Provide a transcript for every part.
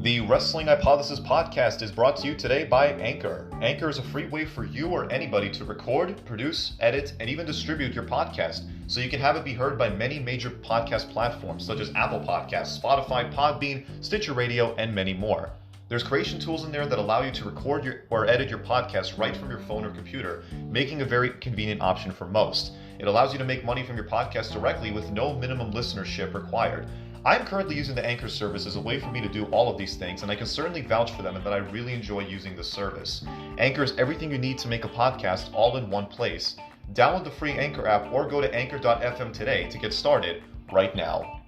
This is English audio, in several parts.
The Wrestling Hypothesis podcast is brought to you today by Anchor. Anchor is a free way for you or anybody to record, produce, edit, and even distribute your podcast, so you can have it be heard by many major podcast platforms such as Apple Podcasts, Spotify, Podbean, Stitcher Radio, and many more. There's creation tools in there that allow you to record or edit your podcast right from your phone or computer, making a very convenient option for most. It allows you to make money from your podcast directly with no minimum listenership required. I'm currently using the Anchor service as a way for me to do all of these things, and I can certainly vouch for them and that I really enjoy using the service. Anchor is everything you need to make a podcast all in one place. Download the free Anchor app or go to anchor.fm today to get started right now.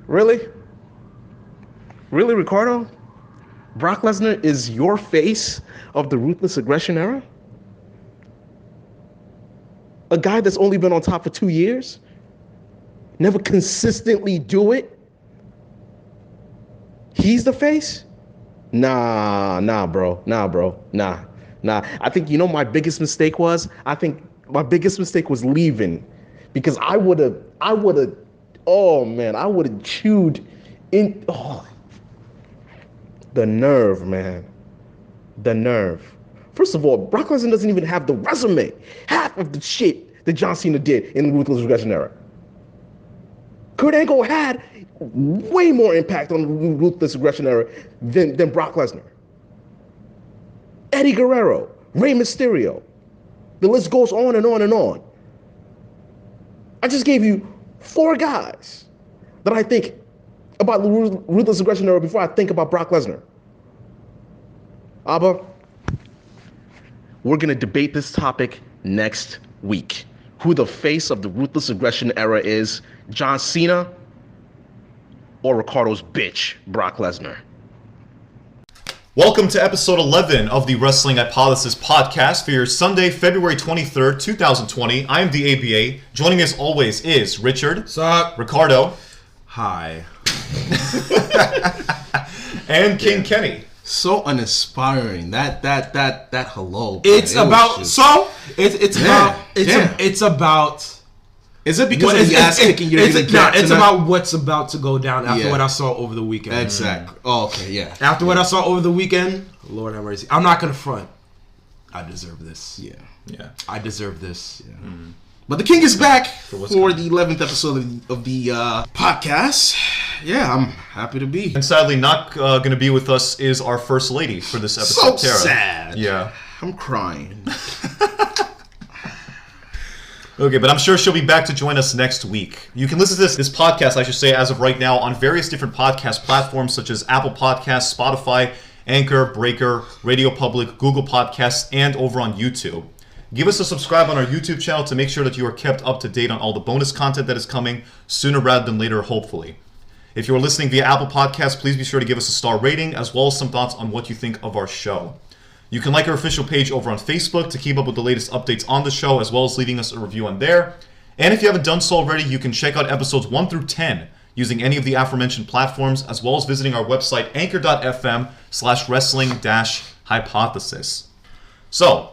Really? Really, Ricardo? Brock Lesnar is your face of the Ruthless Aggression Era? A guy that's only been on top for 2 years? Never consistently do it? He's the face? Nah, bro. I think, my biggest mistake was? My biggest mistake was leaving. Because I would have chewed in. Oh, the nerve, man. The nerve. First of all, Brock Lesnar doesn't even have the resume. Half of the shit that John Cena did in the Ruthless Aggression Era. Kurt Angle had way more impact on the Ruthless Aggression Era than Brock Lesnar. Eddie Guerrero, Rey Mysterio. The list goes on and on and on. I just gave you 4 guys that I think about the Ruthless Aggression Era before I think about Brock Lesnar. Abba, we're going to debate this topic next week. Who the face of the Ruthless Aggression Era is, John Cena or Ricardo's bitch, Brock Lesnar. Welcome to episode 11 of the Wrestling Hypothesis podcast for your Sunday, February 23rd, 2020. I am the ABA. Joining me as always is Richard. What's up? Ricardo. Hi. And King Kenny. So uninspiring. That hello. It's about Is it because of the ass kicking you're gonna get? It's about what's about to go down after what I saw over the weekend. Exactly. Oh, okay, yeah. After what I saw over the weekend, Lord have mercy. I'm not gonna front. I deserve this. Yeah. I deserve this. Yeah. But the king is back for the 11th episode of the podcast. Yeah, I'm happy to be. And sadly, not going to be with us is our first lady for this episode, So Tara. sad. Yeah. I'm crying. Okay, but I'm sure she'll be back to join us next week. You can listen to this podcast, I should say, as of right now, on various different podcast platforms such as Apple Podcasts, Spotify, Anchor, Breaker, Radio Public, Google Podcasts, and over on YouTube. Give us a subscribe on our YouTube channel to make sure that you are kept up to date on all the bonus content that is coming sooner rather than later, hopefully. If you are listening via Apple Podcasts, please be sure to give us a star rating as well as some thoughts on what you think of our show. You can like our official page over on Facebook to keep up with the latest updates on the show as well as leaving us a review on there. And if you haven't done so already, you can check out episodes 1 through 10 using any of the aforementioned platforms as well as visiting our website anchor.fm/wrestling-hypothesis. So,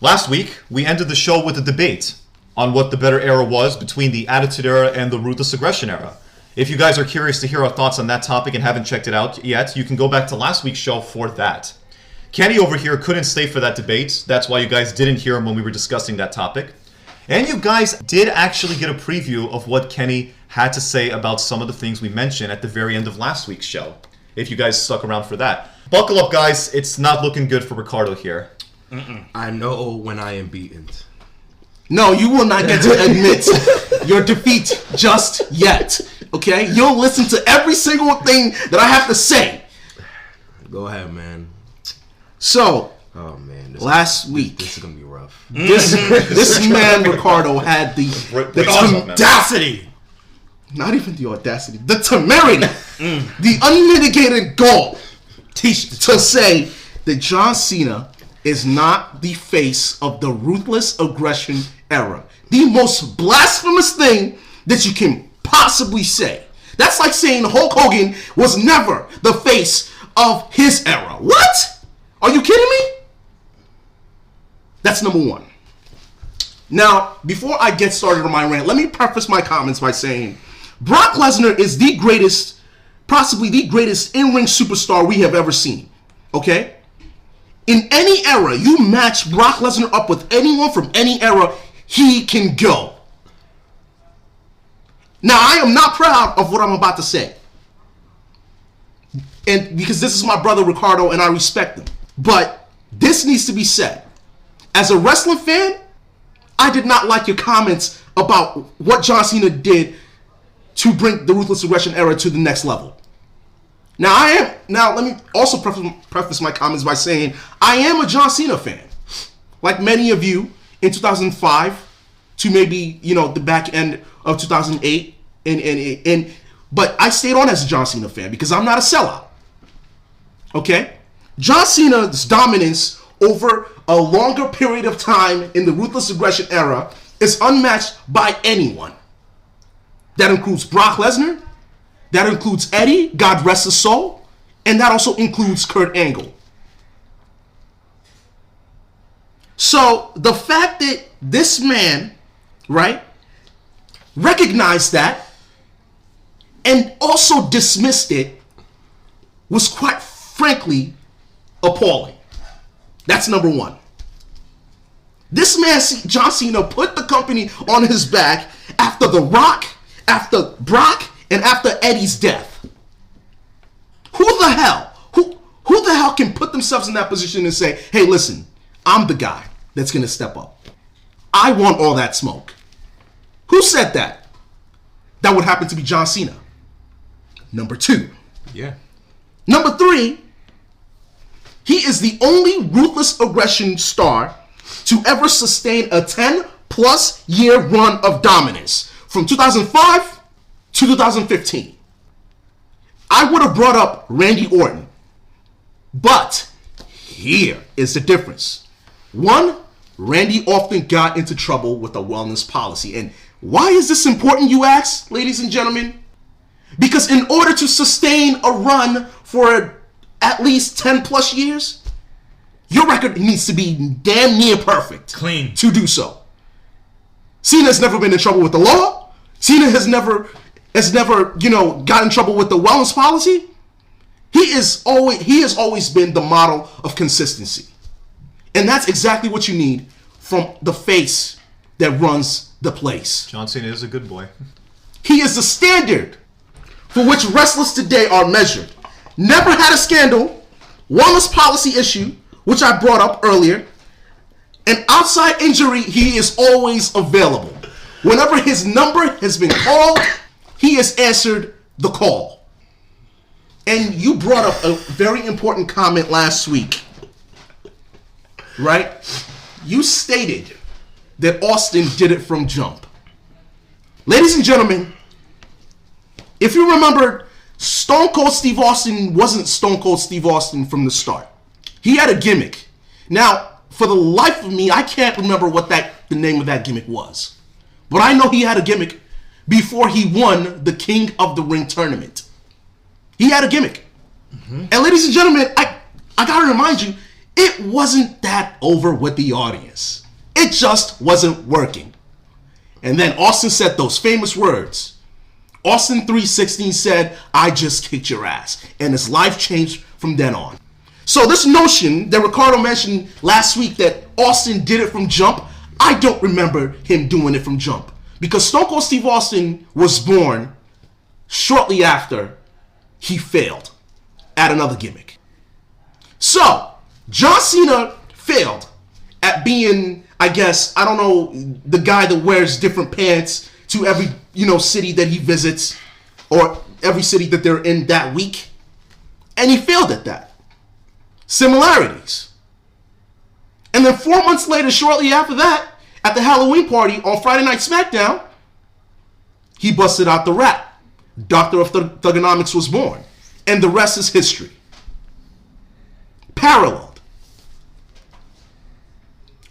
last week, we ended the show with a debate on what the better era was between the Attitude Era and the Ruthless Aggression Era. If you guys are curious to hear our thoughts on that topic and haven't checked it out yet, you can go back to last week's show for that. Kenny over here couldn't stay for that debate. That's why you guys didn't hear him when we were discussing that topic. And you guys did actually get a preview of what Kenny had to say about some of the things we mentioned at the very end of last week's show, if you guys stuck around for that. Buckle up, guys. It's not looking good for Ricardo here. I know when I am beaten. No, you will not get to admit your defeat just yet. Okay? You'll listen to every single thing that I have to say. Go ahead, man. So, last week, this is gonna be rough. This man Ricardo had the audacity, not even the audacity, the temerity, the unmitigated gall to say that John Cena is not the face of the Ruthless Aggression Era. The most blasphemous thing that you can possibly say. That's like saying Hulk Hogan was never the face of his era. What? Are you kidding me? That's number one. Now, before I get started on my rant, let me preface my comments by saying Brock Lesnar is the greatest, possibly the greatest in-ring superstar we have ever seen. Okay? In any era, you match Brock Lesnar up with anyone from any era, he can go. Now, I am not proud of what I'm about to say. And because this is my brother Ricardo and I respect him. But this needs to be said. As a wrestling fan, I did not like your comments about what John Cena did to bring the Ruthless Aggression Era to the next level. Now, let me also preface my comments by saying I am a John Cena fan. Like many of you in 2005 to maybe, the back end of 2008. But I stayed on as a John Cena fan because I'm not a sellout. Okay? John Cena's dominance over a longer period of time in the Ruthless Aggression Era is unmatched by anyone. That includes Brock Lesnar. That includes Eddie, God rest his soul. And that also includes Kurt Angle. So the fact that this man, right, recognized that and also dismissed it was quite frankly appalling. That's number one. This man, John Cena, put the company on his back after The Rock, after Brock, and after Eddie's death. Who the hell can put themselves in that position and say, hey, listen, I'm the guy that's going to step up. I want all that smoke. Who said that? That would happen to be John Cena. Number two. Yeah. Number three, he is the only Ruthless Aggression star to ever sustain a 10-plus year run of dominance from 2005 to 2015. I would have brought up Randy Orton, but here is the difference. One, Randy often got into trouble with a wellness policy. And why is this important, you ask, ladies and gentlemen? Because in order to sustain a run for at least 10 plus years, your record needs to be damn near perfect. Clean. To do so. Cena has never been in trouble with the law. Cena has never got in trouble with the wellness policy. He has always been the model of consistency. And that's exactly what you need from the face that runs the place. John Cena is a good boy. He is the standard for which wrestlers today are measured. Never had a scandal, wellness policy issue, which I brought up earlier. An outside injury, he is always available. Whenever his number has been called, he has answered the call. And you brought up a very important comment last week, right? You stated that Austin did it from jump. Ladies and gentlemen, if you remember, Stone Cold Steve Austin wasn't Stone Cold Steve Austin from the start. He had a gimmick. Now, for the life of me, I can't remember what the name of that gimmick was. But I know he had a gimmick before he won the King of the Ring tournament. He had a gimmick. Mm-hmm. And ladies and gentlemen, I gotta remind you, it wasn't that over with the audience. It just wasn't working. And then Austin said those famous words. Austin 3:16 said, I just kicked your ass. And his life changed from then on. So this notion that Ricardo mentioned last week that Austin did it from jump, I don't remember him doing it from jump. Because Stone Cold Steve Austin was born shortly after he failed at another gimmick. So, John Cena failed at being, I guess, I don't know, the guy that wears different pants to every, city that he visits or every city that they're in that week. And he failed at that. Similarities. And then 4 months later, shortly after that, at the Halloween party on Friday Night SmackDown, he busted out the rap. Doctor of Thugonomics was born. And the rest is history. Paralleled.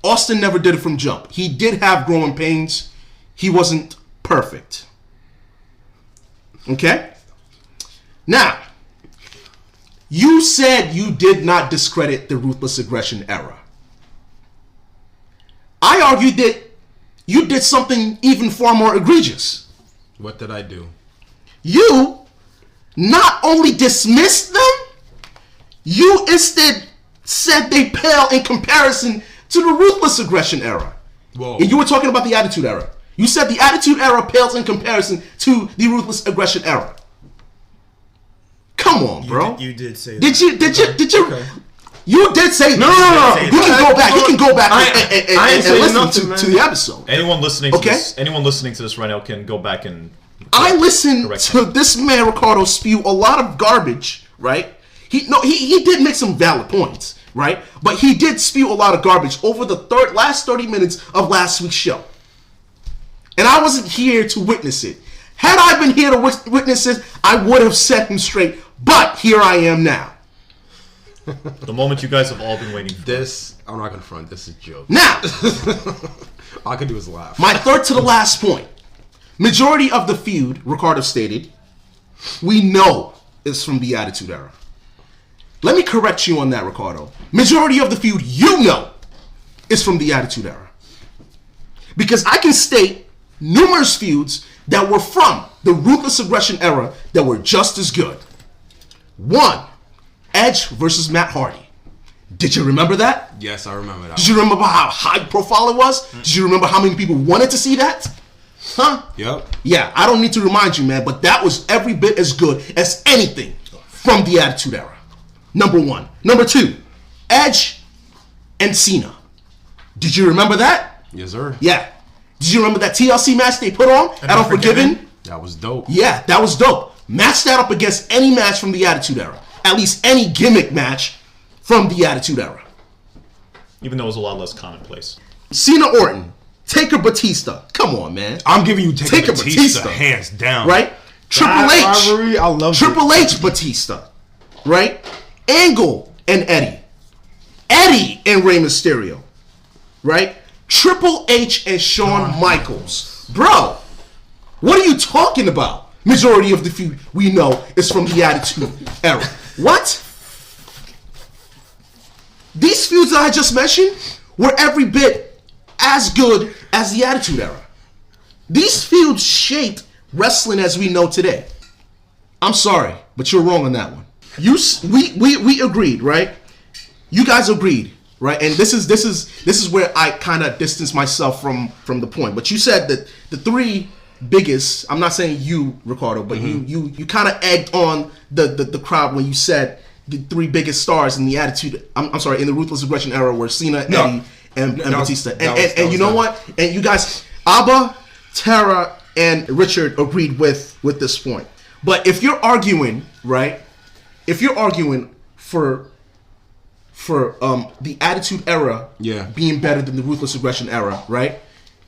Austin never did it from jump. He did have growing pains. He wasn't perfect. Okay? Now, you said you did not discredit the Ruthless Aggression Era. I argued that you did something even far more egregious. What did I do? you not only dismissed them, you instead said they pale in comparison to the Ruthless Aggression Era. Whoa. And you were talking about the Attitude Era. You said the Attitude Era pales in comparison to the Ruthless Aggression Era. Come on, bro. You did say that. Did you? Okay. You did say no. You can go back and listen to the episode. Anyone listening to this right now can go back and I listened to this man Ricardo spew a lot of garbage, right? He did make some valid points, right? But he did spew a lot of garbage over the last 30 minutes of last week's show. And I wasn't here to witness it. Had I been here to witness it, I would have set him straight. But here I am now. The moment you guys have all been waiting for. This, I'm not going to front. This is a joke. Now, all I can do is laugh. My third to the last point. Majority of the feud, Ricardo stated, we know is from the Attitude Era. Let me correct you on that, Ricardo. Majority of the feud, you know, is from the Attitude Era. Because I can state numerous feuds that were from the Ruthless Aggression Era that were just as good. 1, Edge versus Matt Hardy. Did you remember that? Yes, I remember that. Did you remember how high profile it was? Did you remember how many people wanted to see that? Huh? Yep. Yeah, I don't need to remind you, man, but that was every bit as good as anything from the Attitude Era. Number 1. Number 2, Edge and Cena. Did you remember that? Yes, sir. Yeah. Did you remember that TLC match they put on at Unforgiven? That was dope. Yeah, that was dope. Match that up against any match from the Attitude Era. At least any gimmick match from the Attitude Era. Even though it was a lot less commonplace. Cena Orton, Taker Batista. Come on, man. I'm giving you Taker Batista hands down. Right? Triple H. I love Triple H Batista. Right? Angle and Eddie. Eddie and Rey Mysterio. Right? Triple H and Shawn Michaels. Bro, what are you talking about? Majority of the feud we know is from the Attitude Era. What? These feuds that I just mentioned were every bit as good as the Attitude Era. These feuds shaped wrestling as we know today. I'm sorry, but you're wrong on that one. We agreed, right? You guys agreed, right? And this is where I kind of distance myself from the point. But you said that the 3 biggest, I'm not saying you, Ricardo, but you kind of egged on the crowd when you said the 3 biggest stars in the Attitude. I'm sorry, in the Ruthless Aggression Era were Cena, Eddie, and Batista. And you know what? And you guys, Abba, Tara, and Richard agreed with this point. But if you're arguing, right? If you're arguing for the Attitude Era being better than the Ruthless Aggression Era, right?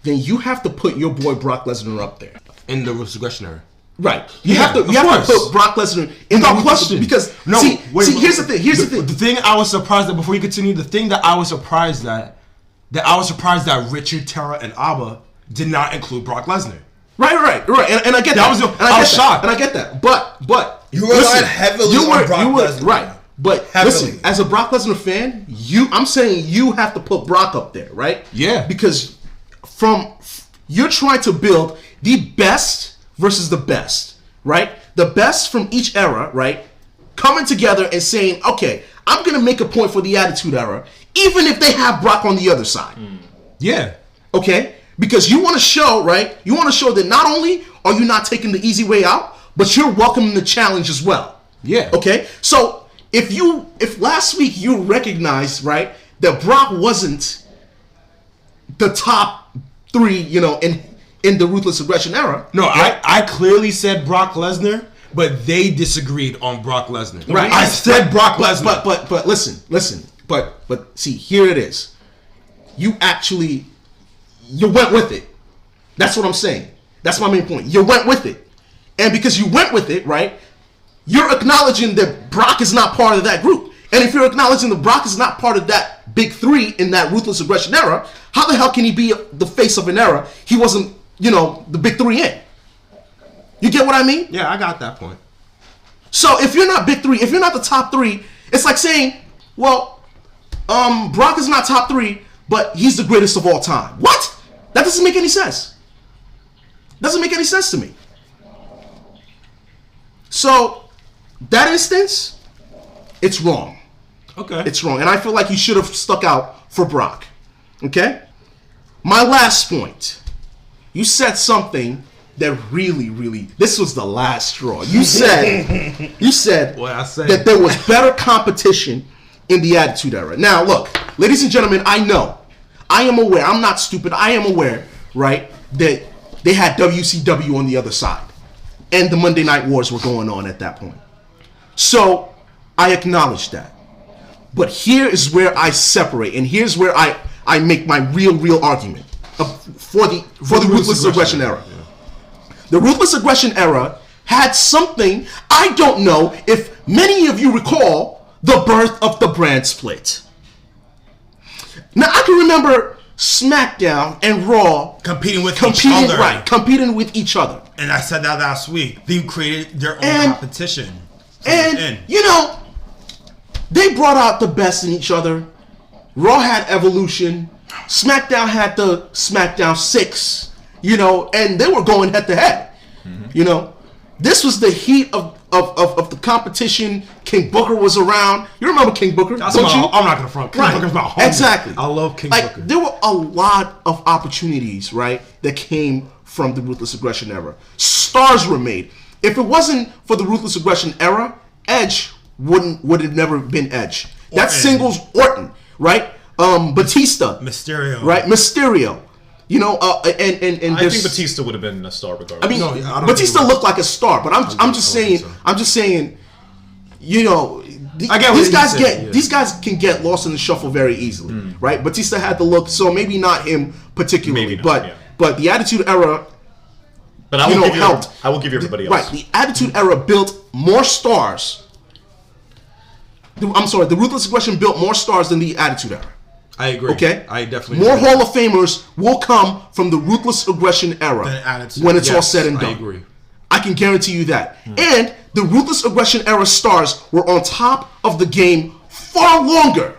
Then you have to put your boy Brock Lesnar up there. In the Ruthless Aggression Era. Right. You have to put Brock Lesnar in the question. Because here's the thing. The thing I was surprised at, before you continue, the thing that I was surprised at, that Richard, Tara, and Abba did not include Brock Lesnar. Right. And I get that. I was shocked. And I get that. But you relied heavily on Brock Lesnar. Right. But listen, as a Brock Lesnar fan, I'm saying you have to put Brock up there, right? Yeah. Because you're trying to build the best versus the best, right? The best from each era, right? Coming together and saying, okay, I'm going to make a point for the Attitude Era, even if they have Brock on the other side. Yeah. Okay? Because you want to show, right? You want to show that not only are you not taking the easy way out, but you're welcoming the challenge as well. Yeah. Okay? So if last week you recognized, right, that Brock wasn't the top 3, in the Ruthless Aggression Era. No, right? I clearly said Brock Lesnar, but they disagreed on Brock Lesnar. Right. I said Brock Lesnar. But listen. But see, here it is. You went with it. That's what I'm saying. That's my main point. You went with it. And because you went with it, right, you're acknowledging that Brock is not part of that group. And if you're acknowledging that Brock is not part of that big 3 in that Ruthless Aggression Era, how the hell can he be the face of an era he wasn't, the big 3 in? You get what I mean? Yeah, I got that point. So if you're not big 3, if you're not the top 3, it's like saying, well, Brock is not top 3, but he's the greatest of all time. What? That doesn't make any sense. Doesn't make any sense to me. So, that instance, it's wrong. Okay. It's wrong. And I feel like you should have stuck out for Brock. Okay? My last point. You said something that really, this was the last straw. You said that there was better competition in the Attitude Era. Now, look, ladies and gentlemen, I know. I am aware. I'm not stupid. I am aware, right, that they had WCW on the other side. And the Monday Night Wars were going on at that point. So, I acknowledge that. But here is where I separate, and here's where I make my real argument for the Ruthless Aggression Era. Yeah. The Ruthless Aggression Era had something, I don't know if many of you recall, the birth of the brand split. Now, I can remember SmackDown and Raw competing with each other. Right, competing with each other. And I said that last week. They created their own competition. And, you know, they brought out the best in each other. Raw had Evolution. SmackDown had the SmackDown 6. You know, and they were going head to head. You know, this was the heat of the competition. King Booker was around. You remember King Booker? I'm not gonna front. King Booker's my homie. Exactly. I love King Booker. There were a lot of opportunities, right, that came from the Ruthless Aggression Era. Stars were made. If it wasn't for the Ruthless Aggression Era, Edge would have never been Edge. That singles Orton, right? Batista, Mysterio, right? Mysterio. You know, and I think Batista would have been a star regardless. I mean, Batista looked like a star, but I'm just saying, you know, these guys can get lost in the shuffle very easily, right? Batista had the look, so maybe not him particularly, but the Attitude Era, but I will give you everybody else. Right, the Attitude Era built more stars. I'm sorry, the Ruthless Aggression built more stars than the Attitude Era. I agree. Okay? I definitely More agree. Hall of Famers will come from the Ruthless Aggression Era when it's all said and done. I agree. I can guarantee you that. And the Ruthless Aggression Era stars were on top of the game far longer.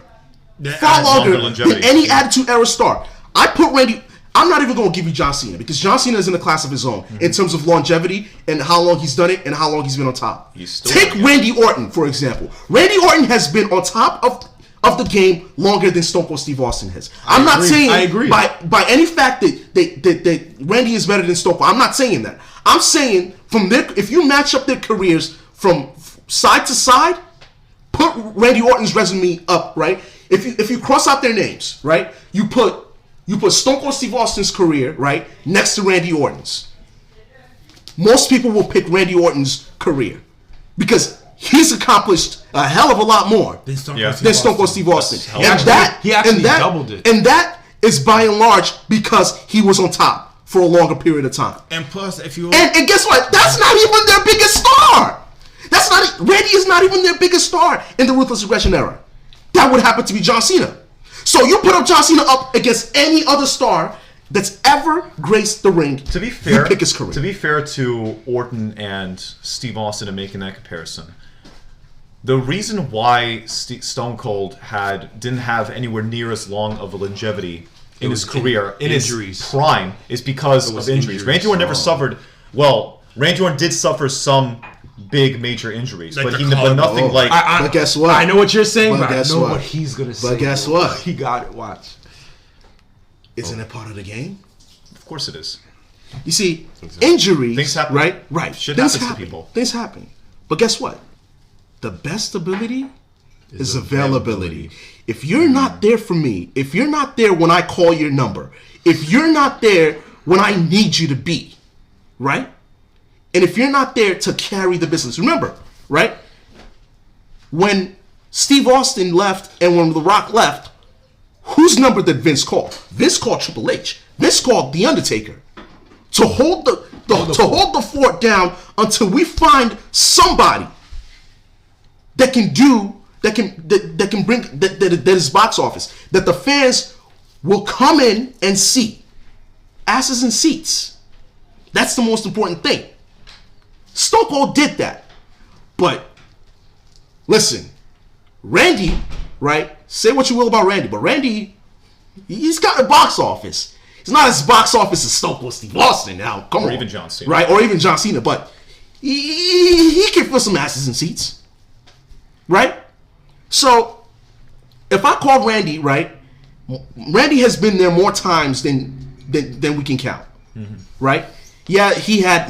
Far longer than any Attitude Era star. I put Randy... I'm not even going to give you John Cena because John Cena is in a class of his own in terms of longevity and how long he's done it and how long he's been on top. Take Randy Orton, for example. Randy Orton has been on top of the game longer than Stone Cold Steve Austin has. I'm not saying by any fact that Randy is better than Stone Cold. I'm not saying that. I'm saying if you match up their careers from side to side, put Randy Orton's resume up, right? If you cross out their names, right? You put Stone Cold Steve Austin's career, right, next to Randy Orton's. Most people will pick Randy Orton's career because he's accomplished a hell of a lot more than Stone Cold Steve Austin. He actually doubled it. And that is by and large because he was on top for a longer period of time. And plus, if you... And guess what? That's not even their biggest star. Randy is not even their biggest star in the Ruthless Aggression Era. That would happen to be John Cena. So you put up John Cena up against any other star that's ever graced the ring. To be fair, you pick his career. To be fair to Orton and Steve Austin in making that comparison, the reason why Stone Cold didn't have anywhere near as long of a longevity in his career, in his prime, is because of injuries. Randy Orton never suffered. Well, Randy Orton did suffer some big major injuries, but nothing like. But guess what? I know what you're saying, but I know what he's gonna say. But guess what? He got it. Watch. Isn't it part of the game? Of course it is. You see, injuries. Things happen. Right. Shit happens to people. Things happen. But guess what? The best ability is availability. If you're not there for me, if you're not there when I call your number, if you're not there when I need you to be, right? And if you're not there to carry the business, remember, right? When Steve Austin left and when The Rock left, whose number did Vince call? Vince called Triple H. Vince called The Undertaker to hold the fort down until we find somebody that can bring that is box office, that the fans will come in and see. Asses in seats. That's the most important thing. Stone Cold did that. But listen, Randy, right? Say what you will about Randy, but Randy, he's got a box office. It's not as box office as Stone Cold Steve Austin now. Come on. Or even John Cena. Right? Or even John Cena. But he can fill some asses in seats, right? So if I call Randy, right, Randy has been there more times than we can count, right? Yeah, he's had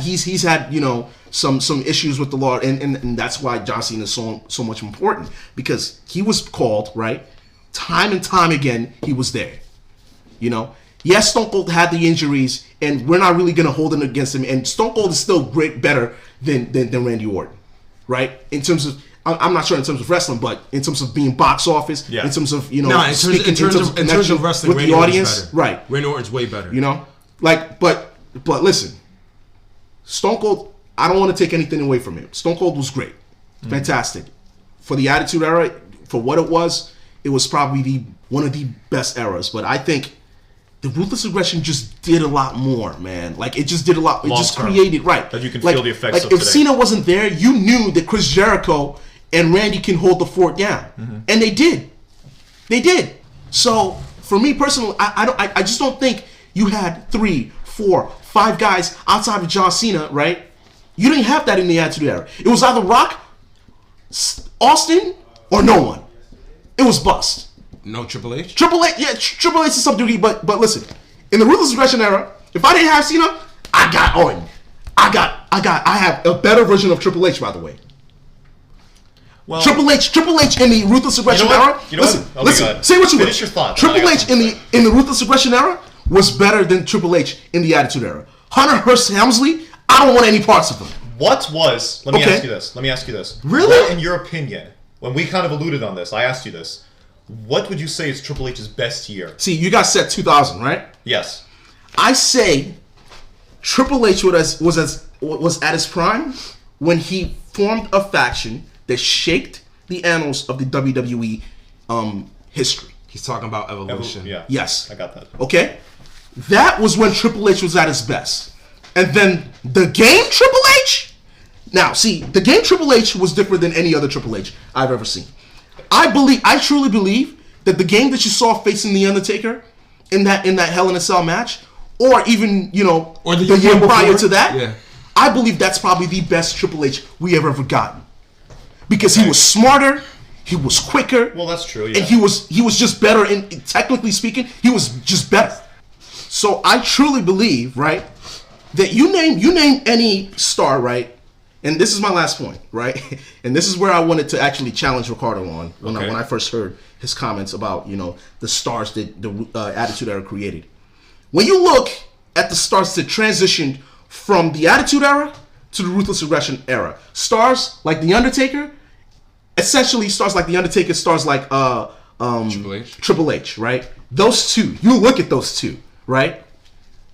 some issues with the law, and that's why John Cena is so much important, because he was called, right, time and time again. He was there, Yes, Stone Cold had the injuries, and we're not really gonna hold it against him. And Stone Cold is still better than Randy Orton, right? In terms of, I'm not sure in terms of wrestling, but in terms of being box office, in terms of in terms of wrestling, with Randy the audience, better. right? Randy Orton's way better. But listen, Stone Cold, I don't want to take anything away from him. Stone Cold was great, fantastic. For the Attitude Era, for what it was probably one of the best eras. But I think the Ruthless Aggression just did a lot more, man. Like, it just did a lot. It just created, right. That you can feel the effects of if today. Cena wasn't there, you knew that Chris Jericho and Randy can hold the fort down. And they did. They did. So, for me personally, I just don't think you had 3, 4, 5 guys outside of John Cena, right? You didn't have that in the Attitude Era. It was either Rock, Austin, or no one. It was bust. No Triple H? Triple H to some degree, but listen, in the Ruthless Aggression Era, if I didn't have Cena, I got Orton. I have a better version of Triple H, by the way. Well, Triple H in the Ruthless Aggression Era. Listen, say what you Finish your thought. Triple H in the Ruthless Aggression Era was better than Triple H in the Attitude Era. Hunter Hearst Helmsley, I don't want any parts of him. Let me ask you this. Really? What, in your opinion, when we kind of alluded on this, I asked you this, what would you say is Triple H's best year? See, you guys said 2000, right? Yes. I say Triple H was at his prime when he formed a faction that shaked the annals of the WWE history. He's talking about Evolution. Yeah. Yes. I got that. Okay? That was when Triple H was at his best. And then the game Triple H? Now, see, the game Triple H was different than any other Triple H I've ever seen. I truly believe that the game that you saw facing the Undertaker in that Hell in a Cell match, or even, or the year prior to that, yeah. I believe that's probably the best Triple H we have ever gotten. Because he was smarter, he was quicker. Well, that's true, yeah. And he was just better, and technically speaking, he was just better. So I truly believe, right, that you name any star, right, and this is my last point, right, and this is where I wanted to actually challenge Ricardo on when I first heard his comments about the stars that the Attitude Era created. When you look at the stars that transitioned from the Attitude Era to the Ruthless Aggression Era, stars like the Undertaker, essentially stars like the Undertaker, stars like Triple H, right? Those two, you look at those two, right?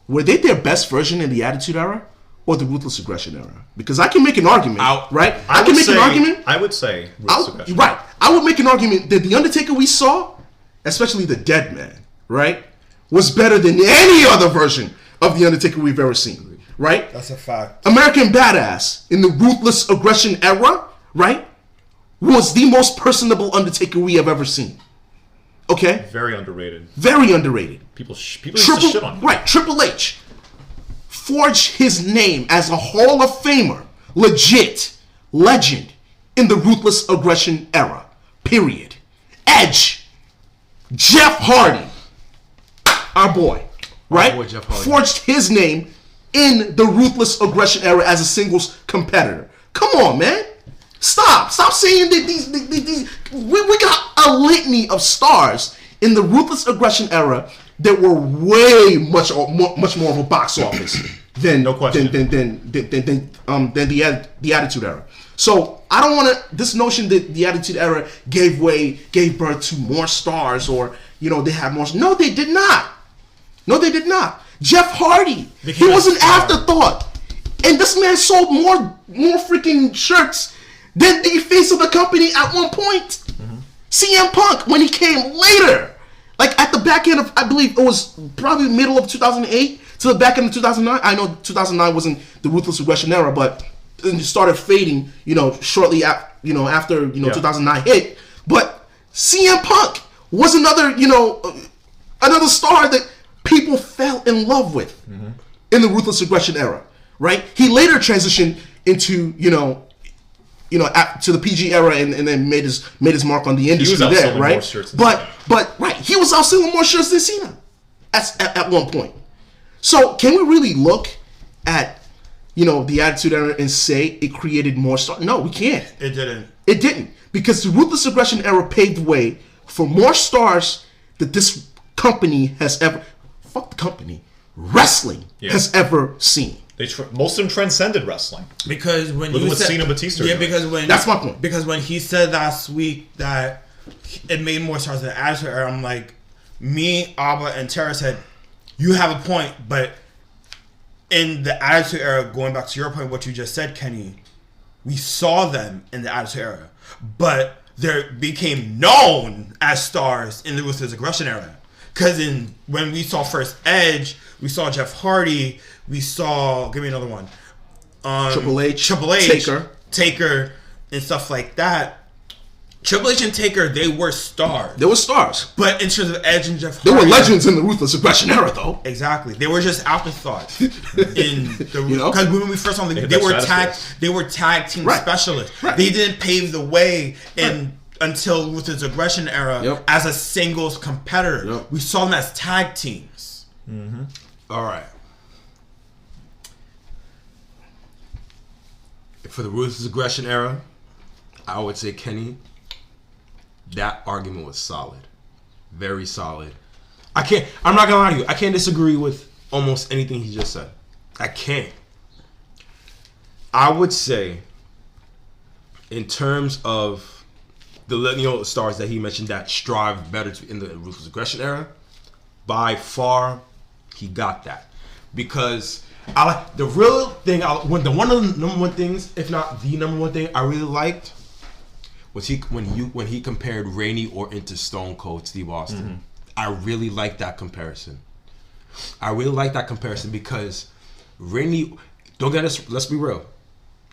Were they their best version in the Attitude Era or the Ruthless Aggression Era? Because I can make an argument, right? I can make an argument. I would say Ruthless Aggression. Right. I would make an argument that the Undertaker we saw, especially the Dead Man, right, was better than any other version of the Undertaker we've ever seen, right? That's a fact. American Badass in the Ruthless Aggression Era, right, was the most personable Undertaker we have ever seen. Okay? Very underrated. Very underrated. People used to shit on him. Right, Triple H forged his name as a Hall of Famer, legit, legend, in the Ruthless Aggression Era. Period. Edge, Jeff Hardy, our boy, right? Boy, Jeff Hardy. Forged his name in the Ruthless Aggression Era as a singles competitor. Come on, man. Stop saying that these we got a litany of stars in the Ruthless Aggression Era that were way much more of a box office than no question. than the Attitude Era. So I don't want to this notion that the Attitude Era gave birth to more stars, or they had more. No, they did not. Jeff Hardy, he was an afterthought, and this man sold more freaking shirts than the face of the company at one point. CM Punk, when he came later, like at the back end of, I believe it was probably middle of 2008 to the back end of 2009. I know 2009 wasn't the Ruthless Aggression Era, but it started fading, shortly after, 2009 hit. But CM Punk was another star that people fell in love with in the Ruthless Aggression Era, right? He later transitioned into to the PG era and then made his mark on the industry there, right? But right, he was out selling more shirts than Cena at one point. So can we really look at the Attitude Era and say it created more stars? No, we can't. It didn't. It didn't, because the Ruthless Aggression Era paved the way for more stars that this company has ever. Fuck the company. Wrestling has ever seen. Most of them transcended wrestling. Because when Look you what said, Cena Batista. Yeah, because when that's my point. Because when he said last week that it made more stars than the Attitude Era, I'm like, me, Abba, and Tara said, you have a point, but in the Attitude Era, going back to your point, what you just said, Kenny, we saw them in the Attitude Era, but they became known as stars in the Ruthless Aggression Era. Because when we saw first Edge, we saw Jeff Hardy, we saw, give me another one, Triple H, Taker, and stuff like that. Triple H and Taker, they were stars. They were stars. But in terms of Edge and Jeff Hardy, they were legends in the Ruthless Aggression Era, though. Exactly. They were just afterthoughts. Because when we first saw them, they were tag team specialists. Right. They didn't pave the way until Ruthless Aggression Era as a singles competitor. Yep. We saw them as tag teams. Mm-hmm. All right. For the Ruthless Aggression Era, I would say, Kenny, that argument was solid. Very solid. I'm not gonna lie to you, I can't disagree with almost anything he just said. I can't. I would say, in terms of the stars that he mentioned that strive better in the Ruthless Aggression Era, by far, he got that. Because the real thing, one of the number one things, if not the number one thing I really liked, was when he compared Randy Orton to Stone Cold Steve Austin. Mm-hmm. I really like that comparison. Because let's be real.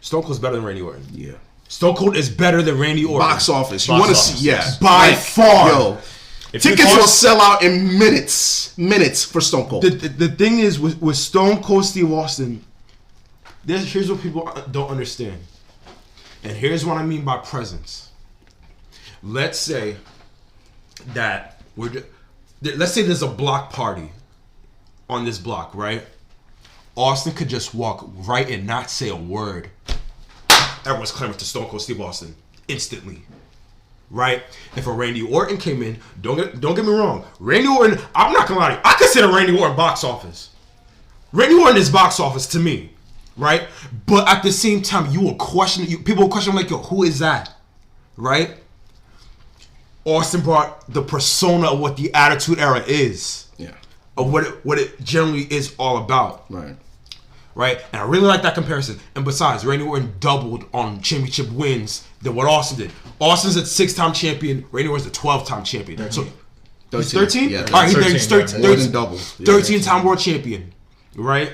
Stone Cold's better than Randy Orton. Yeah. Stone Cold is better than Randy Orton. Box office. You want to see, by far. Yo, tickets will sell out in minutes for Stone Cold. The thing is, with Stone Cold Steve Austin, here's what people don't understand. And here's what I mean by presence. Let's say that let's say there's a block party on this block, right? Austin could just walk right and not say a word. Everyone's clamoring to Stone Cold Steve Austin instantly, right? If a Randy Orton came in, don't get me wrong, Randy Orton, I'm not gonna lie to you, I consider Randy Orton box office. Randy Orton is box office to me, right? But at the same time, people will question like, yo, who is that, right? Austin brought the persona of what the Attitude Era is, of what it generally is all about, right? And I really like that comparison. And besides, Randy Orton doubled on championship wins than what Austin did. Austin's a 6-time champion. Randy Orton's a 12-time champion. 13. So he's 13. Yeah, all right, he's 13. More than double. 13-time world champion, right?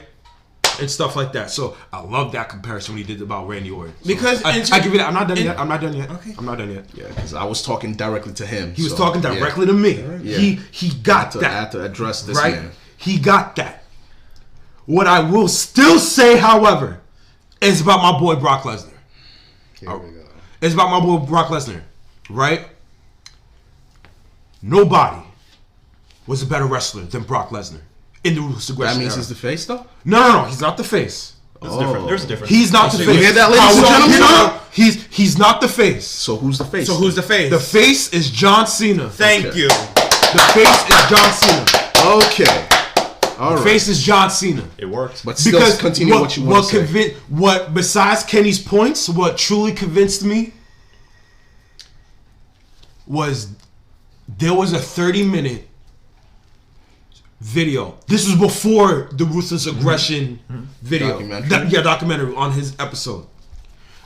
And stuff like that. So I love that comparison when he did about Randy Orton. So because I give you that. I'm not done yet. Okay. I'm not done yet. Yeah, because I was talking directly to him. He was talking directly to me. Yeah. He got that. I had to address this man. He got that. What I will still say, however, is about my boy Brock Lesnar. Here we go. It's about my boy Brock Lesnar, right? Nobody was a better wrestler than Brock Lesnar in the Ruthless Aggression That means era. He's the face, though? No, he's not the face. There's a difference. He's not the face. You hear that, ladies and gentlemen? He's not the face. So who's the face? The face is John Cena. Thank you. The face is John Cena. Okay. The face is John Cena. It worked. But still continue what you want to say. What, besides Kenny's points, what truly convinced me was there was a 30-minute video. This was before the Ruthless Aggression video. Documentary on his episode.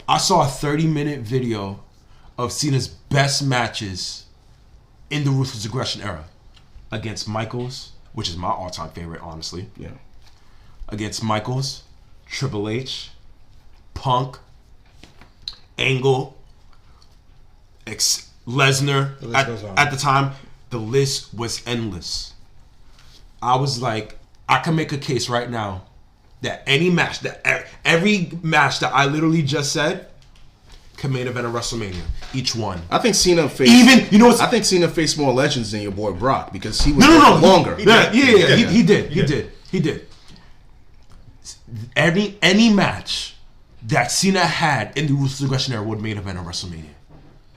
I saw a 30-minute video of Cena's best matches in the Ruthless Aggression era against Michaels, which is my all-time favorite, honestly. Yeah. Against Michaels, Triple H, Punk, Angle, Lesnar. At the time, the list was endless. I was like, I can make a case right now that any match, that Every match that I literally just said can main event of WrestleMania. Each one. I think Cena faced I think Cena faced more legends than your boy Brock because he was longer. He did. Any match that Cena had in the Ruthless Aggression Era would main event of WrestleMania.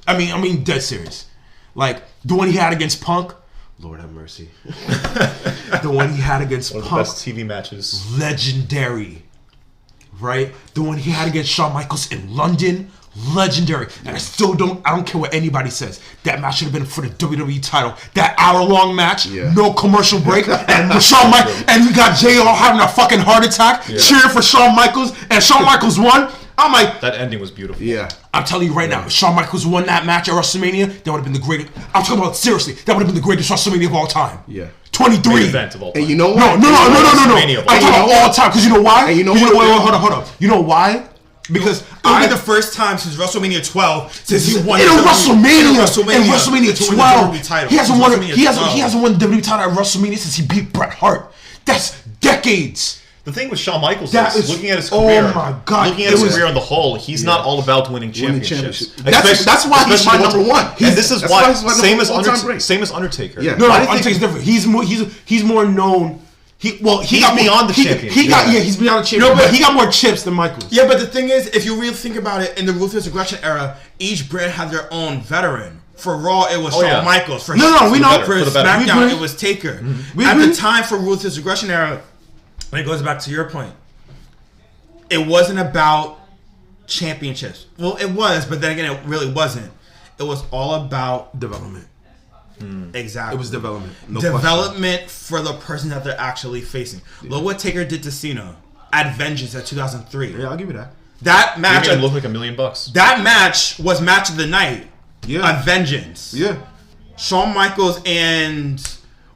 I mean, dead serious. Like the one he had against Punk. Lord have mercy. The one he had against Punk. One of the best TV matches. Legendary. Right? The one he had against Shawn Michaels in London. Legendary. And I don't care what anybody says. That match should have been for the WWE title. That hour-long match, no commercial break, and Shawn Michaels, and we got JR having a fucking heart attack, cheering for Shawn Michaels, and Shawn Michaels won. I'm like, that ending was beautiful. Yeah. I'm telling you right now, if Shawn Michaels won that match at WrestleMania, that would have been the greatest. I'm talking about seriously. That would have been the greatest WrestleMania of all time. Yeah. 23. Main event of all time. And you know what? No. I'm talking about all time because you know why? And you know what? Hold up. You know why? Because it'll be the first time since WrestleMania 12 since he won in WrestleMania 12. He hasn't won the WWE title at WrestleMania since he beat Bret Hart. That's decades. The thing with Shawn Michaels is looking at his career. Oh my God! Looking at his career on the whole, he's not all about winning championships. That's why he's my number one. And this is why same as Undertaker. Yeah. No, Undertaker's different. He's more known. He's beyond the championship. He's beyond the championship. No, but he got more chips than Michaels. Yeah, but the thing is, if you really think about it, in the Ruthless Aggression Era, each brand had their own veteran. For Raw, it was Shawn Michaels. For SmackDown, it was Taker. At the time for Ruthless Aggression Era, and it goes back to your point, it wasn't about championships. Well, it was, but then again, it really wasn't. It was all about development. Exactly. It was development. Development for the person that they're actually facing. Look what Taker did to Cena at Vengeance at 2003. Yeah, I'll give you that. That match looked like $1 million. That match was match of the night. Yeah. At Vengeance. Yeah. Shawn Michaels and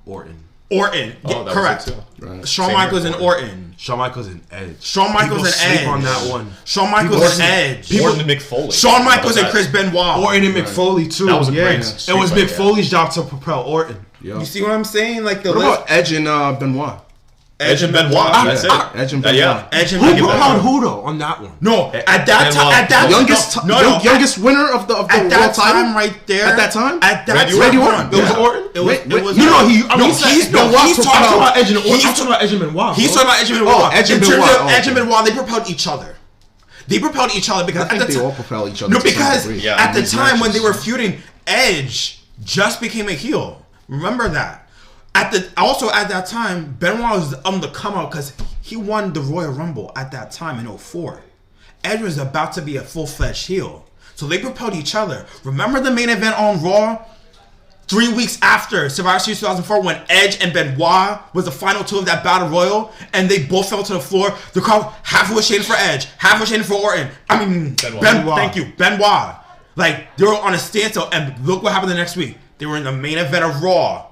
Orton. Correct. Right. Shawn Michaels and Orton. Shawn Michaels and Edge. Shawn Michaels and Edge on that one. Shawn Michaels and Edge. Orton and Mick Foley. Shawn Michaels and Chris Benoit. Orton and Mick Foley too. That was a great. It was Mick Foley's job to propel Orton. You see what I'm saying? Like the what about Edge and Benoit? Edge and Benoit. That's it. Edge and Benoit. Who propelled who though on that one? No, at that time, youngest winner of the world title right there. At that time, Randy Orton. It was Orton. It was he's talking about Edge and Orton. He's talking about Edge and Benoit. He's talking about Edge and Benoit. Edge and Benoit, they propelled each other. They propelled each other because I think they all propel each other. No, because at the time when they were feuding, Edge just became a heel. Remember that. At that time, Benoit was on the come out because he won the Royal Rumble at that time in 2004. Edge was about to be a full-fledged heel. So they propelled each other. Remember the main event on Raw? 3 weeks after Survivor Series 2004 when Edge and Benoit was the final two of that Battle Royal and they both fell to the floor. The crowd half was shading for Edge, half was shading for Orton. Thank you, Benoit. Like, they were on a standstill and look what happened the next week. They were in the main event of Raw.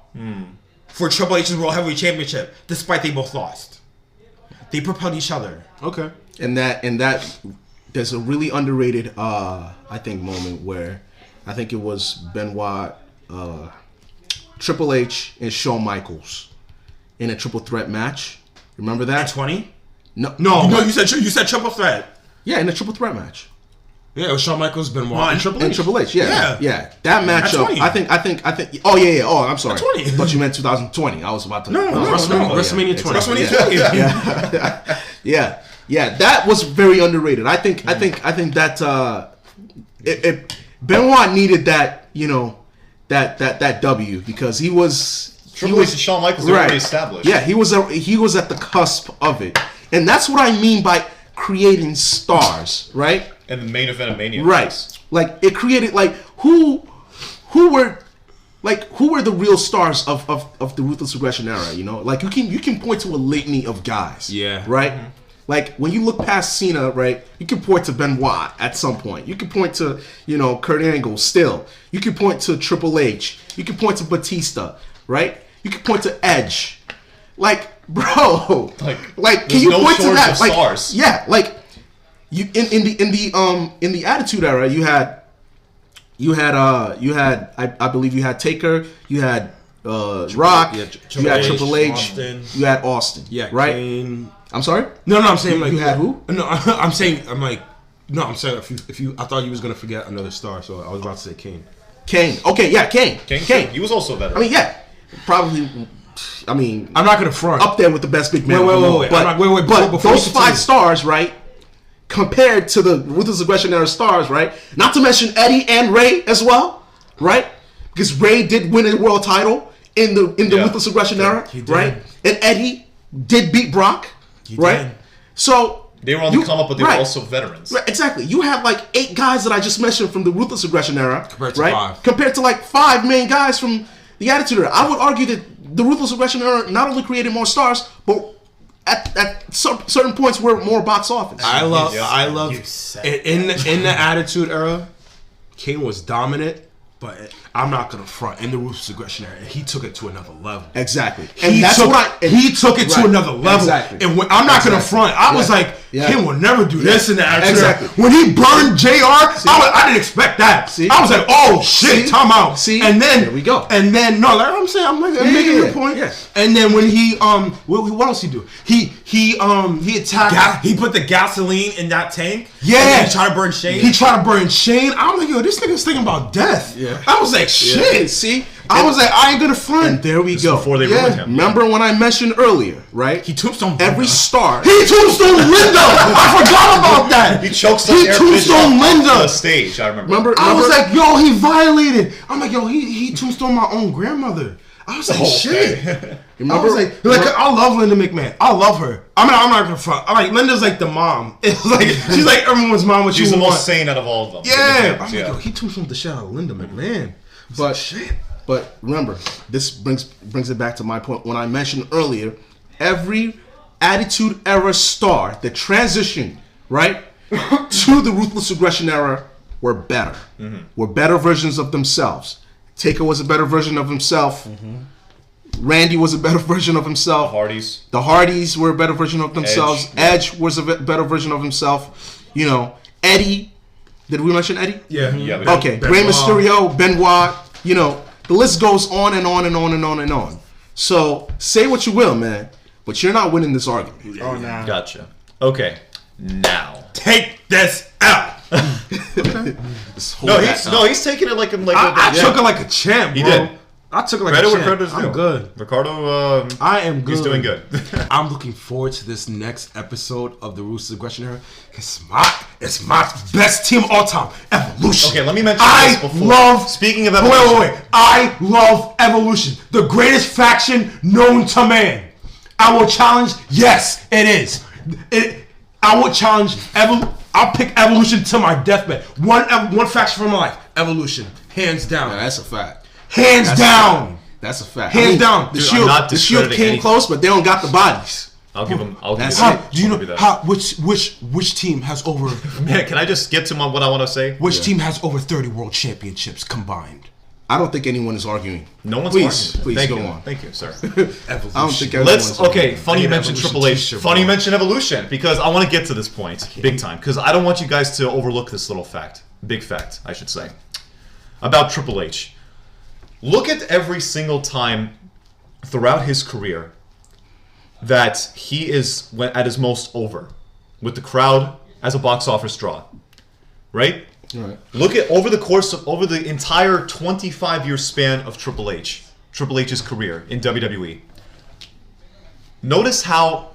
For Triple H's World Heavyweight Championship, despite they both lost. They propelled each other. Okay. And that there's a really underrated I think moment where I think it was Benoit, Triple H and Shawn Michaels in a triple threat match. Remember that? At 20? No, you said triple threat. Yeah, in a triple threat match. Yeah, it was Shawn Michaels, Benoit, and Triple H. And Triple H, yeah. That matchup, I think. Oh yeah. Oh, I'm sorry. 20. I thought you meant 2020. I was about to. WrestleMania 20. WrestleMania 20. Yeah. That was very underrated. I think that Benoit needed that, that W because he was. Triple H and Shawn Michaels were already established. Yeah, he was at the cusp of it, and that's what I mean by creating stars, right? And the main event of Mania. Right. Like it created who were the real stars of the Ruthless Aggression Era, Like you can point to a litany of guys. Yeah. Right? Mm-hmm. Like when you look past Cena, right, you can point to Benoit at some point. You can point to, Kurt Angle still. You can point to Triple H. You can point to Batista, right? You can point to Edge. Like, bro. Like can you point to that? Like, stars. Yeah, like you in the Attitude Era, you had I believe you had Taker, you had Rock. Yeah, You had Triple H. Austin. You had Austin. Yeah, right. Kane. I'm sorry. No, I'm saying like you had who? No, I'm saying I'm saying if you I thought you was gonna forget another star, so I was about to say Kane. Kane. Okay, yeah, Kane. Kane. He was also a veteran. I mean, yeah, probably. I mean, I'm not gonna front. up there with the best big man. Wait. But, Before those you 5 continue. stars, right? Compared to the Ruthless Aggression Era stars, right? Not to mention Eddie and Ray as well, right? Because Ray did win a world title in the Ruthless Aggression Era, he did. right? And Eddie did beat Brock, right? did. So They were on the come up, but they were also veterans. Right, exactly. You have like 8 guys that I just mentioned from the Ruthless Aggression Era, Compared to right? 5. Compared to like 5 main guys from the Attitude Era. I would argue that the Ruthless Aggression Era not only created more stars, but at certain points were more box office. I love You said in the Attitude Era, Kane was dominant, but I'm not gonna front. In the Ruthless Aggression Era, he took it to another level. Exactly. He took it to another level. Exactly. And I'm not gonna front. I was like, Yeah. Kane will never do this in the Attitude Exactly. Era. When he burned JR, I didn't expect that. See? I was like, oh shit, See? time out. See? And then There we go. And then I'm making your point. yeah. And then when he what else he do? He attacked. He put the gasoline in that tank. Yeah. And then he tried to burn Shane. He tried to burn Shane. I was like, yo, this nigga's thinking about death. Yeah. I was like, shit. See? I was like, I ain't gonna front. And there we go. before they ruined him. Remember when I mentioned earlier, right? He tombstone Every star. He tombstone Linda. I forgot about that. He choked some He air tombstone on the Linda. stage. I remember. Remember? I was like, yo, he violated. I'm like, yo, he tombstone my own grandmother. I was like, shit. Remember? I was like, I love Linda McMahon. I love her. I mean, I'm not gonna front. I like Linda's like the mom. It's like she's like everyone's mom. What She's you the want. most sane out of all of them. Yeah. I'm Yeah. like, yo, he tombstoned the shit out of Linda McMahon. But shit. But remember, this brings it back to my point when I mentioned earlier, every Attitude Era star that transitioned, right, to the Ruthless Aggression Era were better. Were better versions of themselves. Taker was a better version of himself. Randy was a better version of himself. Hardys. The Hardys were a better version of themselves. Edge was a better version of himself. You know, Eddie. Did we mention Eddie? Yeah. Yeah. Okay. Rey Mysterio, Benoit. You know, the list goes on and on and on and on and on. So say what you will, man, but you're not winning this argument. Oh, nah. Gotcha. Okay. Now. Take this out. He's taking it like I took it like a champ, bro. He did. I took it like Credit a where champ. credit's I'm due. good. Ricardo, I am good. he's doing good. I'm looking forward to this next episode of the Ruthless Aggression Era. It's my best team of all time. Evolution. Okay, let me mention this before. Speaking of Evolution. Wait. I love Evolution. The greatest faction known to man. I will challenge. Yes, it is. I will challenge. I'll pick Evolution to my deathbed. One faction for my life. Evolution, hands down. Yeah, that's a fact. Hands down. That's a fact. Hands down. The Dude, Shield, I'm not the Shield discrediting came anything. close, but they don't got the bodies. I'll give him. That's How, it. do you know that. which team has over Man, can I just get to what I want to say? which team has over 30 world championships combined? I don't think anyone is arguing. No one's Please, arguing. please Thank go you. on. Thank you, sir. Evolution. I don't think everyone's arguing. Funny you mentioned Evolution Triple H. t-shirt, Funny you bro. mentioned Evolution because I want to get to this point big time because I don't want you guys to overlook this little fact. Big fact, I should say. About Triple H. Look at every single time throughout his career that he is at his most over with the crowd as a box office draw. Right? Right. Look at over the entire 25-year span of Triple H's career in WWE. Notice how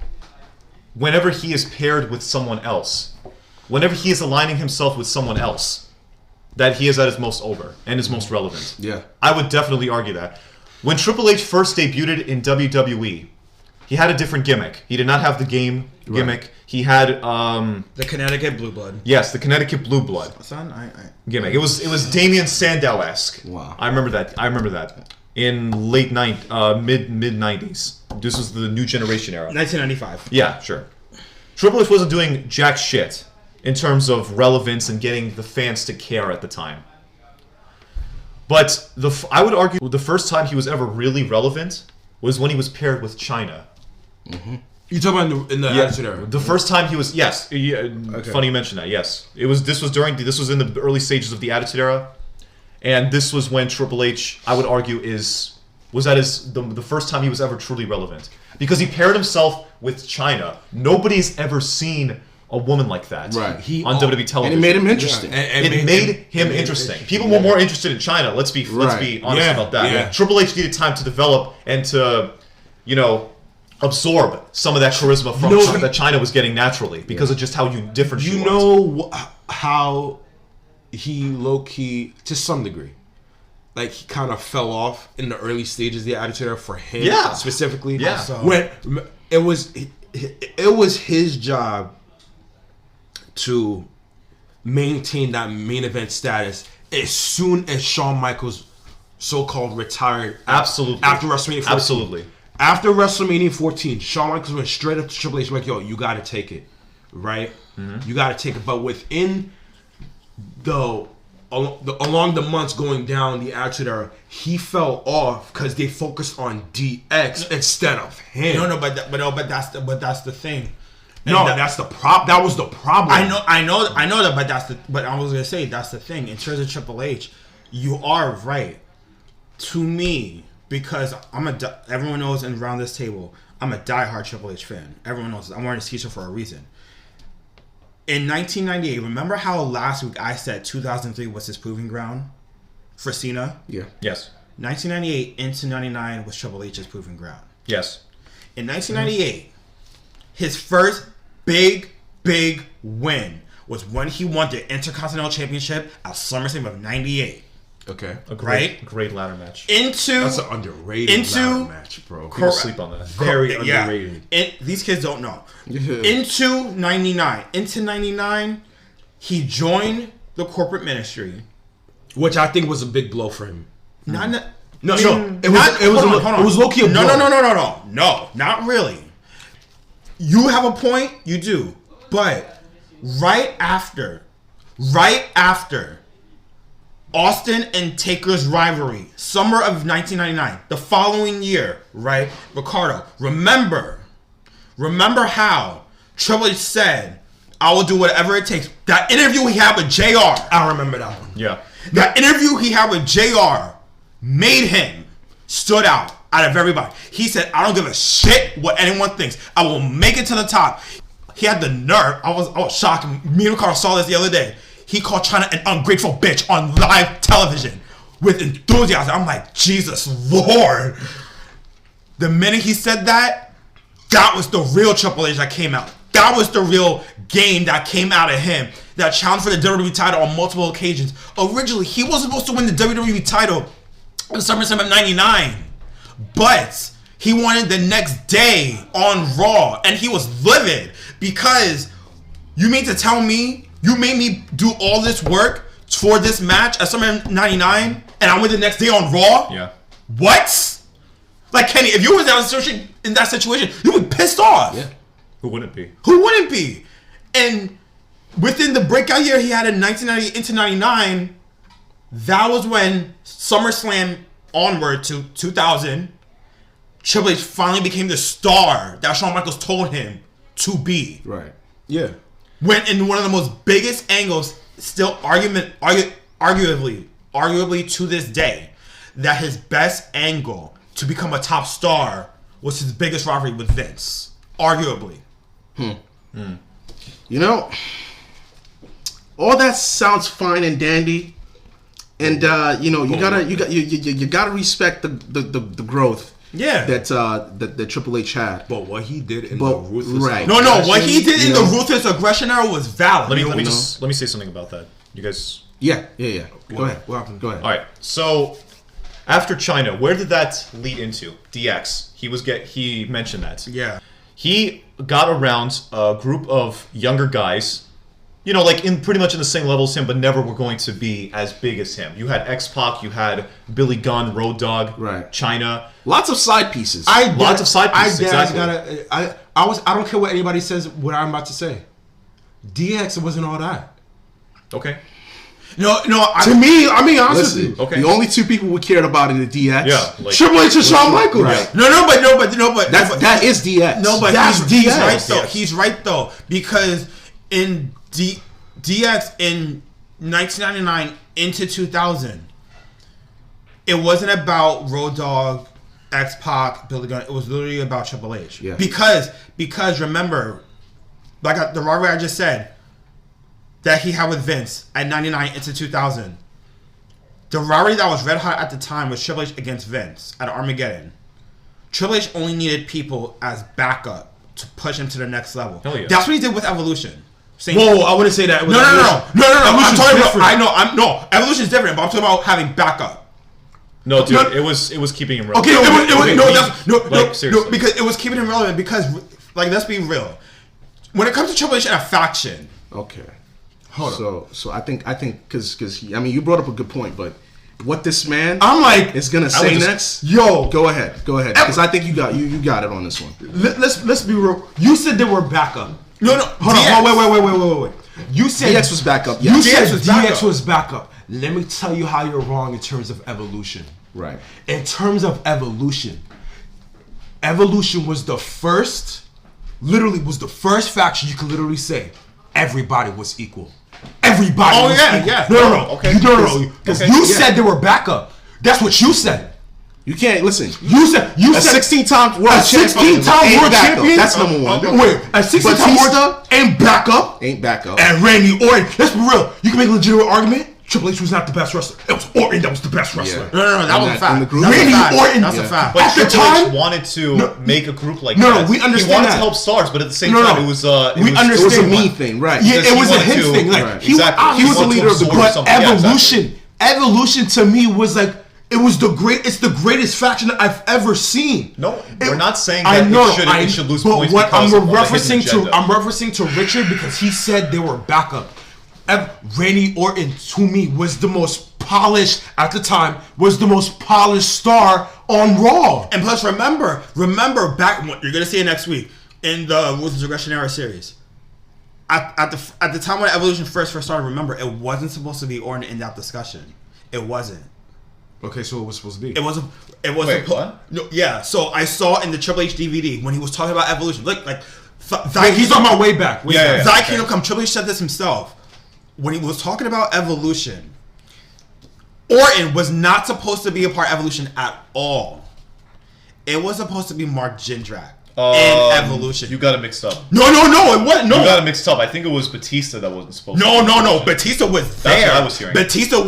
whenever he is paired with someone else, whenever he is aligning himself with someone else, that he is at his most over and his most relevant. Yeah. I would definitely argue that. When Triple H first debuted in WWE, he had a different gimmick. He did not have the game gimmick. He had The Connecticut Blue Blood. yes, the Connecticut Blue Blood Son, gimmick. It was Damian Sandow-esque. Wow. I remember that. In mid 90s. This was the new generation era. 1995. Yeah, sure. Triple H wasn't doing jack shit in terms of relevance and getting the fans to care at the time. But I would argue the first time he was ever really relevant was when he was paired with China. You talking about in the Attitude Era? The first time he was funny you mention that. Yes, this was in the early stages of the Attitude Era, and this was when Triple H, I would argue, is was at the first time he was ever truly relevant. Because he paired himself with China. Nobody's ever seen a woman like that on WWE television. And it made him interesting. Yeah. It made him interesting. People were more interested in China. Let's be honest about that. Yeah. Triple H needed time to develop and to, absorb some of that charisma from that China was getting naturally because of just how different she was. You know how he low-key, to some degree, like he kind of fell off in the early stages of the Attitude Era for him specifically. Yeah. When it was his job to maintain that main event status as soon as Shawn Michaels so-called retired. Absolutely. After WrestleMania 14. Absolutely. After WrestleMania 14, Shawn Michaels went straight up to Triple H like, yo, you got to take it, right? Mm-hmm. You got to take it. But within along the months going down the Attitude Era, he fell off because they focused on DX instead of him. But that's the thing. That's the problem. That was the problem. I know that, but I was gonna say that's the thing. In terms of Triple H, you are right. To me, because everyone knows around this table, I'm a diehard Triple H fan. Everyone knows I'm wearing this t-shirt for a reason. In 1998, remember how last week I said 2003 was his proving ground for Cena? Yeah. Yes. 1998 into 99 was Triple H's proving ground. Yes. In 1998, his first big win was when he won the Intercontinental Championship at SummerSlam of 98. Okay. A great ladder match. That's an underrated ladder match, bro. People sleep on that. Very underrated. These kids don't know. Into 99, he joined the corporate ministry, which I think was a big blow for him. It was low-key a blow. No, not really. You have a point, you do. But right after Austin and Taker's rivalry, summer of 1999, the following year, right? Ricardo, remember how Triple H said, I will do whatever it takes. That interview he had with JR. I remember that one. Yeah. That interview he had with JR made him stood out of everybody. He said, I don't give a shit what anyone thinks. I will make it to the top. He had the nerve. I was shocked. Me and Ricardo saw this the other day. He called China an ungrateful bitch on live television with enthusiasm. I'm like, Jesus Lord. The minute he said that was the real Triple H that came out. That was the real game that came out of him. That challenged for the WWE title on multiple occasions. Originally, he wasn't supposed to win the WWE title in SummerSlam of 99. But he won it the next day on Raw. And he was livid because you mean to tell me you made me do all this work for this match at SummerSlam 99 and I went the next day on Raw? Yeah. What? Like, Kenny, if you were in that situation, you would be pissed off. Yeah. Who wouldn't be? And within the breakout year he had in 1998 into 99, that was when SummerSlam onward to 2000, Triple H finally became the star that Shawn Michaels told him to be. Right. Yeah. Went in one of the most biggest angles, still arguably to this day, that his best angle to become a top star was his biggest rivalry with Vince. Arguably. You know, all that sounds fine and dandy, and you gotta respect the growth. Yeah, that Triple H had. But what he did in the Ruthless what he did in the Ruthless Aggression Era was valid. Let me say something about that. You guys. Yeah. Go ahead. What happened? Go ahead. All right. So after China, where did that lead into? DX. He mentioned that. Yeah. He got around a group of younger guys, like pretty much in the same level as him, but never were going to be as big as him. You had X-Pac, you had Billy Gunn, Road Dogg, right? China. Lots of side pieces. Lots of side pieces. Exactly. I don't care what anybody says. What I'm about to say, DX wasn't all that. Okay. To me, I mean, honestly, okay. The only two people we cared about in the DX, Triple H and Shawn Michaels. Right. But that is DX. No, but that's he's DX. right though. He's right though, because in DX in 1999 into 2000, it wasn't about Road Dogg, X-Pac, Billy Gunn. It was literally about Triple H. Yeah. Because remember, like the rivalry I just said that he had with Vince at 99 into 2000. The rivalry that was red hot at the time was Triple H against Vince at Armageddon. Triple H only needed people as backup to push him to the next level. Hell yeah. That's what he did with Evolution. Whoa, I wouldn't say that. No. I'm talking about. Different. Evolution is different, but I'm talking about having backup. No, dude, it was keeping him relevant. No, because it was keeping him relevant because, like, let's be real. When it comes to Triple H and a faction, Okay. So I think because I mean you brought up a good point, but what this man is gonna say next? Yo, go ahead, because I think you got it on this one. Let's be real. You said they were backup. No, hold on, wait. You said DX was backup. You said DX DX was backup. Let me tell you how you're wrong in terms of Evolution. Right. In terms of Evolution was the first, literally was the first faction you could literally say everybody was equal. Everybody was equal. Yeah. No. Okay. No. Because you said they were backup. That's what you said. You can't listen. You said 16-time world champion. That's number one. Wait, a 16-time world ain't backup. Ain't backup. And Randy Orton. Let's be real. You can make a legitimate argument. Triple H was not the best wrestler. It was Orton that was the best wrestler. Yeah. No, that was a fact. Randy Orton. That's a fact. But At the Triple time, H wanted to make a group like No, that. we understand He wanted that. to help stars, but at the same time, it was we understand. It was a me thing, right? Yeah, Because it was he a wanted him to- thing. Like right, he exactly. was the leader of the absorb but something. Yeah, Evolution. Evolution to me was like it was the great. It's the greatest faction that I've ever seen. No, we're not saying that it should lose but points what because I'm of the hidden agenda. I'm referencing to Richard because he said they were backup. Randy Orton to me was the most polished at the time. Was the most polished star on Raw. And plus, remember back. You're gonna see it next week in the Ruthless Aggression Era series. At the time when Evolution first started, remember it wasn't supposed to be Orton in that discussion. It wasn't. Okay, so it was supposed to be. It wasn't. Wait, what? No, yeah. So I saw in the Triple H DVD when he was talking about Evolution. Look, like He's talking about way back. Yeah. Thy Kingdom Come. Triple H said this himself when he was talking about Evolution. Orton was not supposed to be a part of Evolution at all. It was supposed to be Mark Jindrak in Evolution. You got it mixed up. No, it wasn't. No, You got it mixed up. I think it was Batista that wasn't supposed to. No. Batista was there. That's what I was hearing. Batista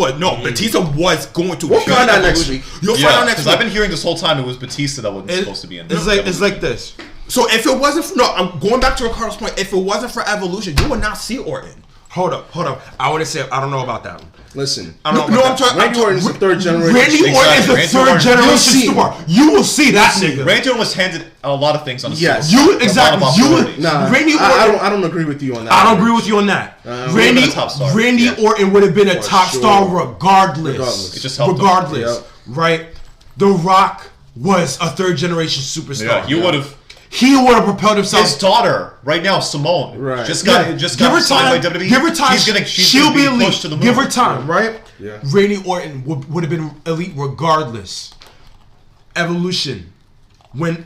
was going to. We'll find out next week. You'll find out next Because week. I've been hearing this whole time it was Batista that wasn't supposed to be in. It's like this. So if it wasn't for, I'm going back to Ricardo's point. If it wasn't for Evolution, you would not see Orton. Hold up. I would say I don't know about that one. Listen, I don't know. I'm talking. Randy Orton is the third generation. Randy Orton is the Randy third Orton. generation star. You will see that nigga. Randy Orton was handed a lot of things on a Yes. silver You platter. exactly. A lot of You opportunities. Nah, Randy Orton. I don't agree with you on that. I don't agree with you on that. been a top star. Randy Yeah. Orton would have been a top sure. star regardless. It just helped him. Regardless, Yep. right? The Rock was a third generation superstar. Yeah, you would have. He would have propelled himself. His daughter, right now, Simone, Right. just got Give her signed time. by WWE. Give her time. She's She'll gonna be be elite. pushed to the moon. Give her time, right? Yeah. Randy Orton would have been elite regardless. Evolution, when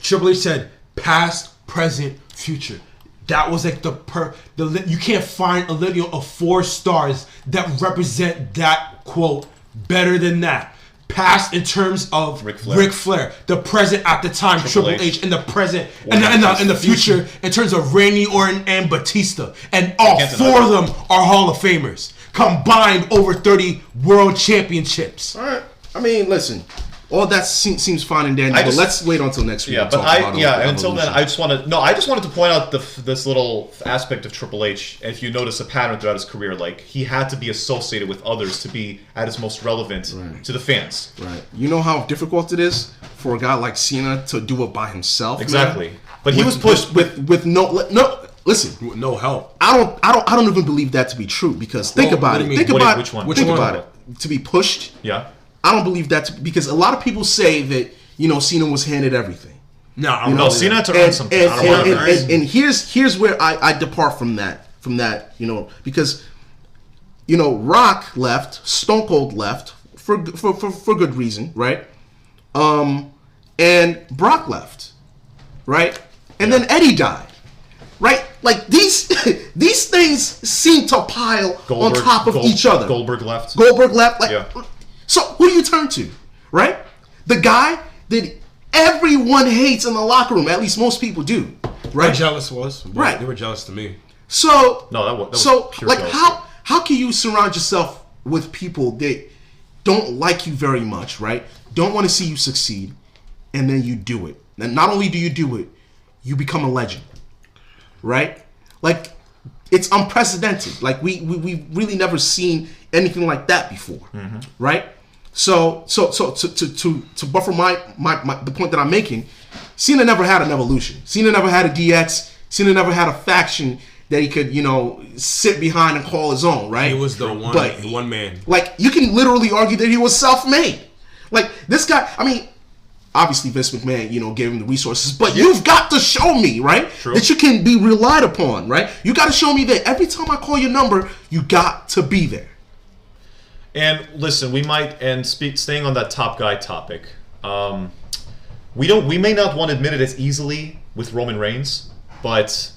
Triple H said past, present, future, that was like you can't find a lineal of 4 stars that represent that quote better than that. Past in terms of Ric Flair. Ric Flair, the present at the time Triple H, and the present and the future in terms of Randy Orton and Batista, and all Can't deny 4 of them are Hall of Famers, combined over 30 world championships. All right. I mean, listen. All that seems fine and dandy, but let's wait until next week. Yeah, to but talk about until then, Evolution. I just wanted to point out this little aspect of Triple H. If you notice a pattern throughout his career, like he had to be associated with others to be at his most relevant to the fans. Right. You know how difficult it is for a guy like Cena to do it by himself. Exactly. Man? But he was pushed with no. Listen, With no help. I don't even believe that to be true because think about it. Think about Which one? Think about it. To be pushed. Yeah. I don't believe that because a lot of people say that Cena was handed everything. No, I You don't know, know. Cena had to earn something. I don't want to earn it. And here's where I depart from that, because Rock left, Stone Cold left for good reason, right? And Brock left, right? And then Eddie died, right? Like these things seem to pile on top of each other. Goldberg left. Goldberg left. Like, Yeah. so who do you turn to, right? The guy that everyone hates in the locker room. At least most people do. Right? How jealous was. Right. They were jealous to me. So No, that was pure like jealousy. how can you surround yourself with people that don't like you very much, right? Don't want to see you succeed, and then you do it. And not only do you do it, you become a legend, right? Like, it's unprecedented. Like, we really never seen anything like that before, right? So to buffer my the point that I'm making, Cena never had an evolution. Cena never had a DX. Cena never had a faction that he could, sit behind and call his own, right? He was the one man. Like, you can literally argue that he was self-made. Like, this guy, I mean, obviously Vince McMahon, gave him the resources, but you've got to show me, right? True. That you can be relied upon, right? You got to show me that every time I call your number, you got to be there. And listen, staying on that top guy topic, we may not want to admit it as easily with Roman Reigns, but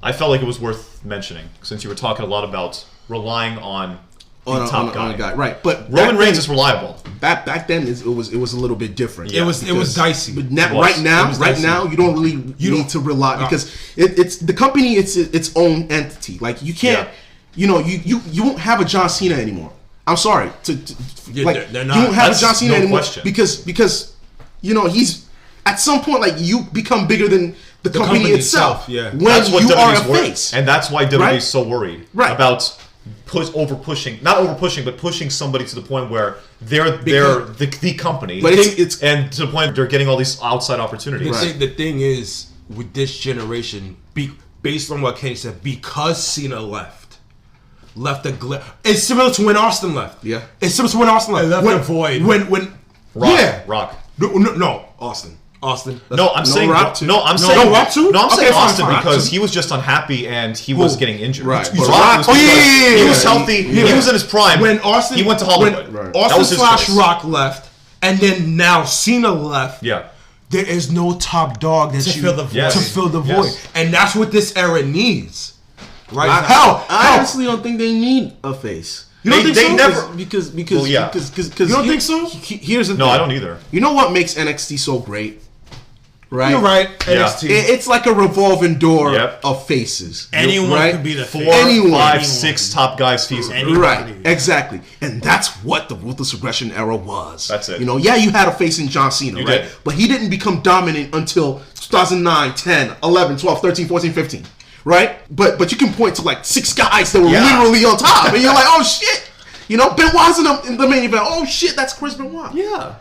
I felt like it was worth mentioning since you were talking a lot about relying on the top guy. Right? But Roman Reigns is reliable. Back then, it was a little bit different. Yeah. It was dicey. But right now, you don't really need to rely because it's the company. It's its own entity. Like, you can't, you won't have a John Cena anymore. I'm sorry, they're not. You won't have That's a John Cena no anymore question. because he's at some point, like, you become bigger than the company itself. Yeah, when That's what you are WWE's a face, and that's why WWE is so worried about not pushing somebody to the point where they're the company, but it's and to the point they're getting all these outside opportunities. The thing is, with this generation, based on what Kenny said, because Cena left the glare. It's similar to when Austin left. Yeah, it's similar to when Austin left. It left a void. When Rock. No, Austin. No, I'm saying Rock too. No, I'm saying Rock too? No, I'm Okay, saying fine, Austin fine. because he was just unhappy and he was getting injured. Right. Rock But was Rock- because he was yeah. healthy. He was in his prime. When Austin, he went to Hollywood. When That Austin was his slash choice. Rock left, and then now Cena left. Yeah. There is no top dog that To fill the void. Yes. to fill the Yes. void, and that's what this era needs. Right? I honestly don't think they need a face. You don't think They so? never. Because Well, yeah. you don't think so? Here's the thing. No, I don't either. You know what makes NXT so great? Right? You're right. Yeah. NXT. It's like a revolving door Yep. of faces. Anyone right? could be the Four, face. Anyone. 5, 6 top guys feasible. Right, exactly. And that's what the Ruthless Aggression Era was. That's it. You you had a face in John Cena, You right? did. But he didn't become dominant until 2009, 10, 11, 12, 13, 14, 15. Right? But you can point to like 6 guys that were Yeah. literally on top. And you're like, oh shit. Benoit's in the main event. Oh shit, that's Chris Benoit. Yeah.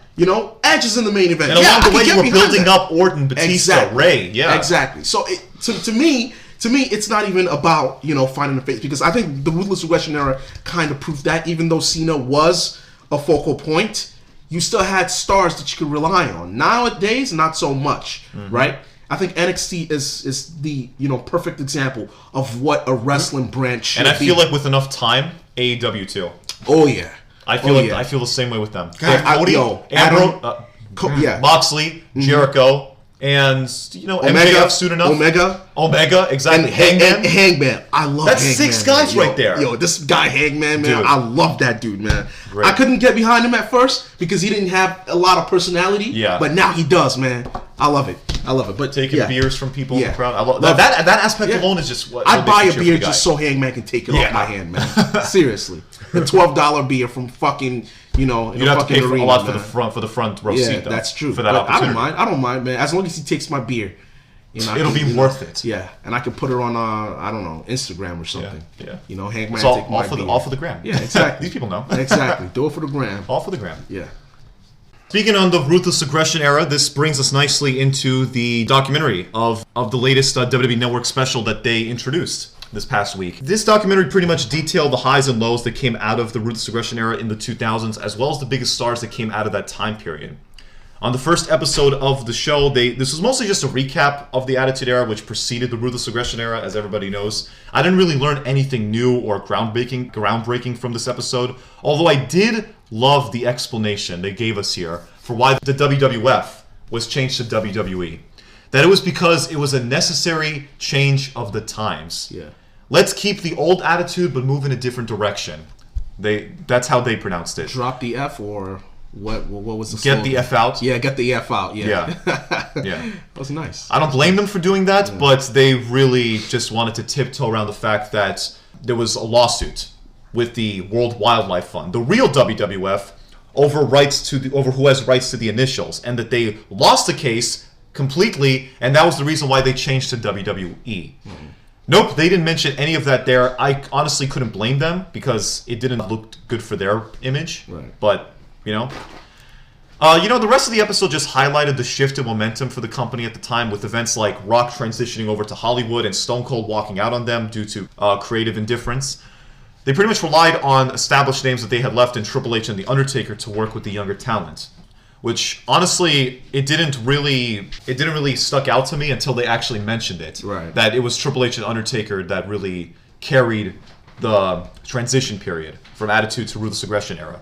Edge is in the main event. And yeah, along I the can way, get you were behind building that. up Orton, Batista, Exactly. Ray. Yeah. Exactly. So to me, it's not even about finding a face, because I think the Ruthless Aggression Era kind of proved that even though Cena was a focal point, you still had stars that you could rely on. Nowadays, not so much, right? I think NXT is the perfect example of what a wrestling brand should be. And I feel like with enough time, AEW too. Oh yeah. I feel the same way with them. Yeah. Moxley, Jericho, and MJF soon enough. Omega, exactly. And Hangman. I love That's Hangman, 6 guys man. right there. Yo, this guy Hangman, man, Dude. I love that dude, man. Great. I couldn't get behind him at first because he didn't have a lot of personality. Yeah. But now he does, man. I love it. But Taking yeah. beers from people in Yeah. the crowd. I love Love that. That aspect Yeah. alone is just what. I'd what buy makes a you cheer beer for the just guy. so Hangman can take it Yeah. off my hand, man. Seriously. A $12 beer from fucking, in You'd a have to fucking pay for arena, a lot man. for the front row Yeah, seat. Though, that's true. For that But opportunity, I don't mind, man. As long as he takes my beer. I it'll can, be worth it. Yeah, and I can put it on, I don't know, Instagram or something. Yeah. Hangman It's all, take all my for the beer. all for the gram. Yeah, exactly. These people know. Exactly. Do it for the gram. All for the gram. Yeah. Speaking on the Ruthless Aggression Era, this brings us nicely into the documentary of the latest WWE Network special that they introduced this past week. This documentary pretty much detailed the highs and lows that came out of the Ruthless Aggression Era in the 2000s, as well as the biggest stars that came out of that time period. On the first episode of the show, this was mostly just a recap of the Attitude Era, which preceded the Ruthless Aggression Era, as everybody knows. I didn't really learn anything new or groundbreaking from this episode, although I did love the explanation they gave us here for why the WWF was changed to WWE. That it was because it was a necessary change of the times. Yeah. Let's keep the old attitude, but move in a different direction. That's how they pronounced it. Drop the F or... what was the Get slogan? the F out. Yeah, get the F out. Yeah. Yeah. That was nice. I don't blame them for doing that, but they really just wanted to tiptoe around the fact that there was a lawsuit with the World Wildlife Fund, the real WWF, over who has rights to the initials, and that they lost the case completely, and that was the reason why they changed to WWE. Nope, they didn't mention any of that there. I honestly couldn't blame them because it didn't look good for their image. Right. But, the rest of the episode just highlighted the shift in momentum for the company at the time, with events like Rock transitioning over to Hollywood and Stone Cold walking out on them due to creative indifference. They pretty much relied on established names that they had left in Triple H and The Undertaker to work with the younger talent. Which, honestly, it didn't really stuck out to me until they actually mentioned it. Right. That it was Triple H and Undertaker that really carried the transition period from Attitude to Ruthless Aggression Era.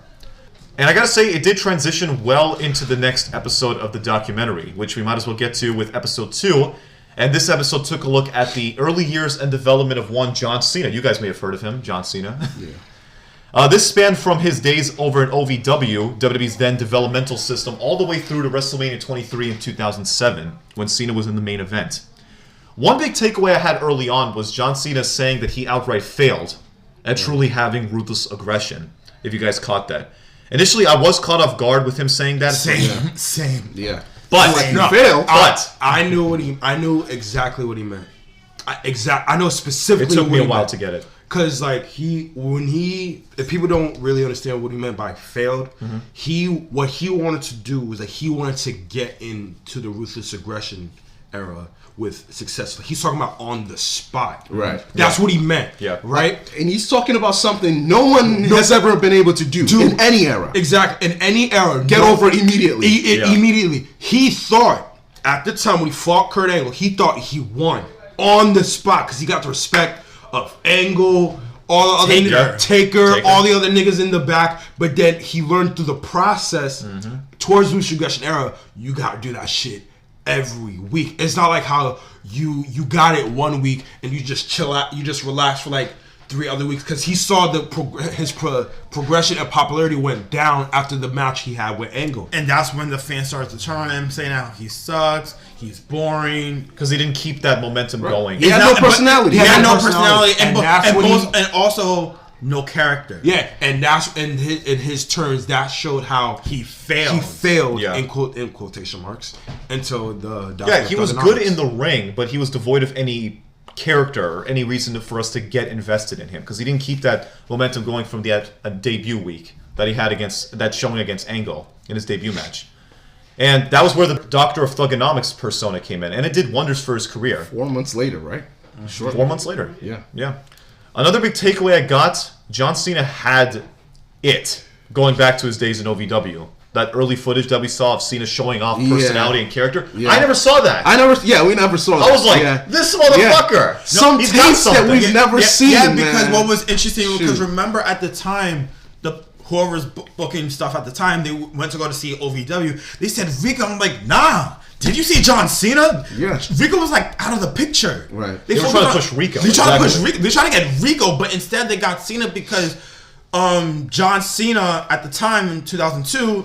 And I gotta say, it did transition well into the next episode of the documentary, which we might as well get to with episode 2. And this episode took a look at the early years and development of one John Cena. You guys may have heard of him, John Cena. Yeah. This spanned from his days over at OVW, WWE's then developmental system, all the way through to WrestleMania 23 in 2007, when Cena was in the main event. One big takeaway I had early on was John Cena saying that he outright failed at truly having ruthless aggression, if you guys caught that. Initially, I was caught off guard with him saying that. Same. Yeah. But I knew exactly what he meant. I know specifically. It took me a while to get it. Cause if people don't really understand what he meant by failed, what he wanted to do was that he wanted to get into the Ruthless Aggression Era with success. He's talking about on the spot. Right. That's what he meant. Yeah. Right. And he's talking about something no one has ever been able to do in any era. Exactly. In any era. Get over it immediately. Immediately. He thought, at the time when he fought Kurt Angle, he thought he won on the spot because he got the respect of Angle, all the other Taker, all the other niggas in the back. But then he learned through the process towards Ruthless Aggression Era, you gotta do that shit every week. It's not like how you got it 1 week and you just chill out, you just relax for like 3 other weeks, because he saw his progression and popularity went down after the match he had with Angle, and that's when the fans started to turn on him, saying how he sucks, he's boring, because he didn't keep that momentum going. He had no personality. He had no personality, and also no character. Yeah, and that's in his turns that showed how he failed. He failed in quotation marks until the he was good in the ring, but he was devoid of any character or any reason for us to get invested in him, because he didn't keep that momentum going from the debut week that he had against that showing against Angle in his debut match. And that was where the Doctor of Thugonomics persona came in, and it did wonders for his career. 4 months later, right? Sure. 4 months later. Yeah. Another big takeaway I got, John Cena had it going back to his days in OVW. That early footage that we saw of Cena showing off personality and character. Yeah. I never saw that. We never saw that. I was like, this motherfucker. Some taste that we've never seen. Yeah, because what was interesting, because remember at the time, whoever's booking stuff at the time, they went to go to see OVW. They said Rico. I'm like, nah. Did you see John Cena? Yeah. Rico was like out of the picture. Right. They were trying to push Rico. They tried to push Rico. They tried to get Rico, but instead they got Cena because John Cena at the time in 2002,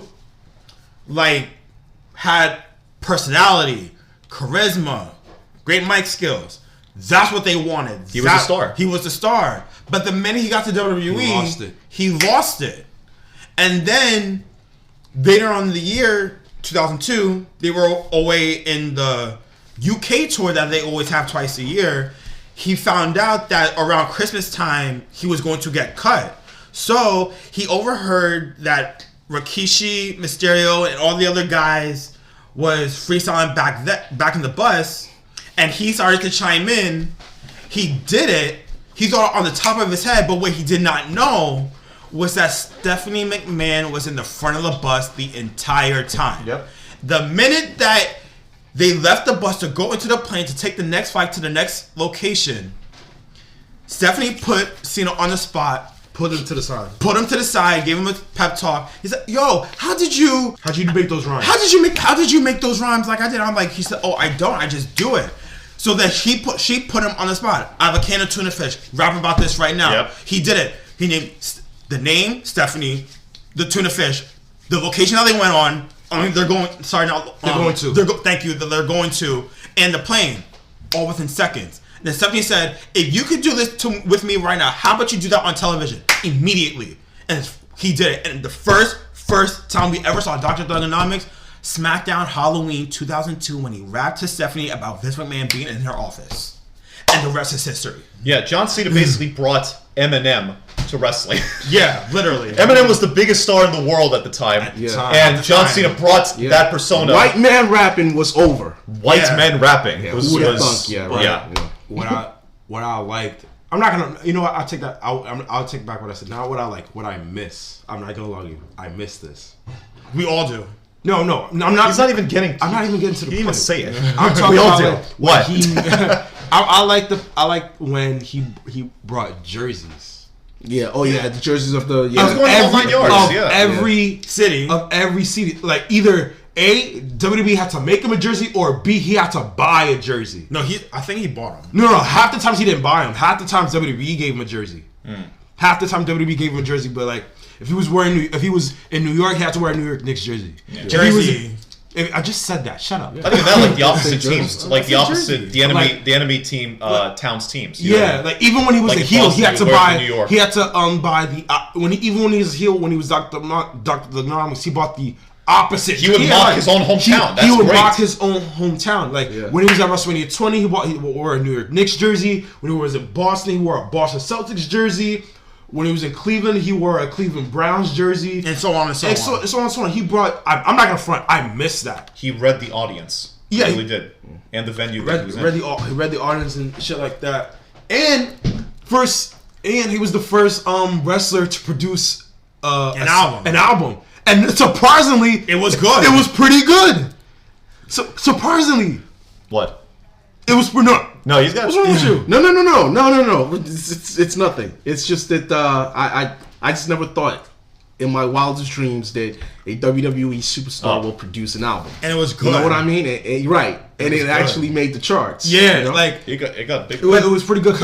had personality, charisma, great mic skills. That's what they wanted. He was a star. He was the star. But the minute he got to WWE, he lost it. And then later on in the year 2002, they were away in the UK tour that they always have twice a year. He found out that around Christmas time, he was going to get cut. So he overheard that Rikishi, Mysterio, and all the other guys was freestyling back in the bus, and he started to chime in. He did it. He thought on the top of his head, but what he did not know was that Stephanie McMahon was in the front of the bus the entire time. Yep. The minute that they left the bus to go into the plane to take the next flight to the next location, Stephanie put Cena on the spot. Put him to the side. Put him to the side. Gave him a pep talk. He said, "Yo, how'd you make those rhymes? How did you make those rhymes like I did?" I'm like, he said, "Oh, I don't. I just do it." So that she put him on the spot. I have a can of tuna fish. Rap about this right now. Yep. He did it. He named the name Stephanie, the tuna fish, the location that they went on. I mean, they're going. Sorry, not. They're going to. Thank you. They're going to, and the plane, all within seconds. And then Stephanie said, "If you could do this with me right now, how about you do that on television immediately?" And he did it. And the first time we ever saw Dr. Thugonomics, SmackDown Halloween 2002, when he rapped to Stephanie about Vince McMahon being in her office, and the rest is history. Yeah, John Cena basically brought Eminem to wrestling. Yeah, literally. Eminem was the biggest star in the world at the time. And John Cena brought that persona. White man rapping was over. White men rapping. Yeah, was, What I liked. I'm not gonna. You know what? I'll take that. I'll take back what I said. Now what I like. What I miss. I'm not gonna lie to you. I miss this. We all do. No, I'm not. He's not even getting. I'm not even getting to the. He didn't even say it. I'm talking we all about do. What? I like when he brought jerseys. Yeah. Oh yeah. The jerseys of the. I was going all 9 yards. Every city. Like either A, WWE had to make him a jersey, or B, he had to buy a jersey. No, I think he bought them. No. Half the times he didn't buy them. Half the times WWE gave him a jersey. Half the time WWE gave him a jersey, but like if he was in New York, he had to wear a New York Knicks jersey. Yeah. Jersey. I just said that. Shut up. I think of that like the opposite teams, like the opposite, the enemy team, town's teams. Yeah, like even when he was like a heel, he had to buy. New York. He had to buy the when he was a heel, when he was Dr. Thugonomics, he bought the opposite. He would mock his own hometown. He would mock his own hometown. Like when he was at WrestleMania 20, he wore a New York Knicks jersey. When he was in Boston, he wore a Boston Celtics jersey. When he was in Cleveland, he wore a Cleveland Browns jersey, and so on and so on. So on and so on. He brought. I'm not gonna front. I missed that. He read the audience. Yeah, he really did, and the venue. He read the audience and shit like that. And he was the first wrestler to produce an album. And surprisingly, it was good. It was pretty good. So surprisingly, what? It was No, he's got. What's wrong with you? No. It's nothing. It's just that I just never thought in my wildest dreams that a WWE superstar will produce an album. And it was good. You know what I mean? Right. And it actually made the charts. Yeah, you know? like it got big. It was pretty good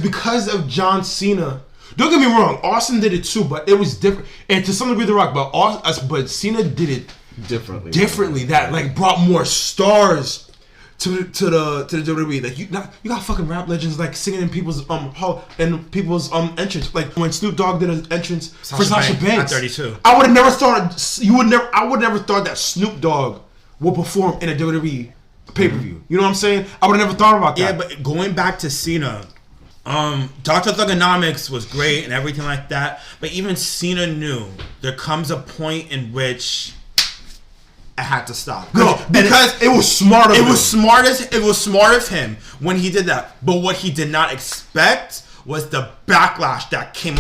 because of John Cena. Don't get me wrong, Austin did it too, but it was different. And to some degree, The Rock, but Cena did it differently. That like brought more stars to the WWE. Like you got fucking rap legends like singing in people's entrance. Like when Snoop Dogg did an entrance for Sasha Banks at 32. I would have never thought I would never thought that Snoop Dogg would perform in a WWE pay-per-view. You know what I'm saying? I would have never thought about that. Yeah, but going back to Cena, Dr. Thugonomics was great and everything like that, but even Cena knew there comes a point in which I had to stop. No, because it was smart of him. It was smart of him when he did that. But what he did not expect was the backlash that came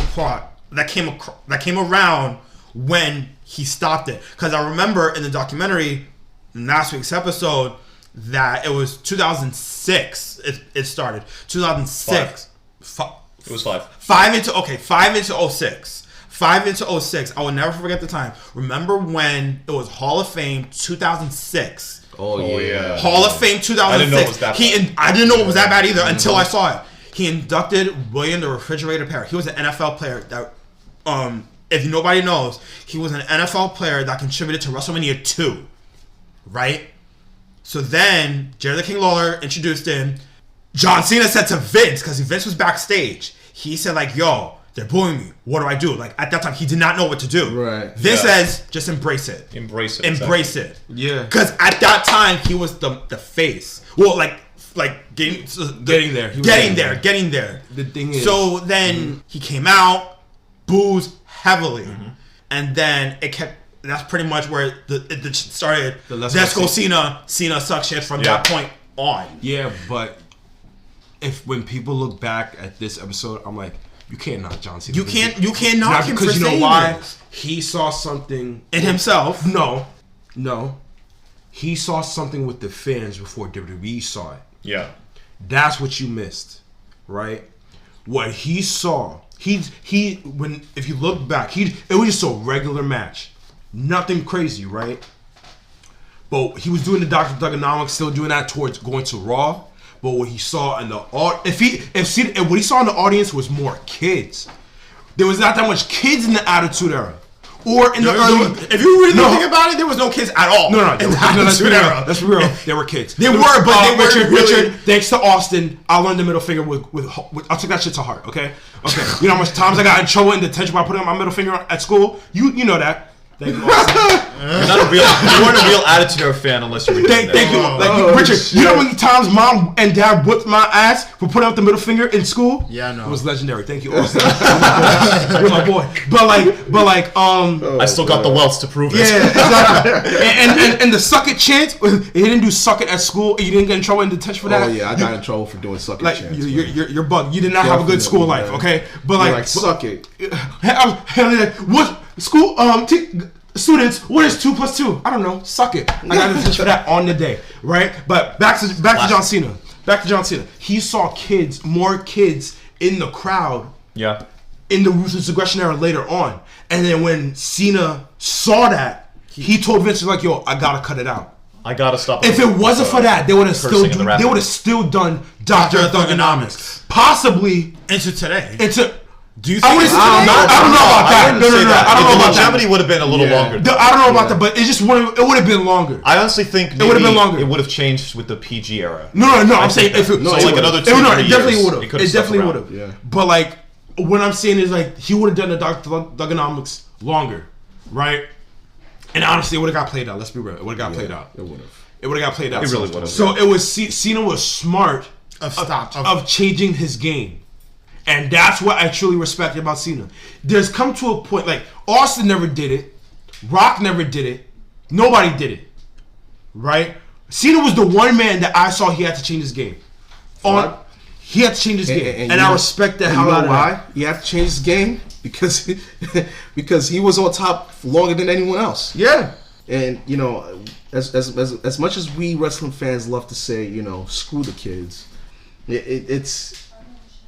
around when he stopped it. Because I remember in the documentary, in last week's episode, that it was 2006. It started 2006. It was 5. 5 into 06. 5 into 06. I will never forget the time. Remember when it was Hall of Fame 2006? Oh yeah. Hall of Fame 2006. I didn't know it was that bad. I didn't know it was that bad either until I saw it. He inducted William the Refrigerator Perry. He was an NFL player that, if nobody knows, he was an NFL player that contributed to WrestleMania 2. Right? So then, Jerry the King Lawler introduced him. John Cena said to Vince, because Vince was backstage, he said like, yo, they're bullying me. What do I do? Like, at that time, he did not know what to do. Right. Vince says, just embrace it. Embrace it. Embrace it. Yeah. Because at that time, he was the face. Well, like getting there. Getting there. The thing is. So then he came out, boos heavily. Mm-hmm. And then it kept, that's pretty much where it started. Let's go Cena. Cena sucks shit from that point on. Yeah, but when people look back at this episode, I'm like, you can't knock John Cena. You can't knock him because for you know saying why? this. He saw something in himself. No. He saw something with the fans before WWE saw it. Yeah. That's what you missed, right? What he saw, if you look back, it was just a regular match, nothing crazy, right? But he was doing the Dr. Thugonomics, still doing that towards going to Raw. But what he saw in the what he saw in the audience was more kids. There was not that much kids in the Attitude Era. or in the early. If you really think about it, there was no kids at all. No, let's be real. Let's be real. There were kids. They were, but they were Richard. Thanks to Austin, I learned the middle finger with I took that shit to heart. Okay. You know how much times I got in trouble in detention by putting my middle finger at school. You know that. Thank you, Austin. You weren't a real Attitude Era fan unless you were doing that. Thank you. Richard, shit. You know how many times mom and dad whipped my ass for putting out the middle finger in school? Yeah, I know. It was legendary. Thank you, Austin. You're my boy. But I still got the welts to prove it. Yeah, exactly. and the suck it chant, he didn't do suck it at school. You didn't get in trouble in detention for that. Oh yeah, I got in trouble for doing suck it chants. You're bugged. You did not have a good school life, okay? But suck it. What school? Students, what is 2 + 2? I don't know. Suck it. I got in detention for that on the day, right? But back to John Cena. Back to John Cena. He saw more kids in the crowd. Yeah. In the Ruthless Aggression Era later on, and then when Cena saw that, he told Vince like, "Yo, I gotta cut it out. I gotta stop." If it wasn't for that, they would have still done Dr. Thugonomics, possibly into today. Do you think I don't know about that. No. I don't know about that. Longevity would have been a little longer. I don't know about that, but it would have been longer. I honestly think maybe it would have been longer. It would have changed with the PG era. No. I'm saying if it another 2 it definitely would have. It definitely would have. Yeah. But like what I'm saying is like he would have done the Dr. Thugonomics longer, right? And honestly, it would have got played out. Let's be real. It would have got played out. It would have. It would have got played out. It really would have. So it was Cena was smart of changing his game. And that's what I truly respect about Cena. There's come to a point, like, Austin never did it. Rock never did it. Nobody did it. Right? Cena was the one man that I saw he had to change his game. He had to change his game. And I respect that. How why? He had to change his game? Because he was on top longer than anyone else. Yeah. And, you know, as much as we wrestling fans love to say, you know, screw the kids,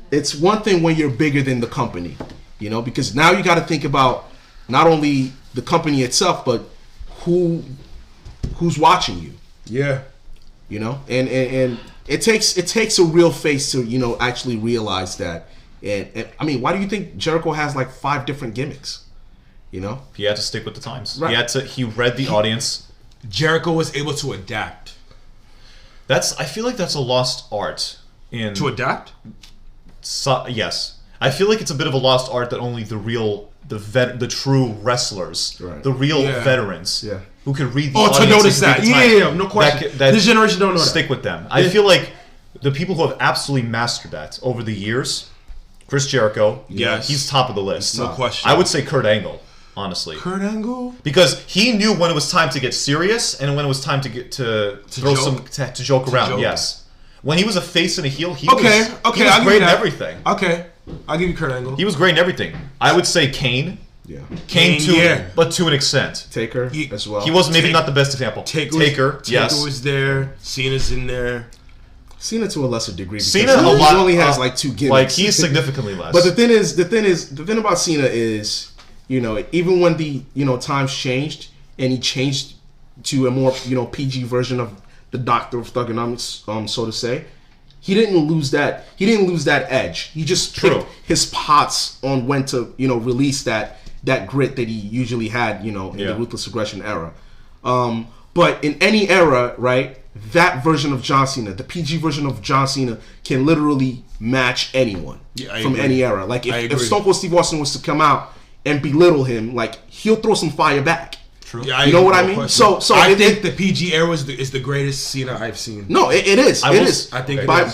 it's one thing when you're bigger than the company, you know, because now you got to think about not only the company itself, but who's watching you. Yeah. You know, and it takes a real face to, you know, actually realize that. And I mean, why do you think Jericho has like 5 different gimmicks? You know, he had to stick with the times. Right. He read the audience. Jericho was able to adapt. I feel like that's a lost art to adapt. Yes, I feel like it's a bit of a lost art that only the true wrestlers, the real veterans, who can read the audience. To notice that, no question. This generation don't know that. Stick with them. I feel like the people who have absolutely mastered that over the years, Chris Jericho, he's top of the list. No question. I would say Kurt Angle, honestly. Kurt Angle, because he knew when it was time to get serious and when it was time to joke around. Yes. When he was a face and a heel, he was great in everything. Okay, I'll give you Kurt Angle. He was great in everything. I would say Kane. Yeah. Kane too, but to an extent. Taker as well. He was maybe not the best example. Taker was there. Cena's in there. Cena to a lesser degree. Cena only has like 2 gimmicks. Like he's significantly less. But the thing about Cena is, you know, even when the times changed and he changed to a more PG version of the Doctor of Thugonomics, so to say, he didn't lose that. He didn't lose that edge. He just picked his spots on when to release that grit that he usually had in the Ruthless Aggression era. But in any era, right, that version of John Cena, the PG version of John Cena, can literally match anyone from any era. Like if Stone Cold Steve Austin was to come out and belittle him, like he'll throw some fire back. True. Yeah, you know what I mean? So I think the PG era is the greatest Cena I've seen. No, it is. It is. I think by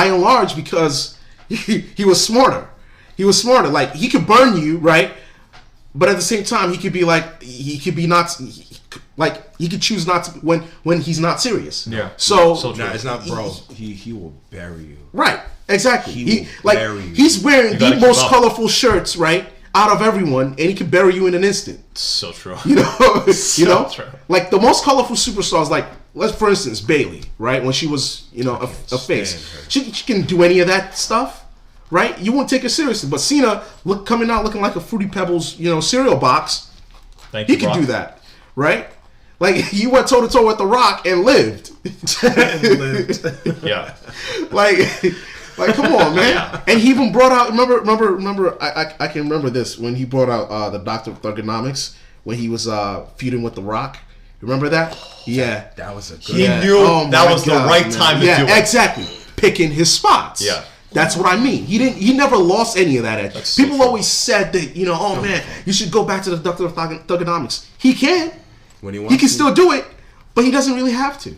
and large, because he was smarter. He was smarter. Like he could burn you, right? But at the same time, he could be like he could choose not to when he's not serious. Yeah. So it's not, bro. He will bury you. Right. Exactly. He's wearing the most colorful shirts, right? Out of everyone, and he can bury you in an instant. So true. You know, True. Like the most colorful superstars, like for instance, Bayley, right? When she was, a face, she can do any of that stuff, right? You won't take her seriously. But Cena coming out looking like a Fruity Pebbles, cereal box. He can do that, right? Like he went toe to toe with The Rock and lived. Yeah. Like, come on, man. Yeah. And he even brought out, remember, I can remember this, when he brought out the Doctor of Thugonomics, when he was feuding with The Rock. Remember that? Yeah. That was a good. He knew that was the right time to do it. Yeah, exactly. Picking his spots. Yeah. That's what I mean. He never lost any of that edge. That's so People true. always said that, oh man, you should go back to the Doctor of Thugonomics. He can. When He can still do it, but he doesn't really have to.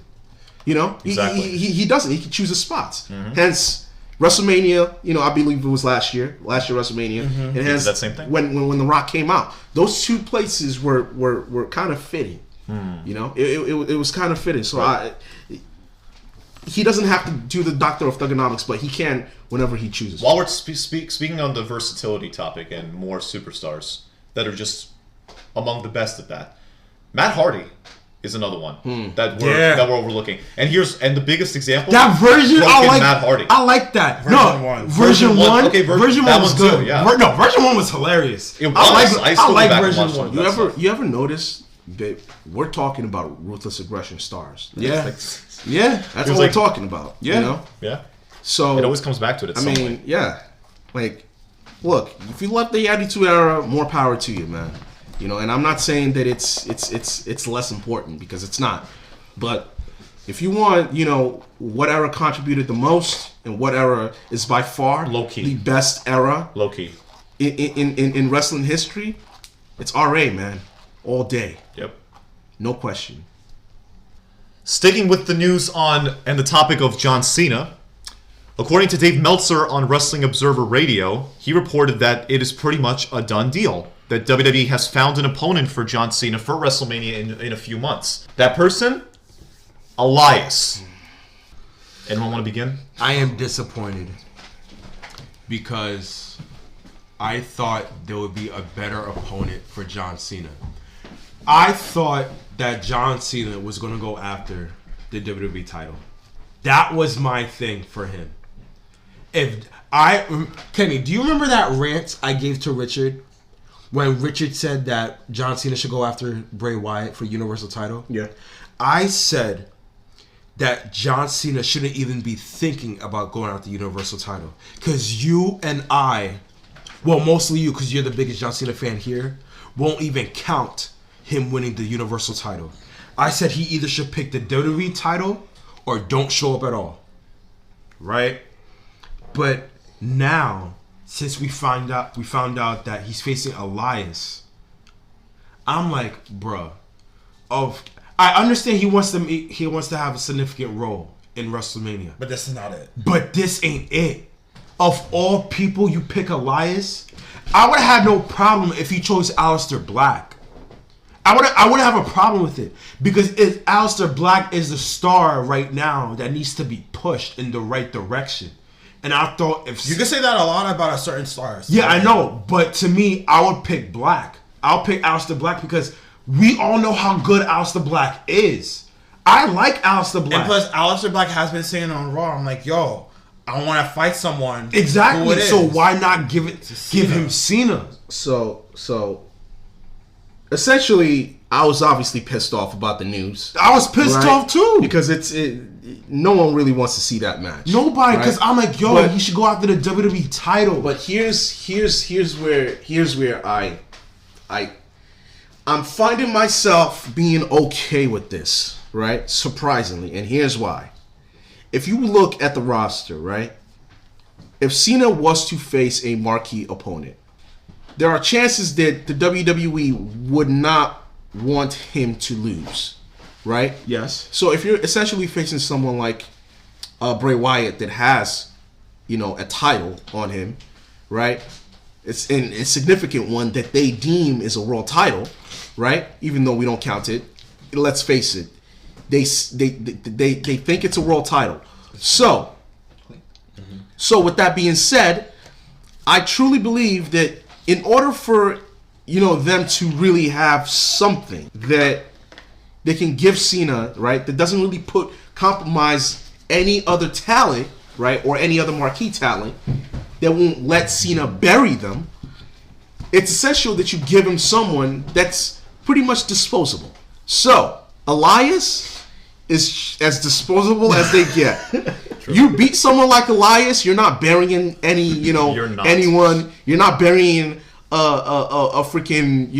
Exactly. He doesn't. He can choose his spots. Hence, WrestleMania, I believe it was last year WrestleMania. And hence, that same thing? When The Rock came out, those two places were kind of fitting. It was kind of fitting. So he doesn't have to do the Doctor of Thugonomics, but he can whenever he chooses. While we're speaking on the versatility topic and more superstars that are just among the best at that, Matt Hardy is another one that we're overlooking. And the biggest example. That version, I like Matt Hardy. I like that. Version one. Okay, version that one was one too, good. yeah. Version one was hilarious. It was. I still like go back and version watch one. some of that You ever notice that we're talking about Ruthless Aggression stars? Yeah. stuff. That's what we're talking about. Yeah. Yeah. So It always comes back to it at some point. yeah. Like, look, if you love the Attitude Era, more power to you, man. And I'm not saying that it's less important, because it's not. But if you want, what era contributed the most and what era is by far Low-key. the best era Low key. in wrestling history, it's RA, man. All day. Yep. No question. Sticking with the news and the topic of John Cena, according to Dave Meltzer on Wrestling Observer Radio, he reported that it is pretty much a done deal, that WWE has found an opponent for John Cena for WrestleMania in a few months. That person? Elias. Anyone want to begin? I am disappointed because I thought there would be a better opponent for John Cena. I thought that John Cena was going to go after the WWE title. That was my thing for him. Kenny, do you remember that rant I gave to Richard when Richard said that John Cena should go after Bray Wyatt for Universal title? Yeah. I said that John Cena shouldn't even be thinking about going after the Universal title. Because you and I, well, mostly you, because you're the biggest John Cena fan here, won't even count him winning the Universal title. I said he either should pick the WWE title or don't show up at all. Right? But now, since we found out that he's facing Elias, I'm like, bruh, I understand he wants to have a significant role in WrestleMania. But this is not it. But this ain't it. Of all people, you pick Elias. I would have had no problem if he chose Aleister Black. I would have a problem with it, because if Aleister Black is the star right now that needs to be pushed in the right direction. And I thought if You can say that a lot about a certain star. yeah, I know, but to me, I would pick Black. I'll pick Aleister Black because we all know how good Aleister Black is. I like Aleister Black. And plus, Aleister Black has been saying on Raw, I'm like, yo, I want to fight someone. Exactly. Who it is. So why not give him Cena? So essentially, I was obviously pissed off about the news. I was pissed right? off too. Because no one really wants to see that match. Nobody, because right? I'm like, yo, But- he should go after the WWE title. But here's where I'm finding myself being okay with this, right? Surprisingly, and here's why. If you look at the roster, right? If Cena was to face a marquee opponent, there are chances that the WWE would not want him to lose, right? Yes. So if you're essentially facing someone like Bray Wyatt that has, a title on him, right? It's a significant one that they deem is a world title, right? Even though we don't count it. Let's face it, they think it's a world title. So with that being said, I truly believe that in order for them to really have something that they can give Cena, right, that doesn't really compromise any other talent, right, or any other marquee talent, that won't let Cena bury them, it's essential that you give him someone that's pretty much disposable. So Elias is as disposable as they get. You beat someone like Elias, you're not burying anyone. You're not burying a freaking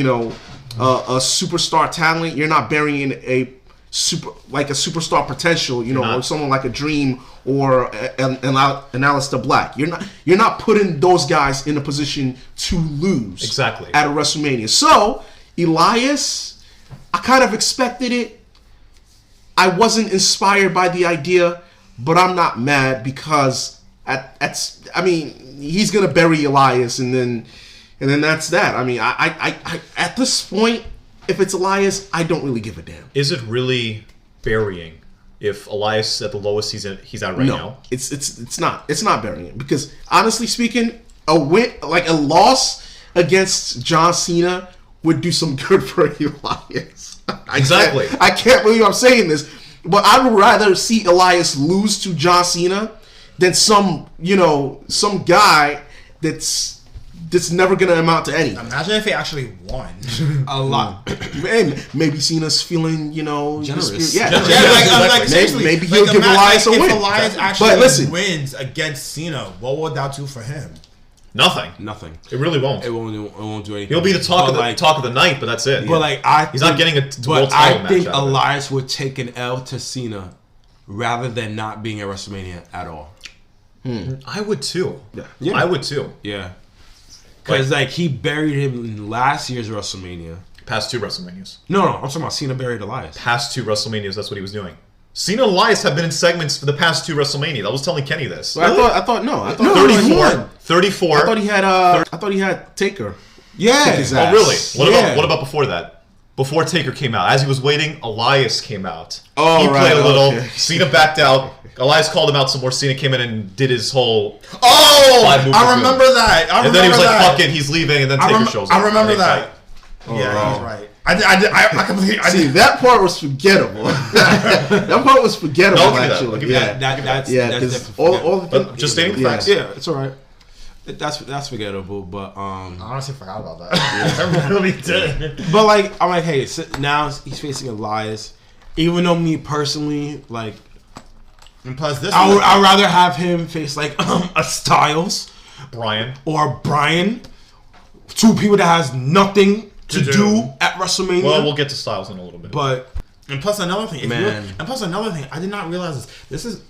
a superstar talent. You're not burying a superstar potential, or someone like a Dream or an Aleister Black. You're not putting those guys in a position to lose exactly at a WrestleMania. So Elias, I kind of expected it. I wasn't inspired by the idea, but I'm not mad because he's gonna bury Elias, and then that's that. I mean, I at this point, if it's Elias, I don't really give a damn. Is it really burying if Elias at the lowest he's at right now? It's not. It's not burying, because honestly speaking, a loss against John Cena would do some good for Elias. Exactly. I can't believe I'm saying this, but I would rather see Elias lose to John Cena than some guy that's never gonna amount to anything. Imagine if he actually won. A lot. Maybe Cena's feeling, generous. Maybe he'll give Elias a win. If Elias actually wins against Cena, what would that do for him? Nothing. It really won't. It won't do anything. He'll be the talk of the night, but that's it. But he's not getting a world title match. I think Elias would take an L to Cena rather than not being at WrestleMania at all. I would too. Yeah. I would too. Yeah. Because he buried him in last year's WrestleMania. Past 2 WrestleManias. No, I'm talking about Cena buried Elias. Past 2 WrestleManias, that's what he was doing. Cena and Elias have been in segments for the past 2 WrestleManias. I was telling Kenny this. Really? I thought 34. I thought he had Taker. Yeah. Oh, really? What about before that? Before Taker came out, as he was waiting, Elias came out. Oh, he played a little. Okay. Cena backed out. Elias called him out some more. Cena came in and did his whole. I remember that. And then he was like, "Fuck it," he's leaving, and then Taker shows up. I remember that. Yeah, he's right. I completely. See, that part was forgettable. That part was forgettable, actually. That's all the just stating facts. Yeah, it's all right. That's forgettable, but I honestly forgot about that. I really did. But I'm like, hey, now he's facing Elias. Even though me personally, and plus this, I'd rather have him face a Styles, Brian, 2 people that has nothing to do at WrestleMania. Well, we'll get to Styles in a little bit. And plus another thing, I did not realize this is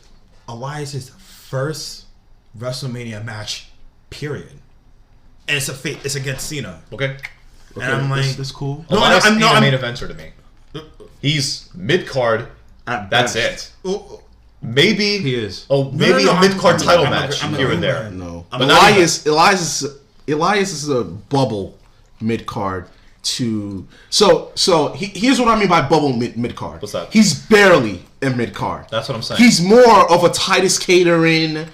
Elias' first WrestleMania match, period. And it's against Cena. Okay. And I'm like, that's cool. Elias ain't a main eventer to me. He's mid card. That's it. Maybe he is. Oh, maybe a mid card title match here and there. No, Elias is a bubble mid card. Here's what I mean by bubble mid card. What's that? He's barely a mid card. That's what I'm saying. He's more of a Titus Catering,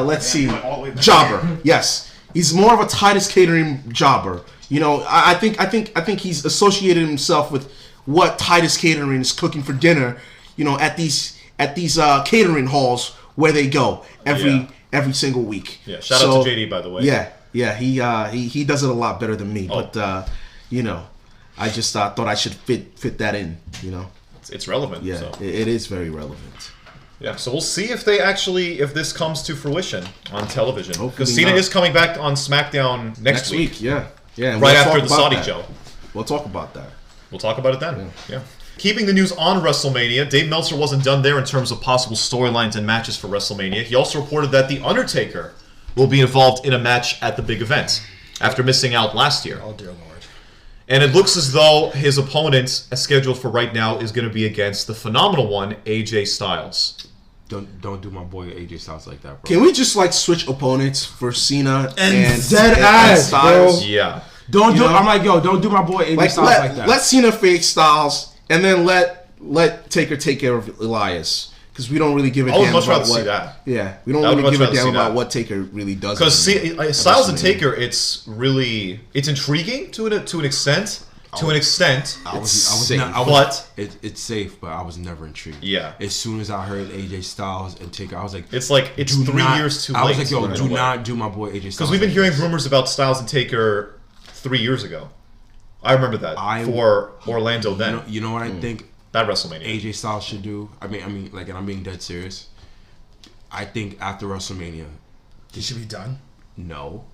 let's see, jobber. Yes, he's more of a Titus Catering jobber. I think he's associated himself with what Titus Catering is cooking for dinner. At these catering halls where they go every single week. Yeah. Shout out to JD, by the way. Yeah, he does it a lot better than me, but I just thought I should fit that in. It's relevant. Yeah, so. it is very relevant. Yeah, so we'll see if this comes to fruition on television, because Cena is coming back on SmackDown next week. Yeah, and right after the Saudi show. We'll talk about that. We'll talk about it then. Yeah. Keeping the news on WrestleMania, Dave Meltzer wasn't done there in terms of possible storylines and matches for WrestleMania. He also reported that The Undertaker will be involved in a match at the big event after missing out last year. Oh, dear Lord. And it looks as though his opponent, as scheduled for right now, is going to be against the phenomenal one, AJ Styles. Don't do my boy AJ Styles like that, bro. Can we just switch opponents for Cena and Styles? Bro. Yeah. Don't do my boy AJ Styles like that. Let Cena face Styles, and then let Taker take care of Elias. Because we don't really give a damn about what... I would much rather see that. Yeah, we don't really give a damn about what Taker really does. Because Styles and Taker, it's intriguing to an extent. It's safe, but I was never intrigued. Yeah. As soon as I heard AJ Styles and Taker, I was like, it's 3 years too late. I was like, yo, do not do my boy AJ Styles. Because we've been hearing rumors about Styles and Taker 3 years ago. I remember that for Orlando then. You know what I think? That WrestleMania. AJ Styles should do. I mean, and I'm being dead serious. I think after WrestleMania, he should be done. No,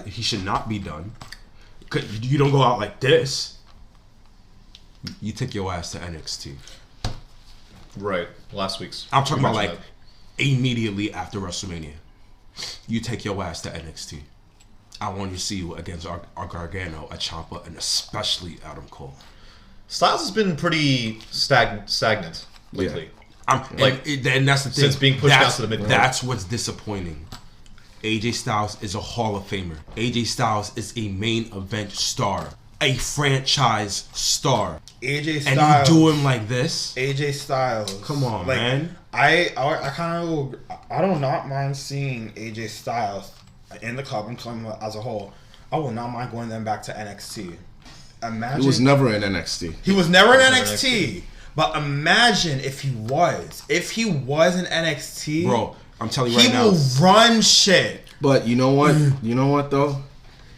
he should not be done. You don't go out like this. You take your ass to NXT. Right. Last week's. I'm talking we about like mentioned immediately after WrestleMania. You take your ass to NXT. I want to see you against our Gargano, a Ciampa, and especially Adam Cole. that. Styles has been pretty stagnant lately. And that's the thing. Since being pushed out to the mid-card. That's what's disappointing. AJ Styles is a Hall of Famer. AJ Styles is a main event star. A franchise star. AJ Styles. And you do him like this? AJ Styles. Come on, like, man. I kind of I do not mind seeing AJ Styles in the club and talking about as a whole. I will not mind going them back to NXT. Imagine He was never in NXT. He was never in NXT. But imagine if he was. If he was in NXT, Bro, I'm telling you right now. he will run shit. But you know what? You know what though?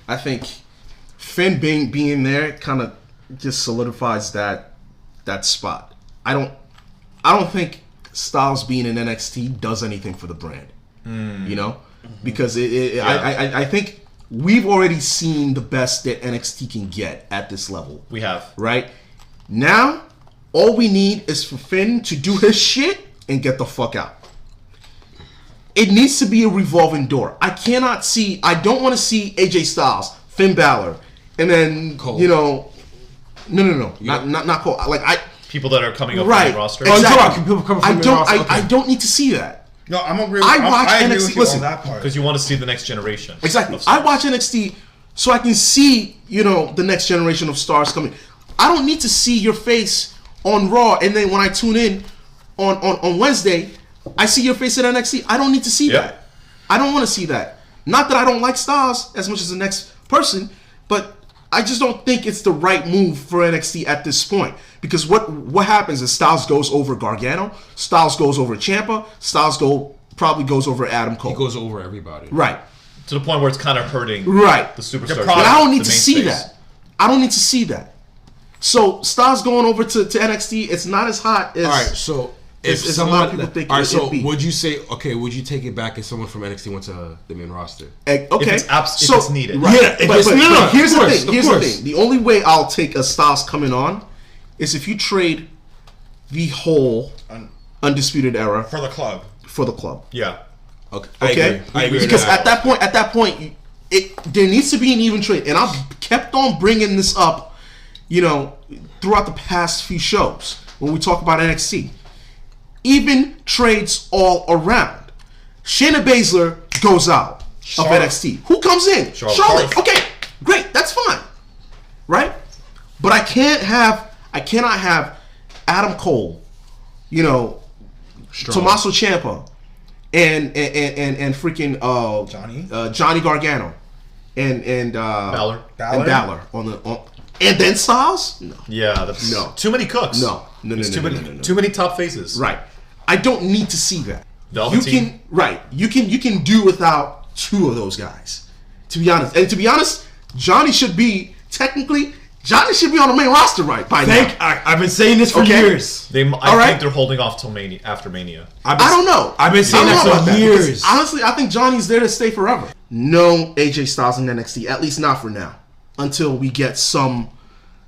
I think Finn being there kind of just solidifies that spot. I don't think Styles being in NXT does anything for the brand. You know, because I think we've already seen the best that NXT can get at this level. We have. Right now, all we need is for Finn to do his shit and get the fuck out. It needs to be a revolving door. I don't want to see AJ Styles, Finn Balor, and then Cole. No, not Cole. People that are coming up Right. on the roster. Exactly. People coming from the roster, okay. I don't need to see that. No, I'm agree. I watch I agree NXT with you listen, on that part. Because you want to see the next generation. Exactly. of I stars. watch NXT so I can see, the next generation of stars coming. I don't need to see your face on Raw, and then when I tune in on Wednesday, I see your face at NXT. I don't need to see that. I don't want to see that. Not that I don't like Styles as much as the next person, but I just don't think it's the right move for NXT at this point. Because what happens is Styles goes over Gargano, Styles goes over Ciampa, Styles probably goes over Adam Cole. He goes over everybody. Right. To the point where it's kind of hurting Right. the superstars. But I don't need the to main see space. that. I don't need to see that. So Styles going over to NXT, it's not as hot as. All right, so if as a someone, lot of people think all right, it so be. would you take it back if someone from NXT went to the main roster? Okay. If it's needed. Right. Yeah, if but, it's- but, no, but here's of the course, thing. of Here's course. the thing. The only way I'll take a Styles coming on is if you trade the whole Undisputed Era For the club. for the club. Yeah. Okay. Okay, I agree because with at that point, there needs to be an even trade, and I've kept on bringing this up, throughout the past few shows when we talk about NXT. Even trades all around. Shayna Baszler goes out of NXT. Who comes in? Charlotte. Okay, great, that's fine, right? But I cannot have Adam Cole, Tommaso Ciampa, and freaking Johnny Gargano, and Balor. Balor and then Styles. No, Yeah, that's No. too many cooks. no. There's too many No. too many top faces. Right. I don't need to see that. Velveteen. You can do without two of those guys. To be honest, Johnny should be on the main roster by now. I've been saying this for Okay. years. I right. think they're holding off till after Mania. I don't know. I've been saying I don't that know for about that, years. because honestly, I think Johnny's there to stay forever. No AJ Styles in NXT, at least not for now, until we get some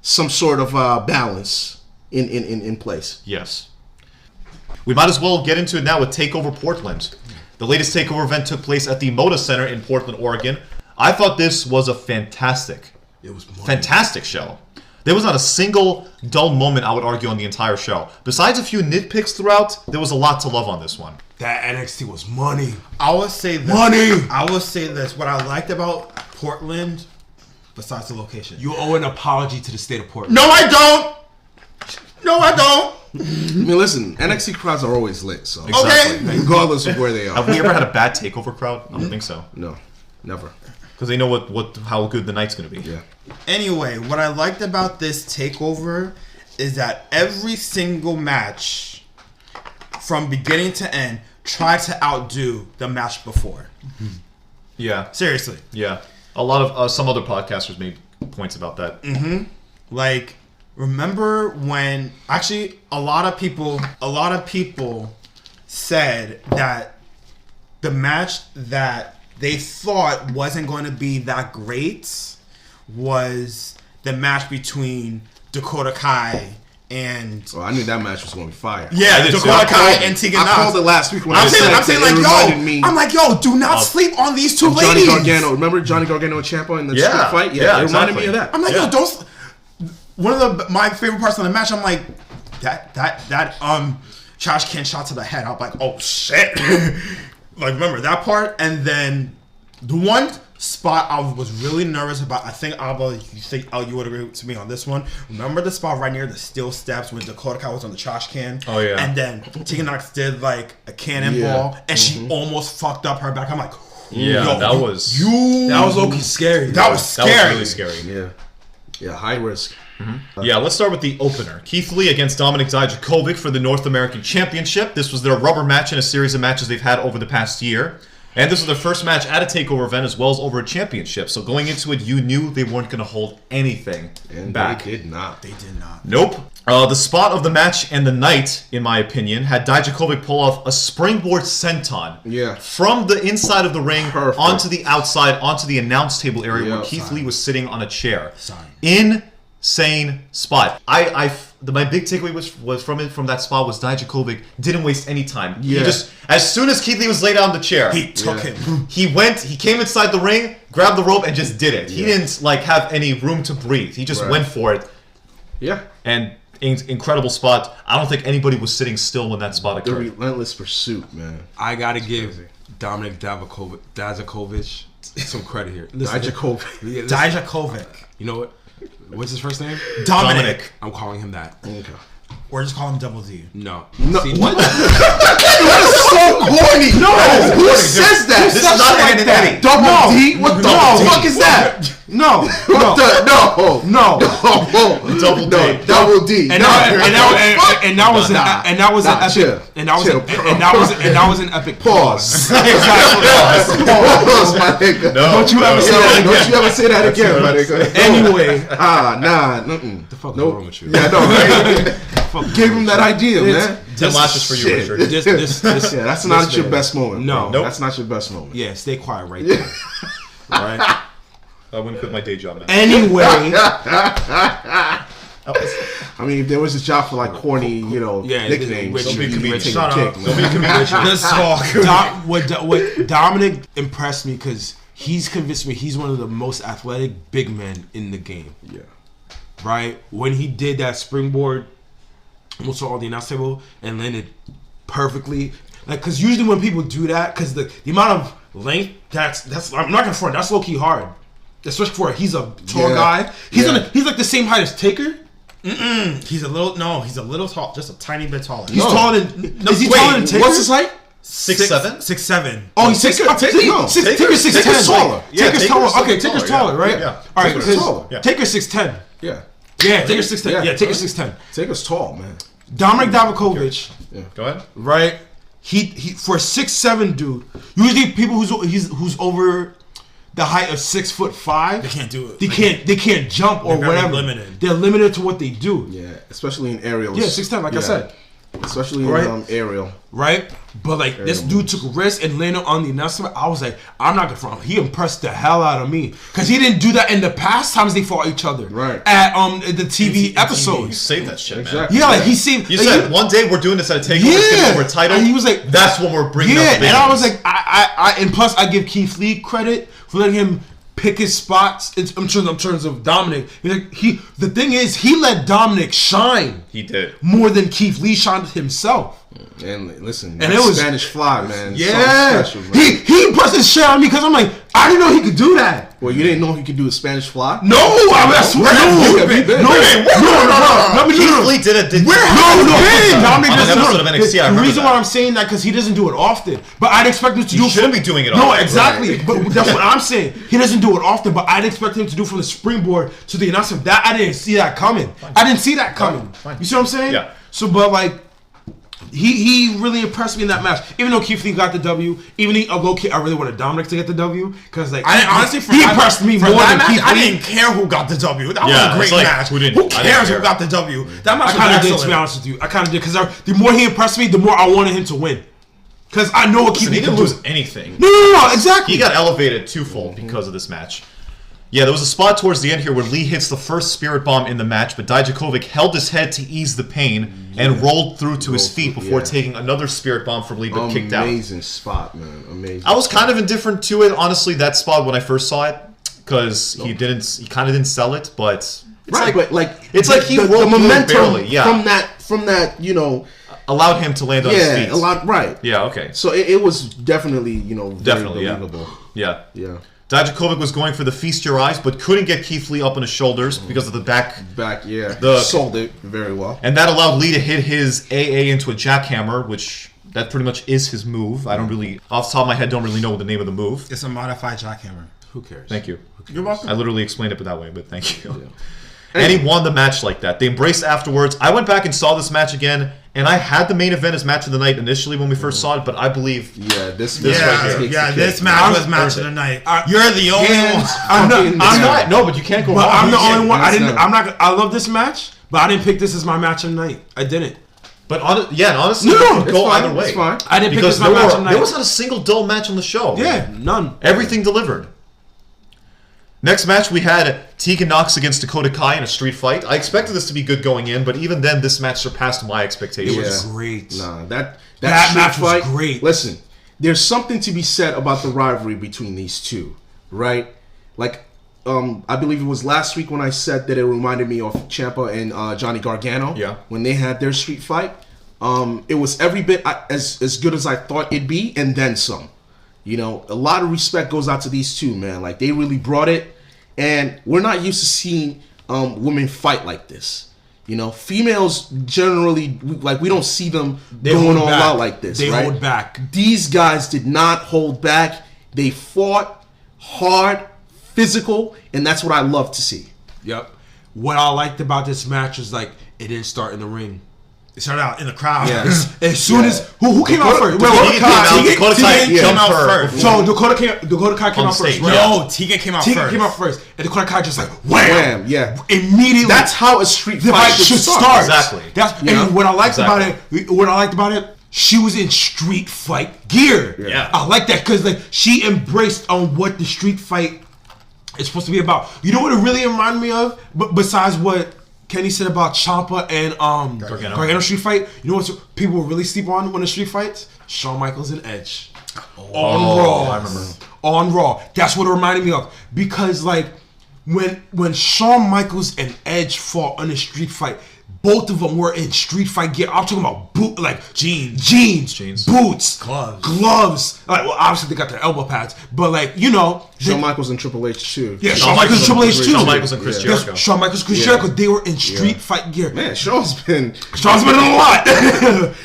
sort of balance in place. Yes. We might as well get into it now with TakeOver Portland. The latest TakeOver event took place at the Moda Center in Portland, Oregon. I thought this was a fantastic show. There was not a single dull moment, I would argue, on the entire show. Besides a few nitpicks throughout, there was a lot to love on this one. That NXT was money. I would say this. Money! I would say this. What I liked about Portland, besides the location. You owe an apology to the state of Portland. No, I don't. No, I don't. I mean, listen, NXT crowds are always lit, so Exactly. regardless of where they Have are. we ever had a bad TakeOver crowd? I don't think so. No, never. Because they know how good the night's going to be. Yeah. Anyway, what I liked about this takeover is that every single match, from beginning to end, tried to outdo the match before. Yeah. Seriously. Yeah. A lot of some other podcasters made points about that. Like, remember when actually a lot of people said that the match that they thought wasn't going to be that great was the match between Dakota Kai and... Oh, I knew that match was going to be fire. Yeah, Dakota Kai and Tegan Knox. I called it last week when I'm saying like, I'm like, yo, do not sleep on these two ladies. Johnny Gargano. Remember Johnny Gargano and Ciampa in the street fight? Yeah, it reminded me of that. I'm like, yo, don't... One of my favorite parts of the match, I'm like, that trash can shot to the head. I'm like, oh, shit. Like, remember that part? And then the one spot I was really nervous about, I think, Alba, you would agree with me on this one. Remember the spot right near the steel steps when Dakota Kai was on the trash can? Oh, yeah. And then Tegan Knox did, like, a cannonball, and she almost fucked up her back. I'm like, that was low-key scary. That was scary. That was really scary. Yeah, high risk. Yeah, let's start with the opener. Keith Lee against Dominik Dijakovic for the North American Championship. This was their rubber match in a series of matches they've had over the past year. And this was their first match at a TakeOver event as well as over a championship. So going into it, you knew they weren't going to hold anything back. They did not. Nope. The spot of the match and the night, in my opinion, had Dijakovic pull off a springboard senton from the inside of the ring onto the outside, onto the announce table area where Keith Lee was sitting on a chair. Insane spot. My big takeaway was from that spot was Dijakovic didn't waste any time. He just, as soon as Keith Lee was laid down the chair, he took him. He came inside the ring, grabbed the rope, and just did it. He didn't like have any room to breathe. He just went for it. Yeah. And incredible spot. I don't think anybody was sitting still when that spot occurred. The relentless pursuit, man. I gotta give Dominik Dijakovic some credit here. Dijakovic. You know what? What's his first name? Dominic. I'm calling him that. Okay. Or just call him Double D. No. See, what? That is so corny. No. Who says that? This is not like that. Double D? What the fuck is that? No. No. Double D. Double D. And that was an epic pause. Exactly. Pause, my nigga. No. Don't you ever say that again, my nigga. Anyway. The fuck is wrong with you? Yeah, no. Give him that idea, man. 10 lashes for you, Richard. That's not your best moment. No. That's not your best moment. Yeah, stay quiet right there. Right? I wouldn't quit my day job now. Anyway. I mean, if there was a job for like corny, nicknames, don't be a comedian. Shut up. Don't be a comedian. What Dominic impressed me because he's convinced me he's one of the most athletic big men in the game. Yeah. Right? When he did that springboard, almost all the announce table, and landed perfectly. Like, because usually when people do that, because the amount of length, that's I'm not gonna front, that's low key hard. Especially for he's a tall guy. He's like the same height as Taker. He's a little tall, just a tiny bit taller. He's taller than. Is he taller than Taker? What's his height? 6'7". 6'7". Oh, he's 6'10". Taker's 6'10". Taker's taller. Taker's taller. Okay, Taker's taller, right? Yeah. All right, Taker's taller. Taker's 6'10". Yeah. Yeah, Taker's 6'10". Yeah, Taker's 6'10". Taker's tall, man. Dominik Dijakovic. Yeah. Go ahead. Right. He for a 6'7" dude. Usually people who's over the height of 6'5", they can't do it. They can't jump or whatever. They're limited to what they do. Yeah, especially in aerials. Yeah, 6'10", like I said. Especially in aerial. Right? But like this dude took a risk and landed on the announcement. I was like, I'm not gonna front. He impressed the hell out of me. Cause he didn't do that in the past times they fought each other. Right. At the TV episodes. You saved that shit, exactly. man. Yeah, like he saved. You said one day we're doing this at a TakeOver, it's gonna be over a title. And he was like, that's when we're bringing up the big and I was ones. like, I and plus I give Keith Lee credit for letting him pick his spots in terms of Dominic. The thing is, he let Dominic shine. He did more than Keith Lee shined himself. And listen, and it was Spanish Fly, man. Yeah, special, man. He impressed his shit on me because I'm like, I didn't know he could do that. Well, you didn't know he could do a Spanish Fly? No, I swear. No. Keith Lee did it. No. Dominic doesn't do it. Of NXT, the reason why I'm saying that because he doesn't do it often, but I'd expect him to do. He shouldn't be doing it often. No, exactly. Right. But that's what I'm saying. He doesn't do it often, but I'd expect him to do from the springboard to the announcement. That I didn't see that coming. Fine. You see what I'm saying? Yeah. So, but like. He really impressed me in that match. Even though Keith Lee got the W, I really wanted Dominic to get the W because like he impressed me more than Keith Lee. I didn't care who got the W. That was a great match. Who cares who got the W? That match was excellent. I kind of did, to be honest with you. I kind of did because the more he impressed me, the more I wanted him to win. Because I know what Keith Lee didn't lose anything. No, exactly. He got elevated twofold because of this match. Yeah, there was a spot towards the end here where Lee hits the first Spirit Bomb in the match, but Dijakovic held his head to ease the pain and rolled through to his feet before taking another Spirit Bomb from Lee, but kicked out. Amazing spot, man. Amazing. I was kind of indifferent to it, honestly, that spot when I first saw it, because he kind of didn't sell it, but it's like he rolled the momentum barely, from that, you know, allowed him to land on his feet. Right. Yeah, okay. So it was definitely, you know, very believable. Yeah. Dijakovic was going for the Feast Your Eyes, but couldn't get Keith Lee up on his shoulders because of the back. Sold it very well. And that allowed Lee to hit his AA into a jackhammer, which that pretty much is his move. I don't really, off the top of my head, don't really know the name of the move. It's a modified jackhammer. Who cares? Thank you. You're welcome. I literally explained it that way, but thank you. Yeah. And he won the match like that. They embraced afterwards. I went back and saw this match again, and I had the main event as match of the night initially when we first saw it, but I believe this right here. Yeah, this match was match of the night. You're the only one. I'm not. No, but you can't go wrong. I'm the only one. I love this match, but I didn't pick this as my match of the night. I didn't. But honestly, no, go either way. It's fine. I didn't pick this as my match of the night. There was not a single dull match on the show. Yeah, none. Everything delivered. Next match, we had Tegan Nox against Dakota Kai in a street fight. I expected this to be good going in, but even then, this match surpassed my expectations. It was great. Nah, that match fight, was great. Listen, there's something to be said about the rivalry between these two, right? Like, I believe it was last week when I said that it reminded me of Ciampa and Johnny Gargano. Yeah. When they had their street fight. It was every bit as good as I thought it'd be, and then some. You know, a lot of respect goes out to these two, man. Like, they really brought it. And we're not used to seeing women fight like this. You know, females generally, we don't see them going all out like this. They hold back. These guys did not hold back. They fought hard, physical, and that's what I love to see. Yep. What I liked about this match is, like, it didn't start in the ring. It started out in the crowd. Yeah. As soon as who came out first? Dakota Kai came out first. So Dakota Kai came out first. Right? No, Tegan came out first. Tegan came out first, and Dakota Kai just like wham, yeah, immediately. That's how a street fight should start. Exactly. And what I liked about it, she was in street fight gear. Yeah, I like that because like she embraced on what the street fight is supposed to be about. You know what it really reminded me of? But besides what Kenny said about Ciampa and Gargano street fight. You know what people really sleep on when the street fights? Shawn Michaels and Edge. On Raw. I remember. On Raw. That's what it reminded me of. Because like when Shawn Michaels and Edge fought on the street fight, both of them were in street fight gear. I'm talking about jeans, boots, gloves. Like, well, obviously they got their elbow pads, but like you know, Shawn Michaels and Triple H too. Yeah, Shawn Michaels and Triple H too. Shawn Michaels and Chris Jericho. Shawn Michaels, Chris Jericho. They were in street fight gear. Man, Shawn's been in a lot.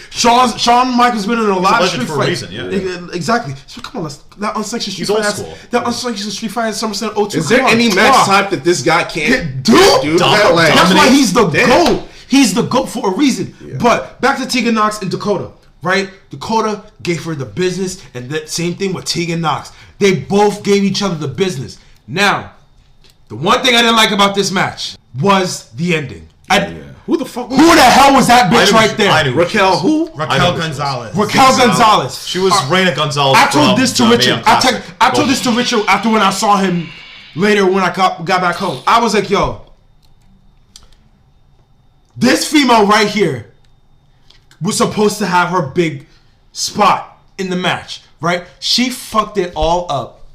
Shawn Michaels been in a lot of street fights. Yeah. Exactly. So come on, that unsanctioned street fight. That unsanctioned street fight at SummerSlam 02. Is there any match type that this guy can't do? That's why he's the GOAT. He's the GOAT for a reason. Yeah. But back to Tegan Nox and Dakota, right? Dakota gave her the business, and that same thing with Tegan Nox. They both gave each other the business. Now, the one thing I didn't like about this match was the ending. Who the fuck? Who the hell was that bitch right there? Raquel who? Raquel Gonzalez. Raquel Gonzalez. She was Reina Gonzalez. I told this to Richard. I told this to Richard after when I saw him later when I got back home. I was like, yo. This female right here was supposed to have her big spot in the match, right? She fucked it all up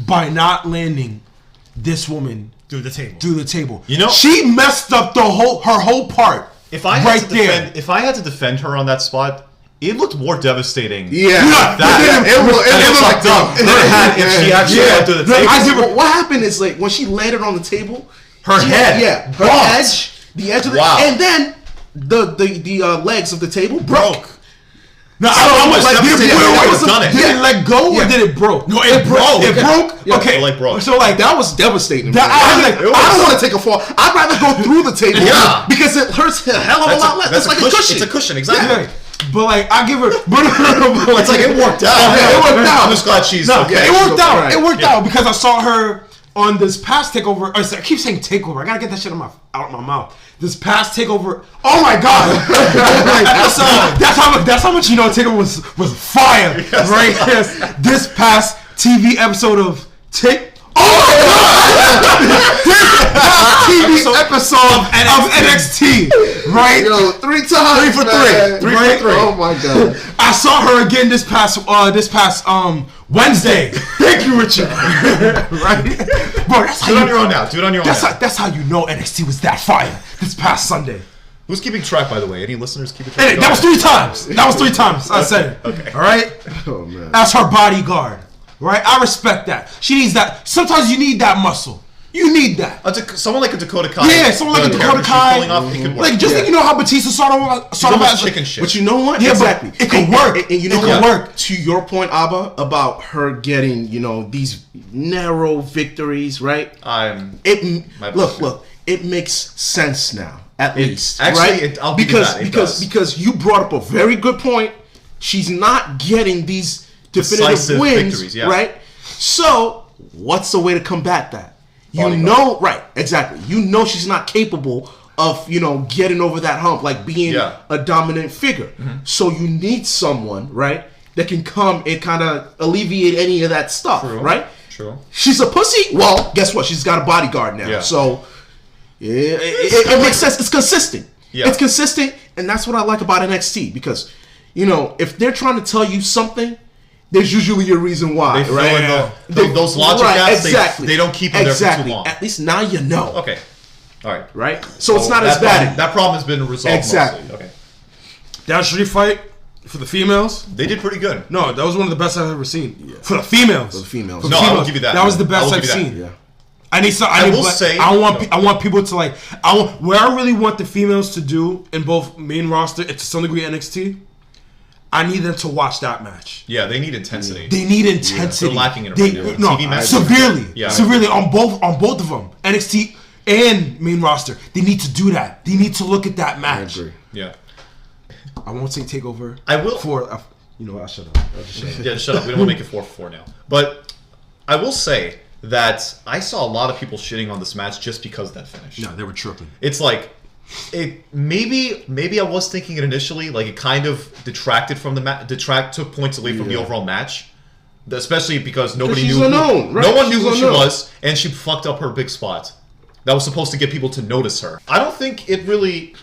by not landing this woman through the table. You know, she messed up her whole part. If I had to defend her on that spot, it looked more devastating. Yeah, it looked like dumb. If she actually went through the table. What happened is like when she landed on the table, her head, her edge. The edge of the and then the legs of the table broke. No, did it let go or did it broke? No, it broke. It broke. Yeah, okay, it broke. So like that was devastating. I don't want to take a fall. I'd rather go through the table because it hurts a hell of a lot less. It's like a cushion. It's a cushion, exactly. Yeah. But like I give her, it's like it worked out. It worked out. I'm just glad she's okay. It worked out. Right. It worked out because I saw her on this past takeover. I keep saying takeover. I gotta get that shit out of my mouth. This past takeover. Oh my god! that's how much you know. Takeover was fire, right? Yes. This past TV episode of Oh my god! TV episode of NXT, right? Yo, 3 times. 3 for 3. 3 Right? for 3. Oh my god. I saw her again this past Wednesday. Thank you, Richard. Right, bro. That's how Do it on you, your own now. Do it on your own now. that's how you know NXT was that fire this past Sunday. Who's keeping track, by the way? Any listeners keeping Hey, track? that was 3 times. That was 3 times. I said it. Okay. All right. Oh man. That's her bodyguard. Right. I respect that. She needs that. Sometimes you need that muscle. You need that. Someone like a Dakota Kai. Yeah, someone like a the Dakota character she's Kai. pulling off, it could work. Like just like you know how Batista started It's off almost as chicken shit. But you know what? Yeah, exactly. but it could work. And you know It could what? work. To your point, Abba, about her getting, these narrow victories, right? My Look. It makes sense now, at least, actually, right? I'll give you that, it does. Because you brought up a very good point. She's not getting these definitive Decisive wins, victories, yeah. right? So, what's the way to combat that? Bodyguard. Right? Exactly. She's not capable of getting over that hump, like being a dominant figure. So you need someone, right, that can come and kind of alleviate any of that stuff, right? True. She's a pussy. Well, guess what? She's got a bodyguard now. Yeah. So it makes sense. It's consistent. Yeah. It's consistent, and that's what I like about NXT because if they're trying to tell you something, there's usually a reason why. They fill right? in those logic gaps. Exactly. They don't keep them there for too long. At least now you know. Okay. All right. Right. So it's not as bad. That problem has been resolved. Exactly. Mostly. Okay. That street fight for the females. They did pretty good. No, that was one of the best I've ever seen. For the females. For the females. For No, females. I will give you that. That was the I will best I've give you that. seen. Yeah. I need some. I will say- I want people to like. Where I really want the females to do in both main roster and to some degree NXT. I need them to watch that match. Yeah, they need intensity. They need intensity. They're lacking it right now. No, TV matches. severely. Yeah. Severely on both of them. NXT and main roster. They need to do that. They need to look at that I match. agree. Yeah. I won't say takeover. I will. I'll shut up. I'll just shut up. Yeah, shut up. We don't want to make it 4-4 now. But I will say that I saw a lot of people shitting on this match just because of that finish. No, they were tripping. It's like maybe I was thinking it initially, like it kind of detracted from the match, took points away from the overall match, especially because nobody she's knew unknown, right? no one knew She's who she unknown. was, and she fucked up her big spot. That was supposed to get people to notice her. I don't think it really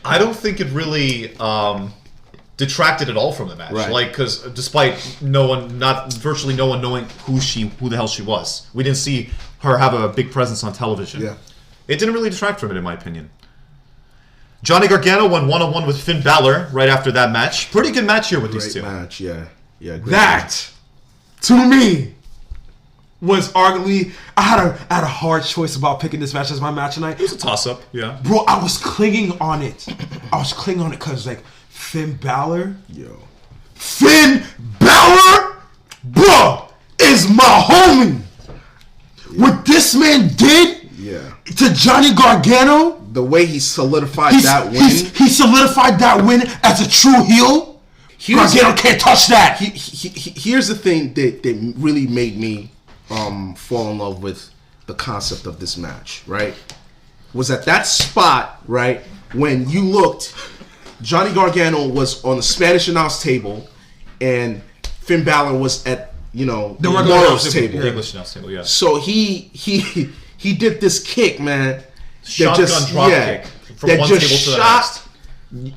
detracted at all from the match. Right. Like, because despite virtually no one knowing who the hell she was, we didn't see her have a big presence on television. Yeah. It didn't really detract from it, in my opinion. Johnny Gargano went one-on-one with Finn Balor right after that match. Pretty good match here with these Great two. match. Yeah. Great That, to me, was arguably. I had a hard choice about picking this match as my match tonight. It's a toss-up, yeah. Bro, I was clinging on it. Because like Finn Balor. Yo. Finn Balor, bro, is my homie. What this man did to Johnny Gargano. The way he solidified that win. He solidified that win as a true heel. Gargano can't touch that. Here's the thing that really made me fall in love with the concept of this match, right? Was at that spot, right, when you looked, Johnny Gargano was on the Spanish announce table, and Finn Balor was at the Morrow's table. The English announce table, yeah. So he did this kick, man. Shotgun drop kick from one table to the next.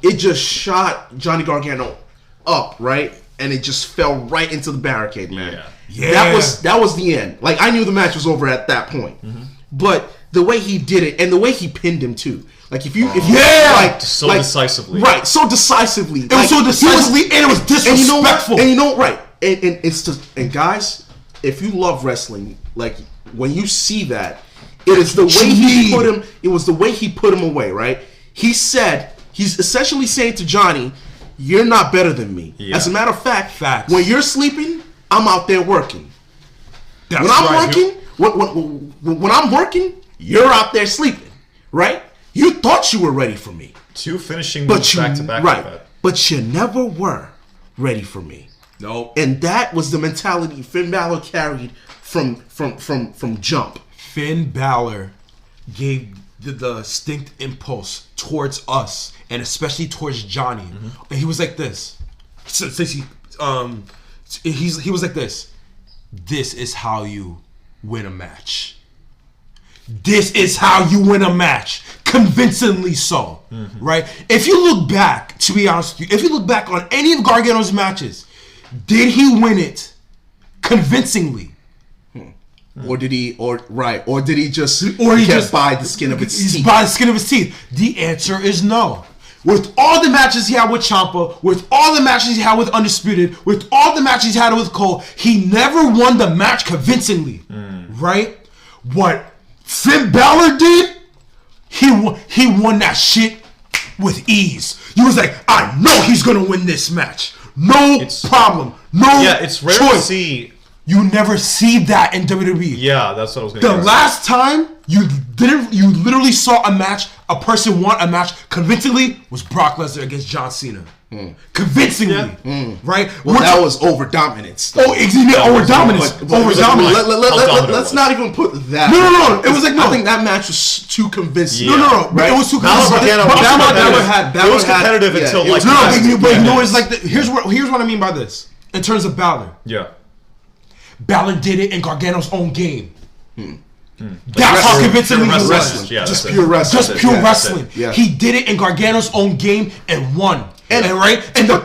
It just shot Johnny Gargano up, right? And it just fell right into the barricade, man. Yeah. That was the end. Like, I knew the match was over at that point. But the way he did it and the way he pinned him too. Like decisively. Right, so decisively. It was so decisively and it was disrespectful. And you know what? And it's just, and guys, if you love wrestling, like when you see that, it is the way he put him. It was the way he put him away, right? He's essentially saying to Johnny, "You're not better than me." Yeah. As a matter of fact, Facts. when you're sleeping, I'm out there working. When I'm working, you're out there sleeping, right? You thought you were ready for me, Two finishing moves back to back. right? But you never were ready for me. No. And that was the mentality Finn Balor carried from jump. Finn Balor gave the distinct impulse towards us, and especially towards Johnny. And he was like this. He was like this. This is how you win a match. this is how you win a match. Convincingly so. Right? If you look back, to be honest with you, if you look back on any of Gargano's matches, did he win it convincingly? Or did he just buy the skin of his teeth? By the skin of his teeth. The answer is no. With all the matches he had with Ciampa, with all the matches he had with Undisputed, with all the matches he had with Cole, he never won the match convincingly. Right? What Finn Balor did, he won that shit with ease. You was like, I know he's gonna win this match. No problem. No it's rare to see. You never see that in WWE. Yeah, that's what I was going to say. The last time you literally saw a person won a match convincingly was Brock Lesnar against John Cena. Convincingly, right? Well, that was over dominance. Over dominance. Let's not even put that. No. It was like, I think that match was too convincing. No. Right? It was too convincing. It was competitive until like. But you know, it's like here's what I mean by this. In terms of Balor. Yeah. Balor did it in Gargano's own game. That's how convincing he was. Just pure wrestling. Just pure wrestling. Yeah. He did it in Gargano's own game and won. And the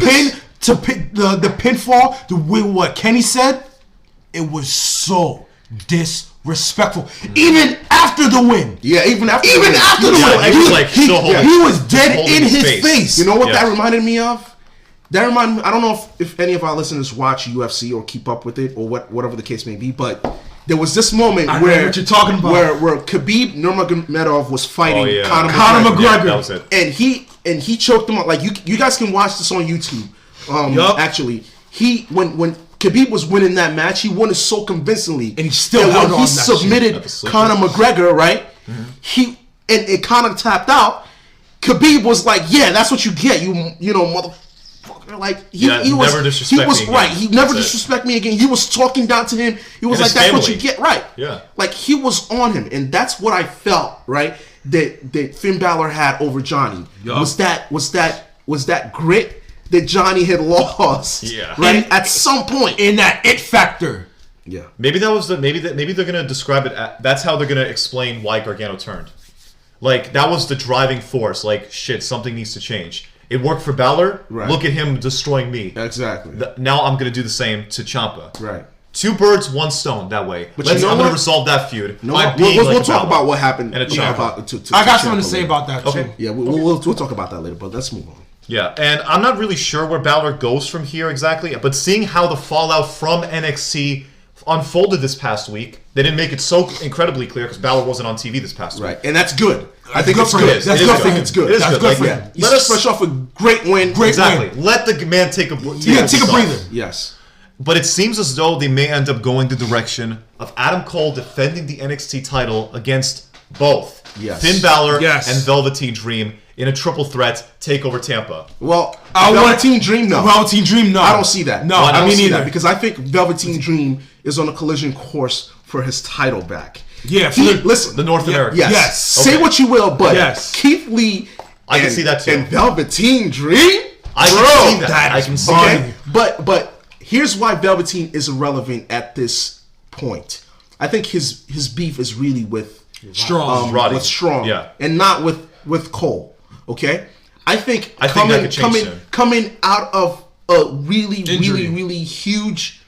pinfall, the way what Kenny said, it was so disrespectful. Even after the win. Yeah, even after the win. He was dead in his face. You know what that reminded me of? I don't know if any of our listeners watch UFC or keep up with it or whatever the case may be, but there was this moment where what you're talking about. where Khabib Nurmagomedov was fighting Conor McGregor. Yeah, that was it. And he choked him up. Like you guys can watch this on YouTube. Actually, when Khabib was winning that match, he won it so convincingly, and he still held on. He submitted Conor McGregor, right? And Conor tapped out. Khabib was like, "Yeah, that's what you get, you know, motherfucker." Like he was never disrespect he was me right. again. He never disrespect me again. He was talking down to him. He was like, "That's what you get." Right. Yeah. Like he was on him, and that's what I felt. Right. That Finn Balor had over Johnny was that grit that Johnny had lost. Yeah. Right. At some point in that it factor. Yeah. Maybe that was maybe they're gonna describe it. That's how they're gonna explain why Gargano turned. Like that was the driving force. Like shit, something needs to change. It worked for Balor. Right. Look at him destroying me. Exactly. Now I'm going to do the same to Ciampa. Right. Two birds, one stone. That way. But I'm going to resolve that feud. No, we'll talk about what happened. And I got something to say about that too. Okay. Yeah, we'll talk about that later. But let's move on. Yeah, and I'm not really sure where Balor goes from here exactly. But seeing how the fallout from NXT unfolded this past week, they didn't make it so incredibly clear because Balor wasn't on TV this past week. Right, and that's good. I think it's good. good. That's good. I think it's good. It is That's good. good for him. Let us fresh off a great win. Exactly. Let the man take a breather. Yes. But it seems as though they may end up going the direction of Adam Cole defending the NXT title against both Finn Balor and Velveteen Dream in a triple threat takeover Tampa. Well, Velveteen Dream, no. Velveteen Dream, no. I don't see that. No, I don't see neither. that because I think Velveteen Dream is on a collision course for his title back. Yeah, listen, the North American. Yes. Say what you will, but Keith Lee I can see that too. And Velveteen Dream? I can see that. I can see that. But here's why Velveteen is irrelevant at this point. I think his beef is really with Strong. With Strong. And not with Cole. Okay? I think coming out of a really huge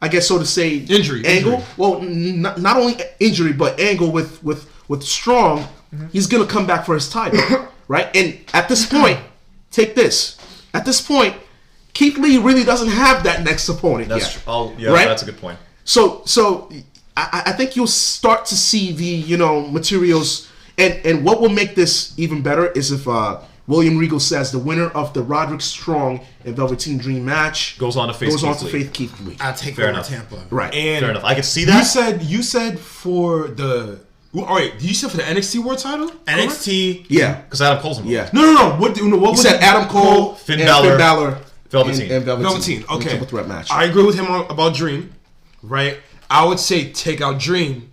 I guess so to say injury angle. Well, not only injury, but angle with Strong. He's gonna come back for his title, right? And at this point, take this. At this point, Keith Lee really doesn't have that next opponent yet. Right? That's a good point. So I think you'll start to see the materials, and what will make this even better is if William Regal says the winner of the Roderick Strong and Velveteen Dream match goes on to face Keith Lee. I'll take over Tampa. Right. And fair enough. I can see that. You said for the you said for the NXT World Title? NXT. Yeah. Because Adam Cole's involved. Yeah. No. What you said? Adam Cole, Finn Balor, Velveteen. And Velveteen. Okay. Triple threat match. I agree with him about Dream. Right. I would say take out Dream.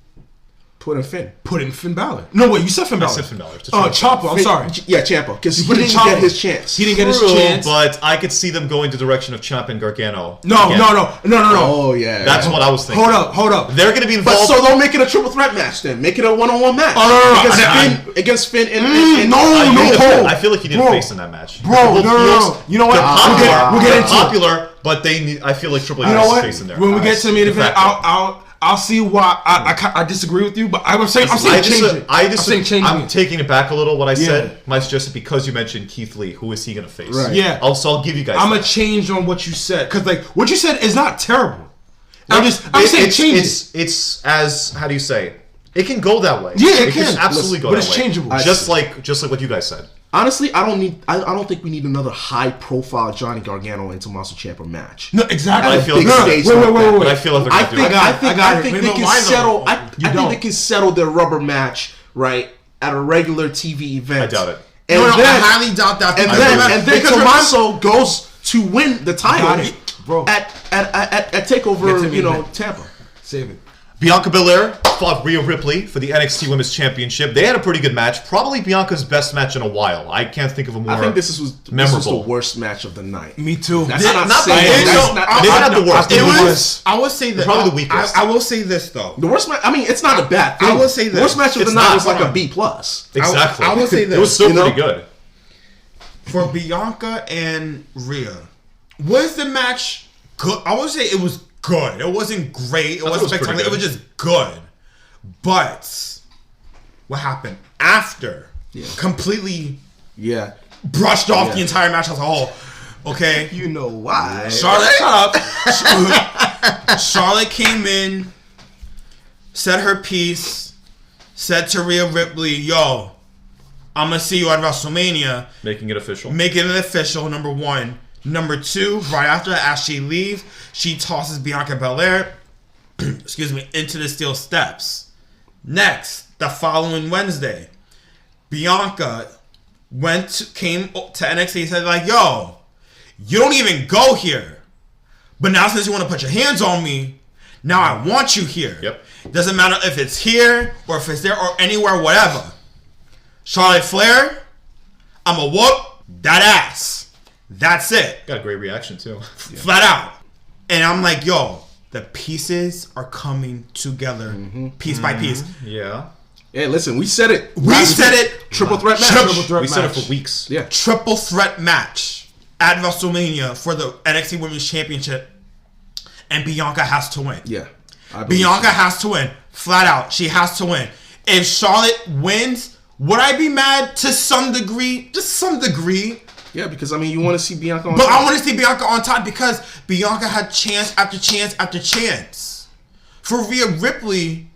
Put in Finn. Put in Finn Balor. No, wait, you said Finn Balor. I said Finn Balor. Oh, Ciampa. I'm sorry. Yeah, Ciampa. Because he put in didn't Ciampa. get his chance. He didn't get his True, chance. but I could see them going the direction of Ciampa and Gargano. No. Oh, yeah. That's what I was thinking. Hold up. They're going to be But involved. so don't make it a triple threat match then. Make it a one-on-one match. Oh, no. Against Finn and I feel like you need a face in that match. Bro, no. You know what? We'll get into it. Popular, but they need. I feel like Triple H You know has a what? face in there. When we get to the main event, I'll see why I disagree with you, but I'm saying change it. I'm taking it back a little. What I said, my suggestion, because you mentioned Keith Lee, who is he going to face? Right. Yeah. I'll give you guys. I'm gonna change on what you said because like what you said is not terrible. I'm saying change it. It's as how do you say? It can go that way. Yeah, it can. absolutely go but that it's way. changeable. Just like what you guys said. Honestly, I don't think we need another high-profile Johnny Gargano and Tommaso Ciampa match. No, exactly. I feel Big like stage wait. But I feel like they're I going to do think it. I think they Wait, can why settle. though? I think they can settle their rubber match right at a regular TV event. I doubt it. And I then, highly doubt that. and then Because Tommaso goes to win the title Got it, bro. at Takeover, Tampa. Save it. Bianca Belair fought Rhea Ripley for the NXT Women's Championship. They had a pretty good match. Probably Bianca's best match in a while. I can't think of a more I think this was memorable. the worst match of the night. Me too. That's not saying- the that's worst. not- Maybe not the worst. It It was. I will say that. Probably the weakest. I will say this though. The worst match. I mean, it's not a bad thing. I will say the this. worst match of It's the night not. was like Hold a on. B+. Exactly. I will say this. It was still You know? pretty good. For Bianca and Rhea, was the match good? I would say it was good. It wasn't great. It thought it wasn't was pretty spectacular. It good. was just good. But what happened after? Completely Yeah. brushed off Yeah. the entire match as a whole. Okay. You know why? Charlotte, shut up. Charlotte came in, said her piece, said to Rhea Ripley, "Yo, I'm gonna see you at WrestleMania." Making it official. Making it official, number one. Number two, right after that, as she leaves, she tosses Bianca Belair, excuse me, into the steel steps. Next, the following Wednesday, Bianca came to NXT and said like, "Yo, you don't even go here. But now since you want to put your hands on me, now I want you here." Yep. Doesn't matter if it's here or if it's there or anywhere, whatever. Charlotte Flair, I'm a whoop that ass. That's it. Got a great reaction too. Flat out. And I'm like, yo, the pieces are coming together piece by piece. Yeah. Hey, listen, we said it. We said it. Triple threat match. Triple threat We said it match. for weeks. Yeah. Triple threat match at WrestleMania for the NXT Women's Championship. And Bianca has to win. Yeah. I believe Bianca so. has to win. Flat out. She has to win. If Charlotte wins, would I be mad to some degree? Just some degree. Yeah, because I mean, you want to see Bianca on But top. I want to see Bianca on top because Bianca had chance after chance after chance. For Rhea Ripley,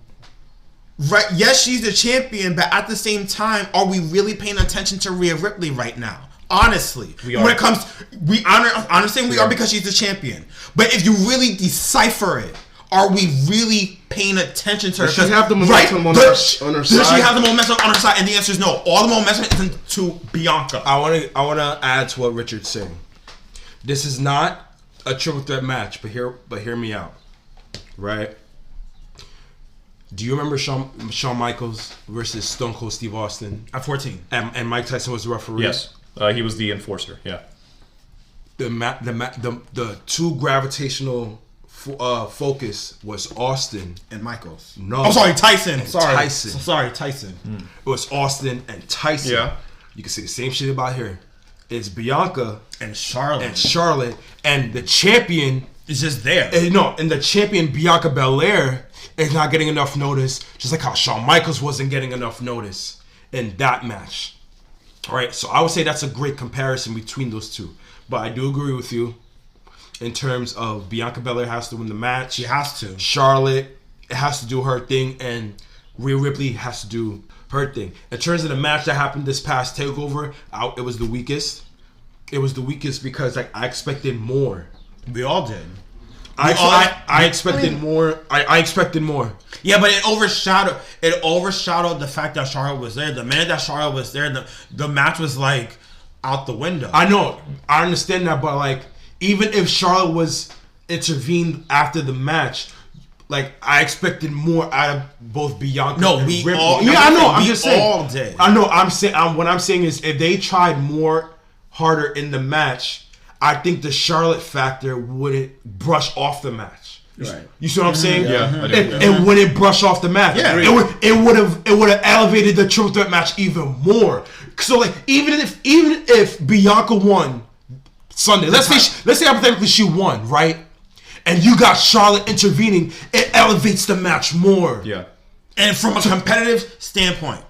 right? Yes, she's the champion, but at the same time, are we really paying attention to Rhea Ripley right now? Honestly, We are. when it comes, we understand we are because she's the champion. But if you really decipher it, are we really paying attention to her? Does she have the momentum on her Does she side? have the momentum on her side? And the answer is no. All the momentum is into Bianca. I want to add to what Richard's saying. This is not a triple threat match, but hear me out. Right? Do you remember Shawn Michaels versus Stone Cold Steve Austin? At 14. And Mike Tyson was the referee. Yes. He was the enforcer. Yeah. The two gravitational focus was Austin. And Michaels. No. I'm sorry, Tyson. Sorry. Tyson. Sorry, Tyson. It was Austin and Tyson. Yeah. You can say the same shit about here. It's Bianca And Charlotte. and Charlotte, and the champion. It's just there. And the champion Bianca Belair is not getting enough notice, just like how Shawn Michaels wasn't getting enough notice in that match. All right, so I would say that's a great comparison between those two. But I do agree with you in terms of Bianca Belair has to win the match. She has to. Charlotte has to do her thing, and Rhea Ripley has to do her thing. In terms of the match that happened this past TakeOver, it was the weakest. It was the weakest because I expected more. We all did. I expected more. I expected more. Yeah, but it overshadowed the fact that Charlotte was there. The minute that Charlotte was there, the match was like out the window. I know. I understand that, but like, even if Charlotte was intervened after the match, like I expected more out of both Bianca. No, and we Ripley. all. Yeah, I know. I'm we just saying. all did. I know. I'm saying. What I'm saying is, if they tried more harder in the match, I think the Charlotte factor wouldn't brush off the match. Right. You see what I'm saying? Yeah, I do. It wouldn't brush off the match. Yeah. It would have elevated the triple threat match even more. So like even if Bianca won Sunday, let's say hypothetically she won, right? And you got Charlotte intervening, it elevates the match more. Yeah. And from a competitive standpoint,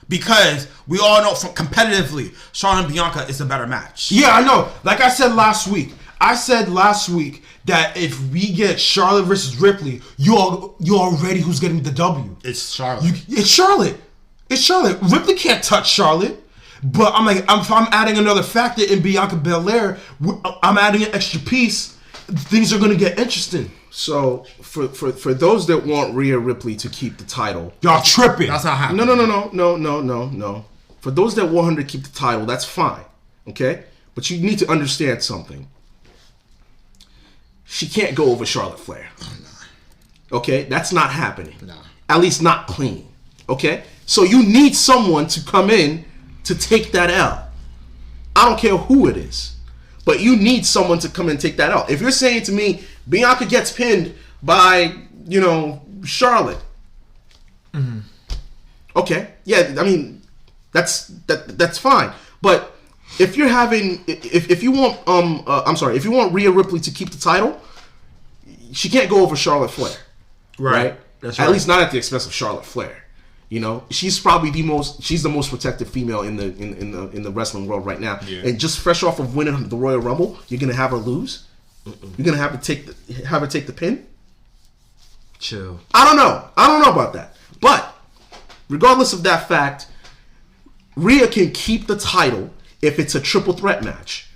because we all know from competitively, Charlotte and Bianca is a better match. Yeah, I know. Like I said last week that if we get Charlotte versus Ripley, you already who's getting the W. It's Charlotte. It's Charlotte. It's Charlotte. Ripley can't touch Charlotte. But I'm like, if I'm adding another factor in Bianca Belair, I'm adding an extra piece. Things are gonna get interesting. So for those that want Rhea Ripley to keep the title, Y'all tripping. That's not happening. no. For those that want her to keep the title, that's fine. Okay? But you need to understand something. She can't go over Charlotte Flair. Okay? That's not happening. No. At least not clean. Okay? So you need someone to come in to take that L. I don't care who it is. But you need someone to come and take that L. If you're saying to me, Bianca gets pinned by, Charlotte. Mm-hmm. Okay. Yeah, I mean, that's fine. But if you're having, if you want, if you want Rhea Ripley to keep the title, she can't go over Charlotte Flair, right? That's right. At least not at the expense of Charlotte Flair. She's probably the most protected female in the wrestling world right now. Yeah. And just fresh off of winning the Royal Rumble, you're gonna have her lose. You're gonna have her take the pin. Chill. I don't know about that. But regardless of that fact, Rhea can keep the title if it's a triple threat match.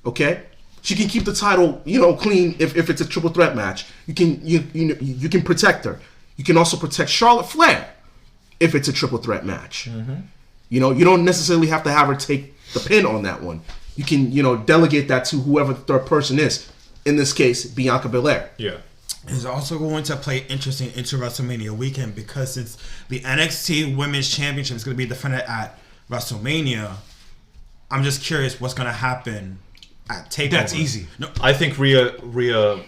Okay? She can keep the title, clean if it's a triple threat match. You can protect her. You can also protect Charlotte Flair if it's a triple threat match. Mm-hmm. You don't necessarily have to have her take the pin on that one. You can, delegate that to whoever the third person is. In this case, Bianca Belair. Yeah. Is also going to play interesting into WrestleMania weekend because since the NXT Women's Championship is going to be defended at WrestleMania, I'm just curious what's going to happen at TakeOver. That's easy. No, I think Rhea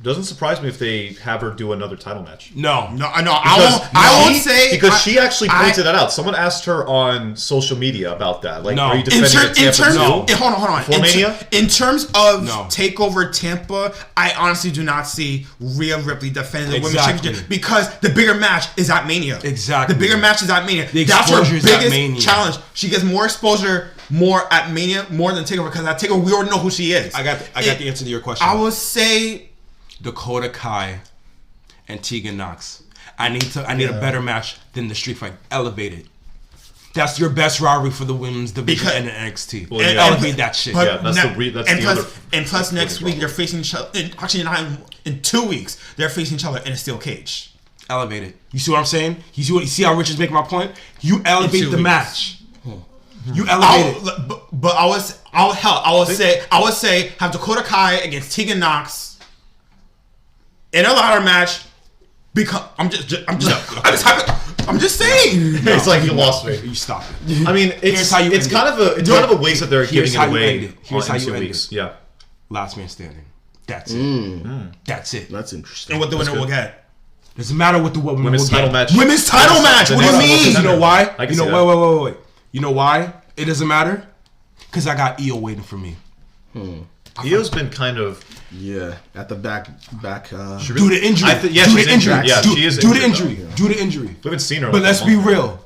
doesn't surprise me if they have her do another title match. No. I won't say because she actually pointed that out. Someone asked her on social media about that. Like, no. are you defending Tampa? Hold on. Before Mania? In terms of TakeOver Tampa, I honestly do not see Rhea Ripley defending the Women's Championship because the bigger match is at Mania. Exactly. The bigger match is at Mania. The That's her exposure is at biggest Mania. challenge. She gets more exposure more at Mania more than TakeOver because at TakeOver we already know who she is. I got the answer to your question. I would say Dakota Kai and Tegan Knox. I need a better match than the Street Fight. Elevate it. That's your best rivalry for the women's division and the NXT. Well, yeah. Elevate that shit. Plus next week they're facing each other. Actually, not in 2 weeks they're facing each other in a steel cage. Elevate it. You see what I'm saying? You see how Richard's making my point? You elevate the match. You elevate it. But I would say have Dakota Kai against Tegan Knox in a ladder match. Because I'm just saying. It's like you lost me. You stop it. I mean, it's kind of a waste that they're giving it away. Here's how you end weeks. it. Yeah. Last man standing. That's it. That's it. That's interesting. And what the winner will get. Doesn't matter what the women's title match. Women's title match. What do you mean? You know why? Wait. You know why it doesn't matter? Because I got Io waiting for me. Io's been kind of at the back. Do the injury. She's injured. Yeah, she is injured. Do the injury. We haven't seen her. But let's be real.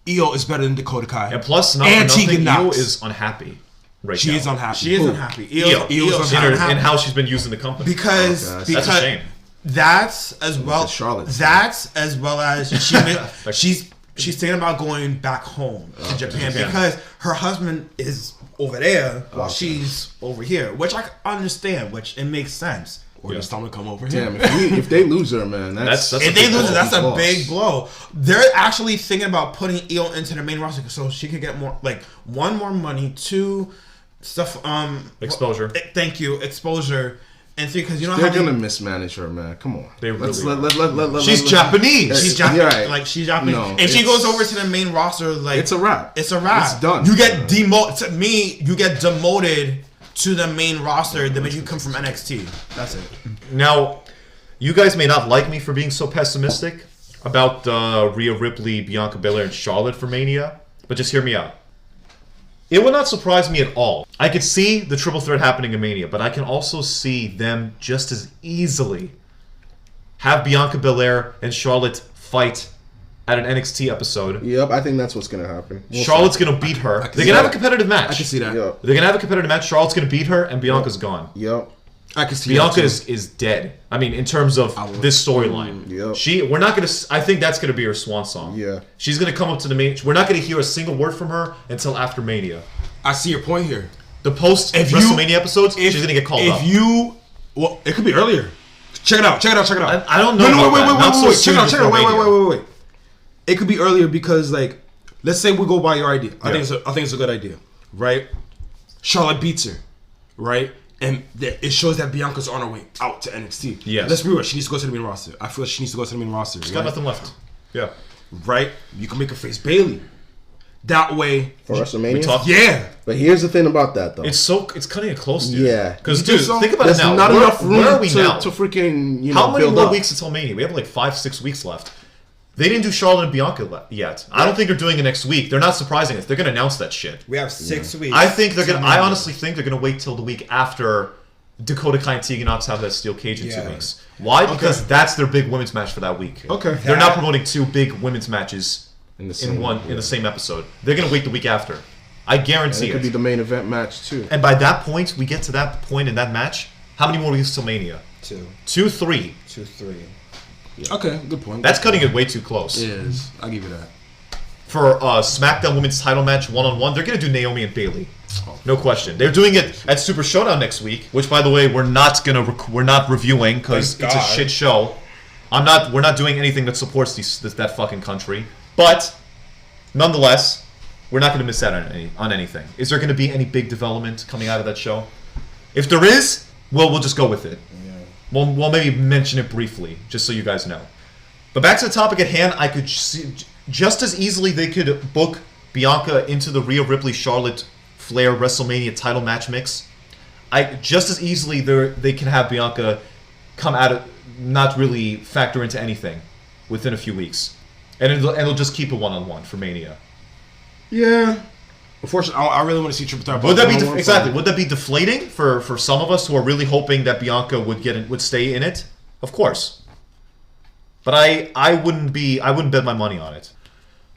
Io is better than Dakota Kai. And plus, Io is unhappy. Right. She is unhappy. She is unhappy. Io is unhappy in how she's been using the company. Because that's a shame. That's as well. Charlotte. That's as well as she's thinking about going back home to Japan because her husband is over there while she's over here, which I understand, which it makes sense. Or just time to come over here. Damn, if they lose her, man, that's if they lose her, that's a big blow. They're actually thinking about putting Io into the main roster so she could get more, like, one, more money, two, stuff, exposure. Thank you, exposure. And three, because you know They're how gonna mismanage her, man. Come on. They really She's Japanese. she's Japanese. Right. Like she's Japanese, No, and she it's- goes over to the main roster. Like It's a wrap. It's a wrap. It's done. You get demoted. To me, you get demoted to the main roster the minute you come from NXT. That's it. Now, you guys may not like me for being so pessimistic about Rhea Ripley, Bianca Belair, and Charlotte for Mania, but just hear me out. It would not surprise me at all. I could see the triple threat happening in Mania, but I can also see them just as easily have Bianca Belair and Charlotte fight at an NXT episode. Yep, I think that's what's gonna happen. Charlotte's going to beat her. They're going to have a competitive match. I can see that. Yep. They're going to have a competitive match. Charlotte's going to beat her, and Bianca's gone. Yep. I can see Bianca that too. is dead. I mean, in terms of this storyline, Yep. we're not gonna. I think that's gonna be her swan song. Yeah. She's gonna come up to the main. We're not gonna hear a single word from her until after Mania. I see your point here. The post WrestleMania episodes, she's gonna get called up. Well, it could be earlier. Check it out. I don't know. No, about that. Not so wait. soon Check it before out. Mania. Wait. It could be earlier because, like, let's say we go by your idea. I think it's a good idea, right? Charlotte beats her, right? And it shows that Bianca's on her way out to NXT. Yes. Let's be real. She needs to go to the main roster. I feel like she needs to go to the main roster. She's got nothing left. Yeah. Right? You can make her face Bailey. That way. For WrestleMania? We talked. Yeah. But here's the thing about that, though. It's cutting it close, dude. Yeah. Because, You think dude, so? think about There's it now. not enough room where are we now? to freaking, How many build more up. weeks until Mania? We have like 5-6 weeks left. They didn't do Charlotte and Bianca yet. I don't think they're doing it next week. They're not surprising us. They're gonna announce that shit. We have 6 weeks. I think they're gonna. I honestly think they're gonna wait till the week after Dakota Kai and Tegan Knox have that steel cage in 2 weeks. Why? Because that's their big women's match for that week. Okay. They're not promoting 2 big women's matches In the in the same episode. They're gonna wait the week after. I guarantee It could be the main event match, too. And by that point, we get to that point in that match. How many more weeks till Mania? 2, 2, 3. 2, 3. Okay, good point. That's cutting it way too close. It is. I'll give you that. For SmackDown Women's Title match 1-on-1, they're gonna do Naomi and Bayley. No question. They're doing it at Super Showdown next week, which, by the way, we're not reviewing because Thank it's a God. shit show. We're not doing anything that supports that fucking country. But nonetheless, we're not gonna miss out on anything. Is there gonna be any big development coming out of that show? If there is, we'll just go with it. We'll maybe mention it briefly, just so you guys know. But back to the topic at hand, I could see, just as easily they could book Bianca into the Rhea Ripley Charlotte Flair WrestleMania title match mix. Just as easily they can have Bianca come out of not really factor into anything within a few weeks, and it'll just keep it 1-on-1 for Mania. Yeah. Unfortunately, I really want to see Triple Threat. Would that be exactly? Would that be deflating for some of us who are really hoping that Bianca would stay in it? Of course, but I wouldn't bet my money on it.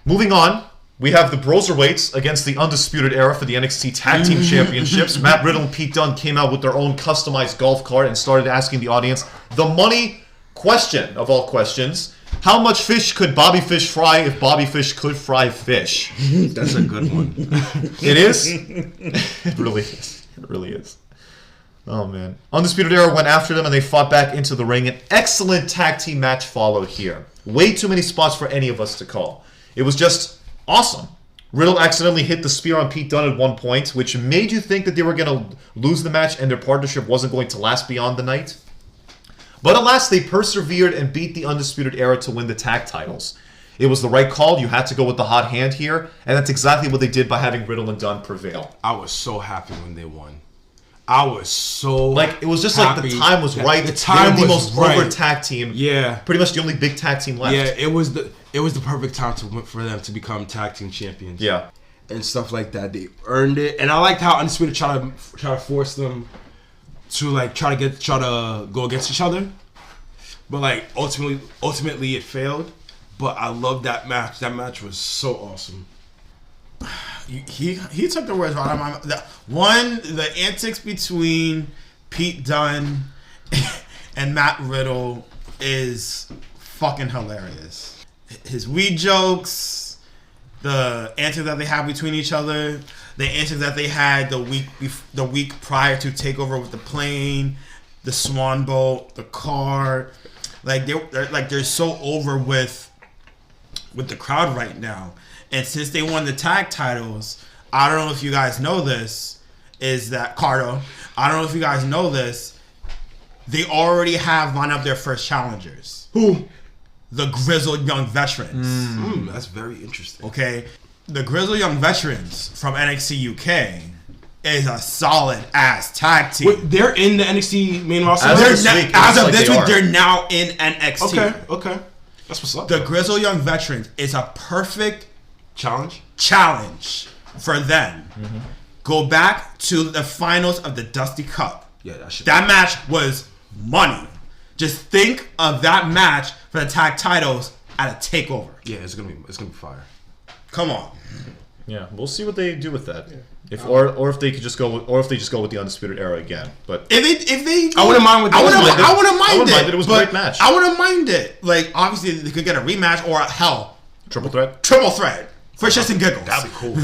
Moving on, we have the Broserweights against the Undisputed Era for the NXT Tag Team Championships. Matt Riddle and Pete Dunne came out with their own customized golf cart and started asking the audience the money question of all questions. How much fish could Bobby Fish fry if Bobby Fish could fry fish? That's a good one. It is? It really is. It really is. Oh, man. Undisputed Era went after them and they fought back into the ring. An excellent tag team match followed here. Way too many spots for any of us to call. It was just awesome. Riddle accidentally hit the spear on Pete Dunne at one point, which made you think that they were going to lose the match and their partnership wasn't going to last beyond the night. But alas, they persevered and beat the Undisputed Era to win the tag titles. It was the right call. You had to go with the hot hand here, and that's exactly what they did by having Riddle and Dunne prevail. I was so happy when they won. I was so it was just like the time was right. The time they were the was most right. over tag team. Yeah, pretty much the only big tag team left. Yeah, it was the perfect time for them to become tag team champions. Yeah, and stuff like that. They earned it, and I liked how Undisputed try to force them to try to go against each other. But ultimately it failed. But I loved that match. That match was so awesome. He took the words right out of my mouth. The antics between Pete Dunne and Matt Riddle is fucking hilarious. His weed jokes, the antics that they have between each other, the antics that they had the week prior to Takeover with the plane, the swan boat, the car. They're so over with the crowd right now. And since they won the tag titles, I don't know if you guys know this, is that Ricardo, I don't know if you guys know this, they already have lined up their first challengers. Who? The Grizzled Young Veterans. That's very interesting. Okay? The Grizzled Young Veterans from NXT UK is a solid ass tag team. Wait, they're in the NXT main roster? As of this week, they're now in NXT. Okay. That's what's up. The Grizzled Young Veterans is a perfect challenge for them. Go back to the finals of the Dusty Cup. Yeah, that match was money. Just think of that match for the tag titles at a takeover. Yeah, it's gonna be fire. Come on. Yeah, we'll see what they do with that. If or if they could just go with the Undisputed Era again. But if they I wouldn't mind with that. I wouldn't mind it. It was a great match. I wouldn't mind it. Like obviously they could get a rematch or hell. Triple threat For shits and giggles. That'd be cool.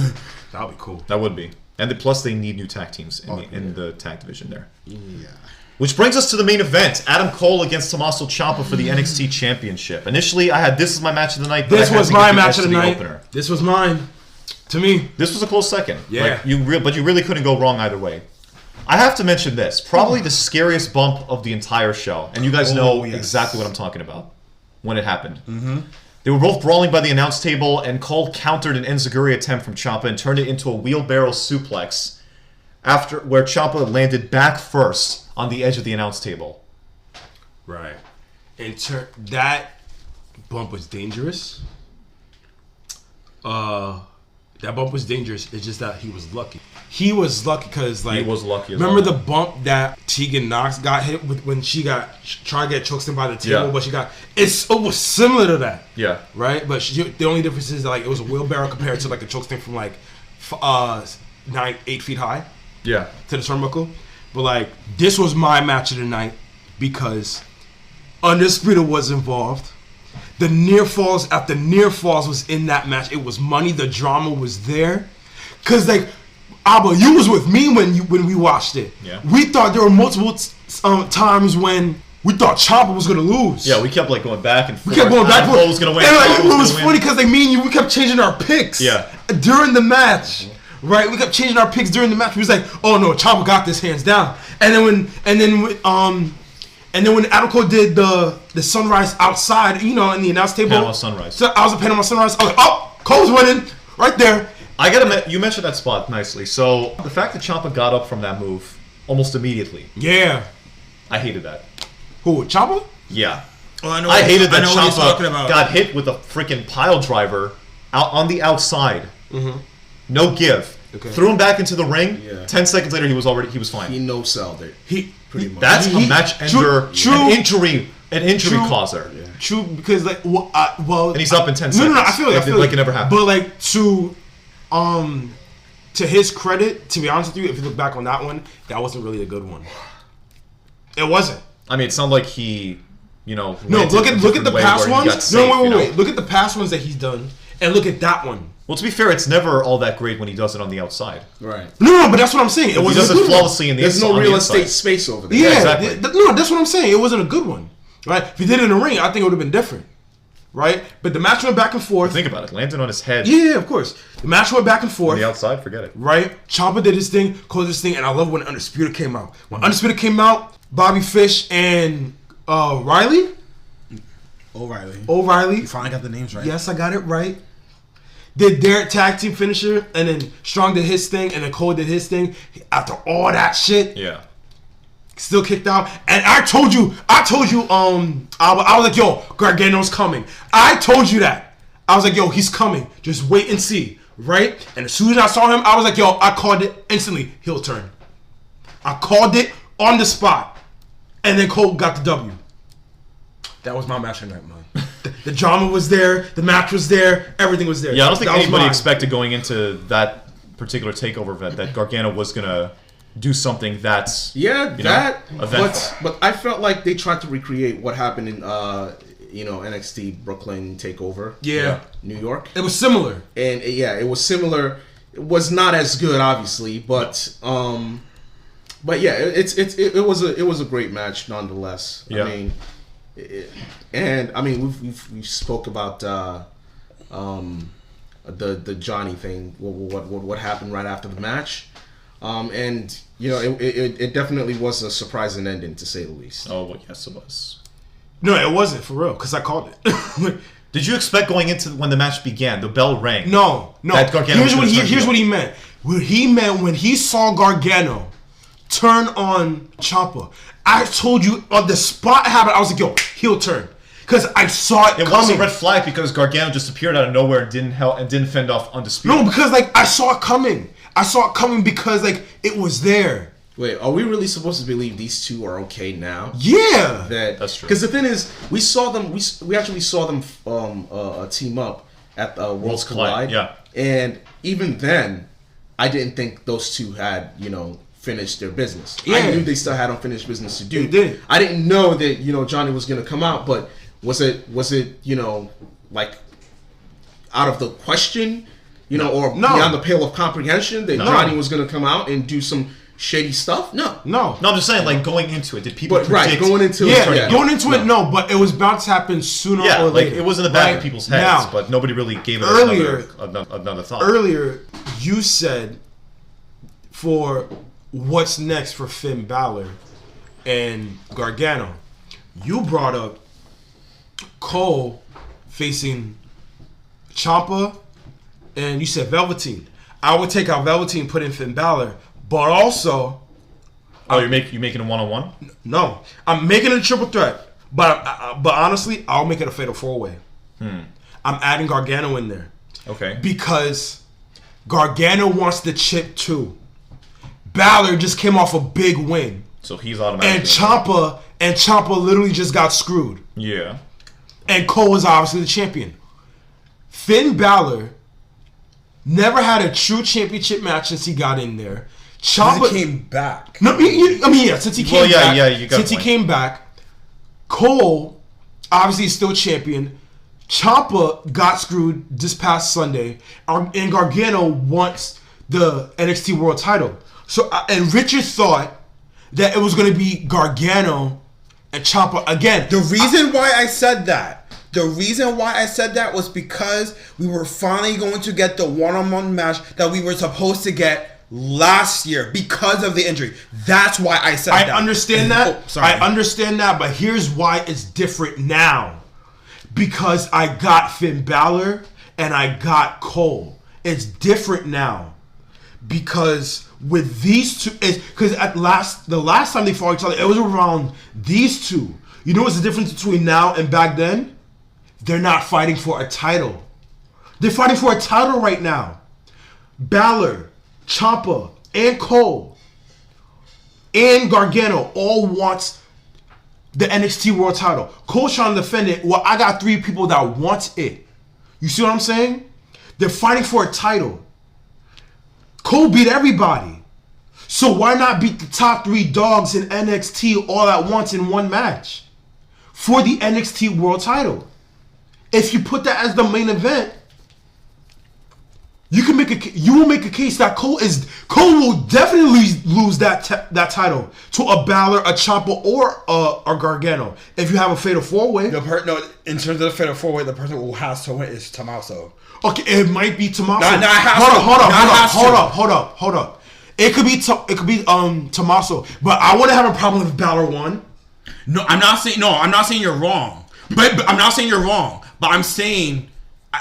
That'd be cool. That would be. And plus they need new tag teams in the tag division there. Yeah. Which brings us to the main event. Adam Cole against Tommaso Ciampa for the NXT Championship. Initially, I had this is my match of the night. This was my match of the night. This was mine. To me. This was a close second. Yeah. But you really couldn't go wrong either way. I have to mention this. Probably the scariest bump of the entire show. And you guys know exactly what I'm talking about when it happened. They were both brawling by the announce table, and Cole countered an enziguri attempt from Ciampa and turned it into a wheelbarrow suplex where Ciampa landed back first on the edge of the announce table. Right. And that bump was dangerous. That bump was dangerous. It's just that he was lucky. He was lucky because, like, he was lucky. Remember the bump that Tegan Knox got hit with when she tried to get choked in by the table, but she got it was similar to that. Yeah. Right. But the only difference is that, like, it was a wheelbarrow compared to like a choke stick from like 8 feet high. Yeah. To the turnbuckle. But like this was my match of the night because Undisputed was involved. The near falls after near falls was in that match. It was money. The drama was there. Cause like Abba, you was with me when we watched it. Yeah. We thought there were multiple times when we thought Ciampa was gonna lose. Yeah, we kept like going back and forth. We kept going back and forth. Cole was gonna win. And like, it was funny because like me and you, we kept changing our picks. Yeah. During the match. Right, we kept changing our picks during the match. We was like, "Oh no, Ciampa got this hands down." And then when Adam Cole did the sunrise outside, you know, in the announce table, Panama Sunrise. So I was a Panama Sunrise. I was like, "Oh, Cole's winning right there." You mentioned that spot nicely. So the fact that Ciampa got up from that move almost immediately. Yeah, I hated that. Who, Ciampa? Yeah. Well, I hated that Ciampa got hit with a freaking pile driver out on the outside. No give. Okay. Threw him back into the ring. Yeah. 10 seconds later, he was fine. He no-selled it. Pretty much. That's a match ender, an injury causer. Yeah. True, because like well, and he's up in 10 seconds. No, I feel like it never happened. But like to his credit, to be honest with you, if you look back on that one, that wasn't really a good one. It wasn't. I mean, it sounded like he, No, look at the past ones. Wait. Look at the past ones that he's done, and look at that one. Well, to be fair, it's never all that great when he does it on the outside. Right. No, but that's what I'm saying. He does it flawlessly in the There's no real estate space over there. Yeah, exactly. No, that's what I'm saying. It wasn't a good one, right? If he did it in the ring, I think it would have been different, right? But the match went back and forth. Think about it. Landed on his head. Yeah, of course. The match went back and forth. On the outside, forget it. Right? Ciampa did his thing, Cole did his thing, and I love when Undisputed came out. When Undisputed came out, Bobby Fish and O'Reilly. You finally got the names right. Yes, I got it right. Did their tag team finisher, and then Strong did his thing, and then Cole did his thing. After all that shit, yeah, still kicked out. And I told you, I was like, yo, Gargano's coming. I told you that. I was like, yo, he's coming. Just wait and see, right? And as soon as I saw him, I was like, yo, I called it instantly. Heel turn. I called it on the spot, and then Cole got the W. That was my match tonight, man. The drama was there, the match was there, everything was there. Yeah, I don't think anybody expected going into that particular takeover event that Gargano was gonna do something that's eventful. But I felt like they tried to recreate what happened in NXT Brooklyn Takeover. Yeah, New York. It was similar, and it was similar. It was not as good, obviously, but yeah, it was a great match nonetheless. Yeah. I mean, we spoke about the Johnny thing. What happened right after the match? And you know, it definitely was a surprising ending, to say the least. Oh, well, yes, it was. No, it wasn't for real because I called it. Did you expect going into when the match began, the bell rang? No. That Gargano Here's what he meant. What he meant when he saw Gargano turn on Ciampa, I told you on the spot it happened. I was like, yo, heel turn. Because I saw it coming. It was a red flag because Gargano just appeared out of nowhere and didn't fend off Undisputed. No, because like I saw it coming. I saw it coming because like it was there. Wait, are we really supposed to believe these two are okay now? Yeah, that's true. Because the thing is, we saw them. We actually saw them team up at Worlds Collide. Yeah, and even then, I didn't think those two had finished their business. Yeah. I knew they still had unfinished business to do. They did. I didn't know that Johnny was gonna come out, but was it like out of the question, or beyond the pale of comprehension that Johnny was gonna come out and do some shady stuff? No, I'm just saying, like, going into it, did people predict? Going into it, no, but it was bound to happen sooner or later. Like, it was in the back of people's heads, now, but nobody really gave it another thought. Earlier, you said for what's next for Finn Balor and Gargano, you brought up Cole facing Ciampa, and you said Velveteen. I would take out Velveteen and put in Finn Balor. But also, you're making a 1-on-1? No, I'm making it a triple threat. But honestly, I'll make it a fatal 4-way. I'm adding Gargano in there. Okay. Because Gargano wants the chip too. Balor just came off a big win. So he's automatically. And Ciampa literally just got screwed. Yeah. And Cole is obviously the champion. Finn Balor never had a true championship match since he got in there. Ciampa came back. No, since he came back. You got since he came back, Cole obviously is still champion. Ciampa got screwed this past Sunday, and Gargano wants the NXT World Title. So, and Richard thought that it was going to be Gargano and Ciampa again. The reason why I said that was because we were finally going to get the one-on-one match that we were supposed to get last year because of the injury. That's why I said that. I understand that. Oh, sorry. I understand that, but here's why it's different now. Because I got Finn Balor and I got Cole. It's different now. Because with these two, because the last time they fought each other, it was around these two. You know what's the difference between now and back then? They're not fighting for a title. They're fighting for a title right now. Balor, Ciampa, and Cole, and Gargano all wants the NXT World Title. Cole's trying to defend it. Well, I got 3 people that want it. You see what I'm saying? They're fighting for a title. Cole beat everybody. So why not beat the top 3 dogs in NXT all at once in one match for the NXT World Title? If you put that as the main event, you will make a case that Cole will definitely lose that title to a Balor, a Ciampa, or a Gargano if you have a fatal 4-way. In terms of the fatal 4-way, the person who has to win is Tommaso. Okay, it might be Tommaso. Hold up. It could be Tommaso, but I wouldn't have a problem if Balor won. I'm not saying you're wrong. But I'm not saying you're wrong. But I'm saying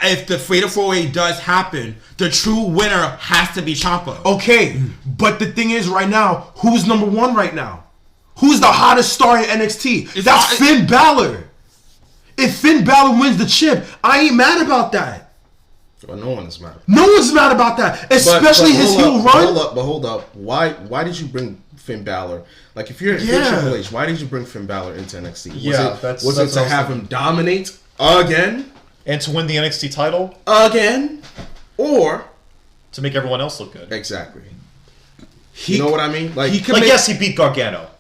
if the fatal 4-way does happen, the true winner has to be Ciampa. Okay, but the thing is, right now, who's number 1 right now? Who's the hottest star in NXT? That's Finn Balor. If Finn Balor wins the chip, I ain't mad about that. Well, no one is mad. No one's mad about that, especially his heel run. Hold up. Why did you bring Finn Balor? Like, if you're Triple H, why did you bring Finn Balor into NXT? Was it to have him dominate again? And to win the NXT title? Again? Or to make everyone else look good? Exactly. You know what I mean? Yes, he beat Gargano.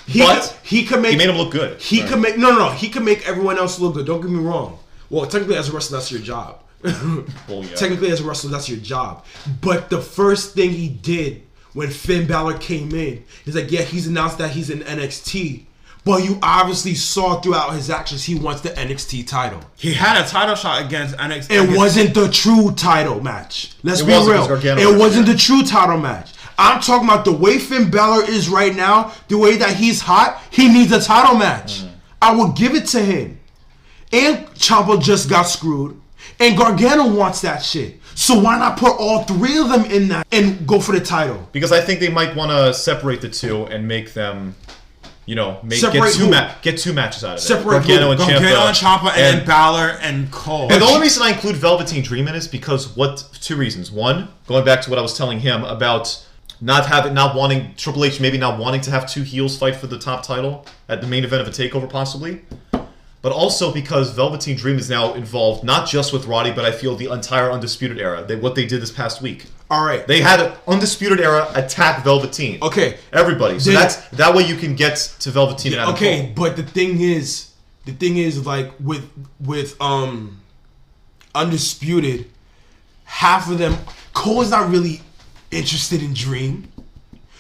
He made him look good. He can make everyone else look good. Don't get me wrong. Well, technically, as a wrestler, that's your job. Technically, as a wrestler, that's your job. But the first thing he did when Finn Balor came in, he's like, he's announced that he's in NXT. But you obviously saw throughout his actions he wants the NXT title. He had a title shot against NXT. It wasn't the true title match. Let's be real. It wasn't the true title match. I'm talking about the way Finn Balor is right now, the way that he's hot, he needs a title match. I will give it to him. And Ciampa just got screwed. And Gargano wants that shit. So why not put all three of them in that and go for the title? Because I think they might want to separate the two and make them, you know, get two matches out of it. Separate Gargano and Ciampa and then Balor and Cole. And the only reason I include Velveteen Dream in is because two reasons. One, going back to what I was telling him about Triple H maybe not wanting to have two heels fight for the top title at the main event of a takeover possibly. But also because Velveteen Dream is now involved not just with Roddy, but I feel the entire Undisputed Era. What they did this past week. All right. They had an Undisputed Era attack Velveteen. Okay. Everybody. So that way you can get to Velveteen and Adam Cole. But the thing is like with Undisputed, half of them, Cole is not really interested in Dream.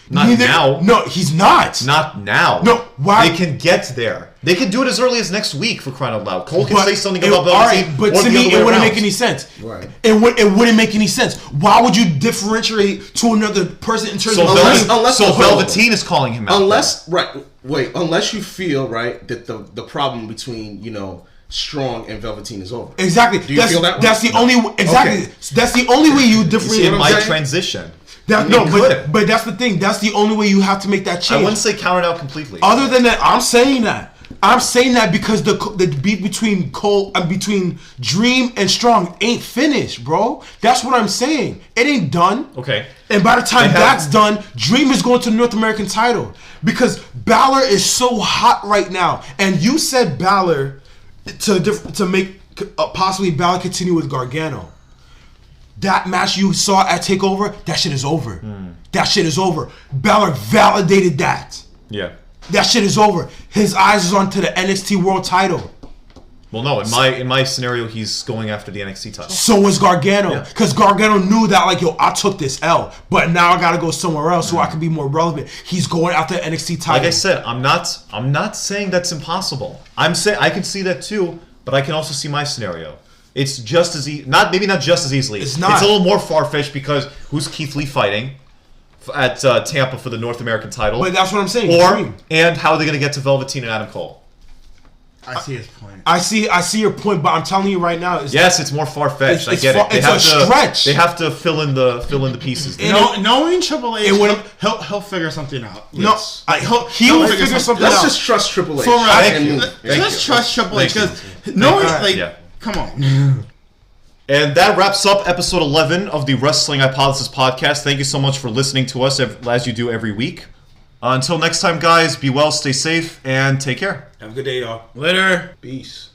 Now. No, he's not. Not now. No, why? They can get there. They can do it as early as next week, for crying out loud. Cole can say something about Velveteen. All right, but to me, it wouldn't make any sense. Right. It wouldn't make any sense. Why would you differentiate to another person in terms of Velveteen is calling him out. Unless you feel right that the problem between Strong and Velveteen is over. Exactly. Do you feel that way? That's the only That's the only way you differentiate. It might transition. But that's the thing. That's the only way you have to make that change. I wouldn't say count it out completely. Other than that, I'm saying that because the beat between between Dream and Strong ain't finished, bro. That's what I'm saying. It ain't done. Okay. And by the time that's done, Dream is going to the North American title because Balor is so hot right now. And you said Balor to make possibly Balor continue with Gargano. That match you saw at TakeOver, that shit is over. That shit is over. Balor validated that. Yeah. That shit is over. His eyes is on to the NXT World Title. Well, no, in my scenario, he's going after the NXT title. So is Gargano, because Gargano knew that I took this L, but now I gotta go somewhere else so I can be more relevant. He's going after the NXT title. Like I said, I'm not saying that's impossible. I'm saying I can see that too, but I can also see my scenario. It's just as maybe not just as easily. It's not. It's a little more far-fetched because who's Keith Lee fighting at Tampa for the North American title? But that's what I'm saying. And how are they going to get to Velveteen and Adam Cole? I see his point. I see your point, but I'm telling you right now, it's more far-fetched. I get it. It's a stretch. They have to fill in the pieces. Knowing Triple H, he'll figure something out. Yes. He will figure something out. Let's just trust Triple H. Let's trust Triple H because knowing come on. And that wraps up episode 11 of the Wrestling Hypothesis podcast. Thank you so much for listening to us as you do every week. Until next time, guys, be well, stay safe, and take care. Have a good day, y'all. Later. Peace.